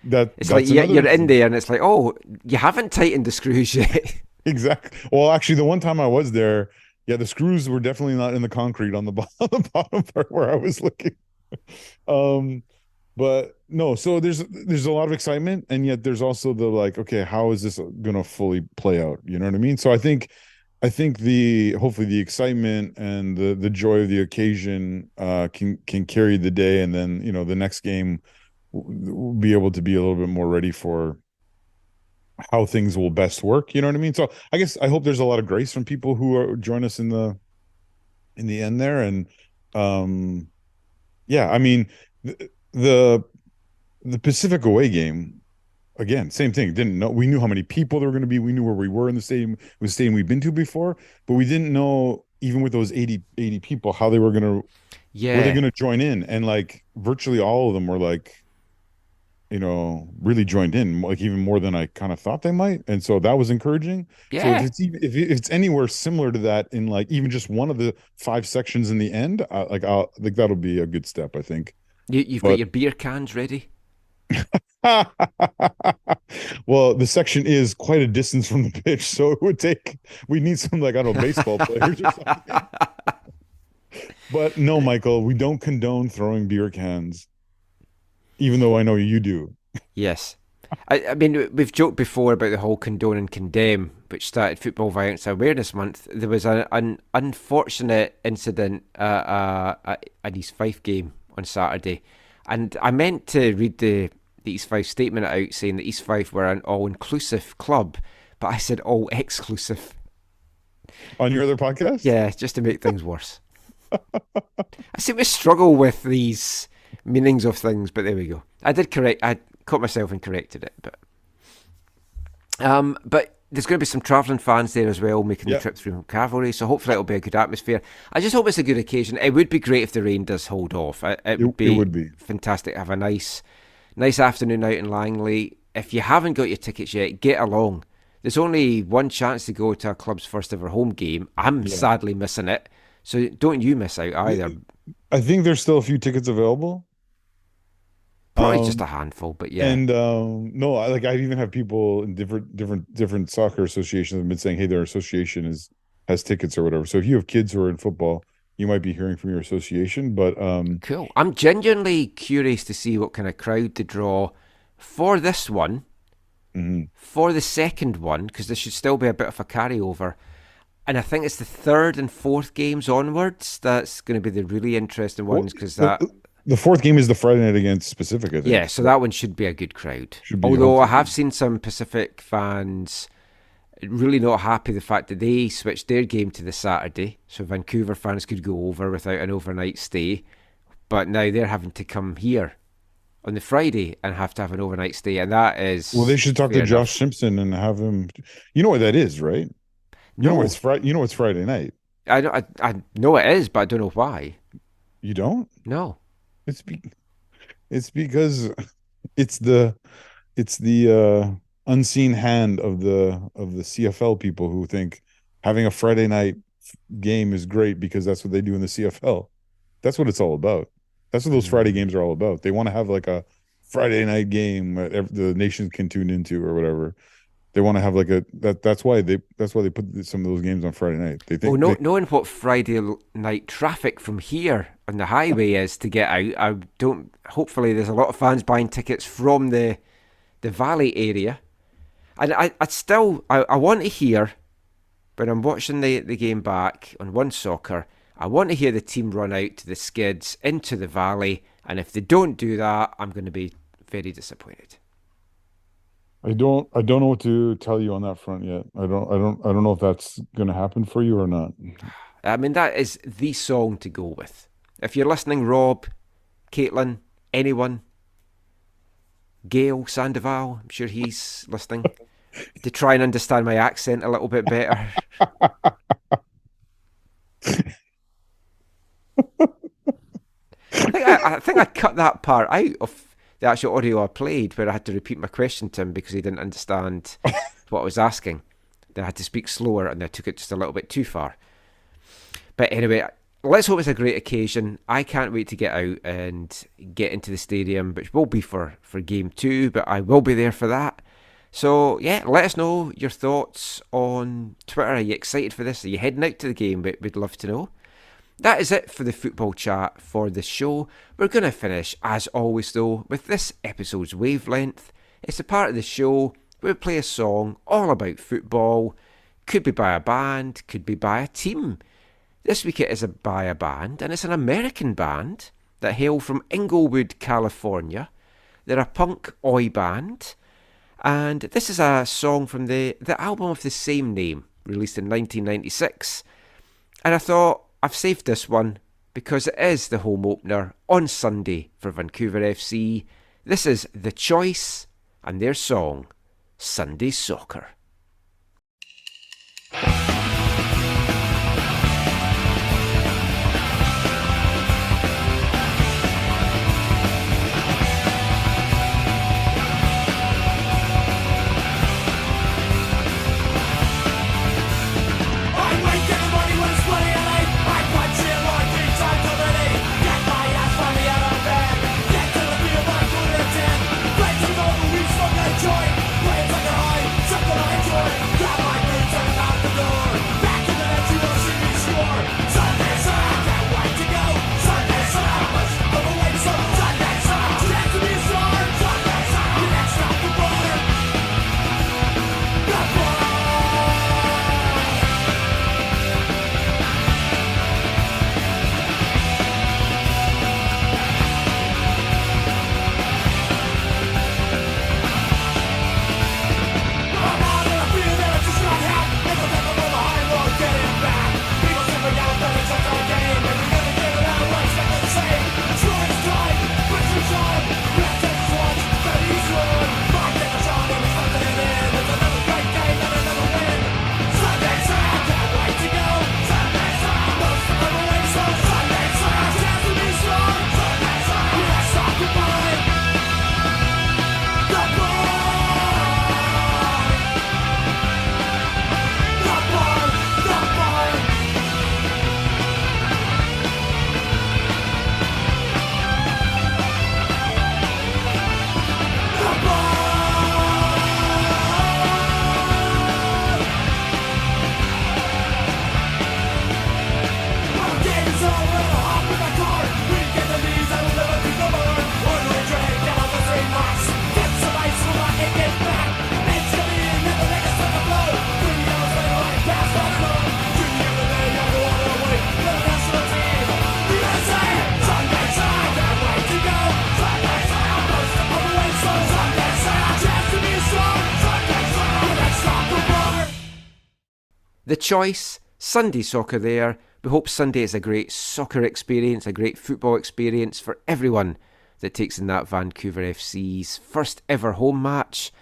It's like you're in there and it's like, oh, you haven't tightened the screws yet. Exactly. Well, actually, the one time I was there, yeah, the screws were definitely not in the concrete on the bottom part where I was looking. But no, so there's a lot of excitement, and yet there's also the like, okay, how is this gonna fully play out? You know what I mean? So I think hopefully the excitement and the joy of the occasion can carry the day, and then the next game we'll be able to be a little bit more ready for how things will best work. You know what I mean? So I guess I hope there's a lot of grace from people who join us in the end there, and yeah, I mean. The Pacific away game, again, same thing. We knew how many people there were going to be. We knew where we were in the stadium. It was a stadium we've been to before, but we didn't know, even with those 80 people, how they were going to, were they going to join in? And like virtually all of them were like, really joined in, like even more than I kind of thought they might. And so that was encouraging. Yeah. So if it's anywhere similar to that in like even just one of the 5 sections in the end, I think that'll be a good step, I think. You've got your beer cans ready? Well, the section is quite a distance from the pitch, so we need some, like, I don't know, baseball players or something. But no, Michael, we don't condone throwing beer cans, even though I know you do. Yes. I mean, we've joked before about the whole condone and condemn, which started Football Violence Awareness Month. There was an unfortunate incident at an East Fife game on Saturday, and I meant to read the East Fife statement out saying that East Fife were an all-inclusive club, but I said all-exclusive. On your other podcast? Yeah, just to make things worse. I seem to struggle with these meanings of things, but there we go. I caught myself and corrected it, but there's going to be some travelling fans there as well, making the trip through Cavalry, so hopefully it'll be a good atmosphere. I just hope it's a good occasion. It would be great if the rain does hold off. It would be fantastic to have a nice afternoon out in Langley. If you haven't got your tickets yet, get along. There's only one chance to go to a club's first ever home game. I'm sadly missing it, so don't you miss out either. I think there's still a few tickets available. Probably just a handful, but yeah. And no, I even have people in different soccer associations have been saying, hey, their association has tickets or whatever. So if you have kids who are in football, you might be hearing from your association. But cool. I'm genuinely curious to see what kind of crowd to draw for this one, for the second one, because there should still be a bit of a carryover. And I think it's the third and fourth games onwards that's going to be the really interesting ones, because the fourth game is the Friday night against Pacific, I think. Yeah, so that one should be a good crowd. Although I have seen some Pacific fans really not happy the fact that they switched their game to the Saturday, so Vancouver fans could go over without an overnight stay. But now they're having to come here on the Friday and have to have an overnight stay, and that is... Well, they should talk to Josh Simpson and have him... You know what that is, right? You know it's Friday night. I know it is, but I don't know why. You don't? No. It's because it's the unseen hand of the CFL people who think having a Friday night game is great because that's what they do in the CFL. That's what it's all about. That's what those Friday games are all about. They want to have like a Friday night game that the nation can tune into or whatever. They want to have like that's why they put some of those games on Friday night. They think knowing what Friday night traffic from here on the highway is to get out, hopefully there's a lot of fans buying tickets from the Valley area. And I want to hear, when I'm watching the game back on One Soccer, I want to hear the team run out to the skids into the Valley, and if they don't do that, I'm going to be very disappointed. I don't know what to tell you on that front yet. I don't know if that's going to happen for you or not. I mean, that is the song to go with. if you're listening, Rob, Caitlin, anyone, Gail Sandoval, I'm sure he's listening, to try and understand my accent a little bit better. I think I cut that part out of the actual audio I played where I had to repeat my question to him because he didn't understand what I was asking. Then I had to speak slower and I took it just a little bit too far. But anyway, let's hope it's a great occasion. I can't wait to get out and get into the stadium, which will be for game 2, but I will be there for that. So, yeah, let us know your thoughts on Twitter. Are you excited for this? Are you heading out to the game? We'd love to know. That is it for the football chat for the show. We're going to finish, as always, though, with this episode's wavelength. It's a part of the show where we play a song all about football. Could be by a band, could be by a team. This week it is by a band, and it's an American band that hail from Inglewood, California. They're a punk oi band, and this is a song from the album of the same name, released in 1996. And I thought, I've saved this one because it is the home opener on Sunday for Vancouver FC. This is The Choice and their song, Sunday Soccer. The Choice, Sunday Soccer there. We hope Sunday is a great soccer experience, a great football experience for everyone that takes in that Vancouver FC's first ever home match.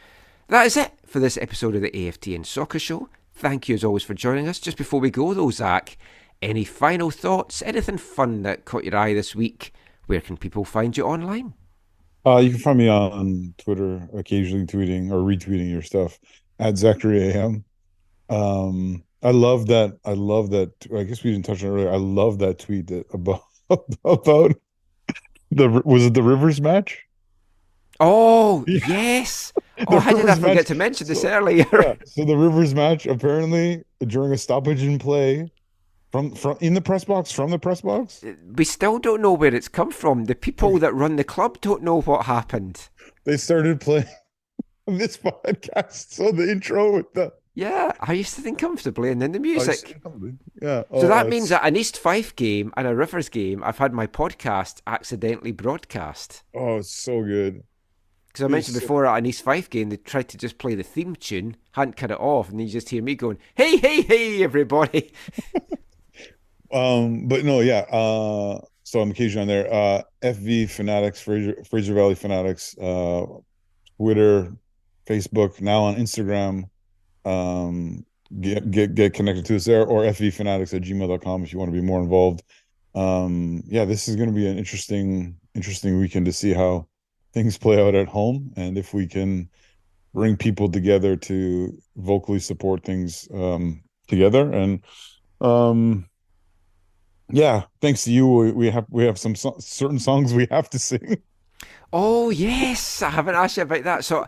That is it for this episode of the AFTN Soccer Show. Thank you as always for joining us. Just before we go though, Zach, any final thoughts? Anything fun that caught your eye this week? Where can people find you online? You can find me on Twitter, occasionally tweeting or retweeting your stuff at Zachary AM. I love that. I guess we didn't touch on it earlier. I love that tweet about was it the Rivers match? Oh, yes. Oh, how did I forget to mention this earlier? Yeah. So the Rivers match, apparently during a stoppage in play from in the press box, from the press box. We still don't know where it's come from. The people that run the club don't know what happened. They started playing this podcast. So the intro with the... Yeah, I used to think comfortably, and then the music. Yeah. So that means that an East Fife game and a Rivers game, I've had my podcast accidentally broadcast. Oh, it's so good. Because I mentioned before at an East Fife game, they tried to just play the theme tune, hadn't cut it off, and then you just hear me going, "Hey, hey, hey, everybody!" But no, yeah. So I'm occasionally on there. FV Fanatics, Fraser Valley Fanatics, Twitter, Facebook, now on Instagram. Get connected to us there, or fvfanatics@gmail.com if you want to be more involved. This is going to be an interesting weekend to see how things play out at home, and if we can bring people together to vocally support things together. And thanks to you, we have some certain songs we have to sing. Oh yes, I haven't asked you about that. So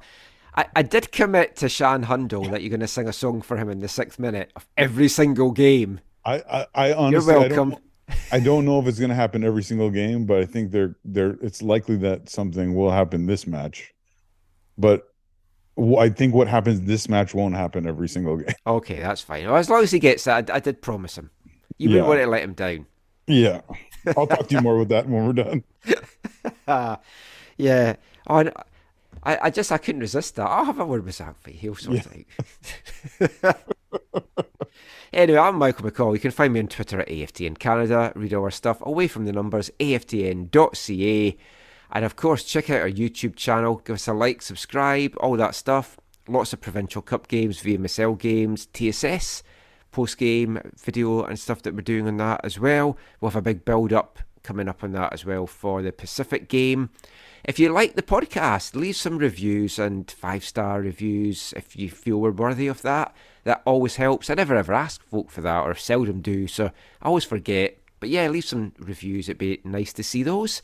I did commit to Shan Hundle that you're going to sing a song for him in the 6th minute of every single game. I honestly, you're welcome. I don't know if it's going to happen every single game, but I think it's likely that something will happen this match. But I think what happens this match won't happen every single game. Okay, that's fine. Well, as long as he gets that, I did promise him. You wouldn't want to let him down. Yeah. I'll talk to you more with that when we're done. Yeah. Oh, I couldn't resist that. I'll have a word with Zachary. He'll sort it out. Anyway, I'm Michael McCall. You can find me on Twitter at AFTN Canada. Read all our stuff away from the numbers, aftn.ca. And of course, check out our YouTube channel. Give us a like, subscribe, all that stuff. Lots of Provincial Cup games, VMSL games, TSS, post-game video and stuff that we're doing on that as well. We'll have a big build-up coming up on that as well for the Pacific game. If you like the podcast, leave some reviews and 5-star reviews if you feel we're worthy of that. That always helps. I never ever ask folk for that, or seldom do, so I always forget. But yeah, leave some reviews. It'd be nice to see those.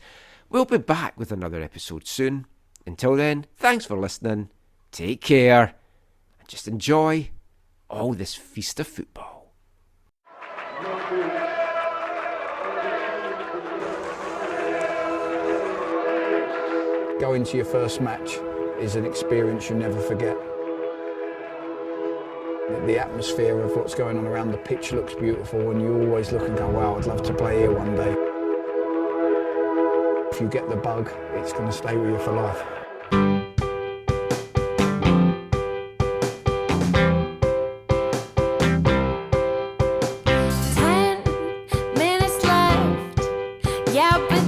We'll be back with another episode soon. Until then, thanks for listening. Take care. And just enjoy all this feast of football. Going to your first match is an experience you never forget. The atmosphere of what's going on around the pitch looks beautiful, and you always look and go, wow, I'd love to play here one day. If you get the bug, it's going to stay with you for life. 10 minutes left, yeah, but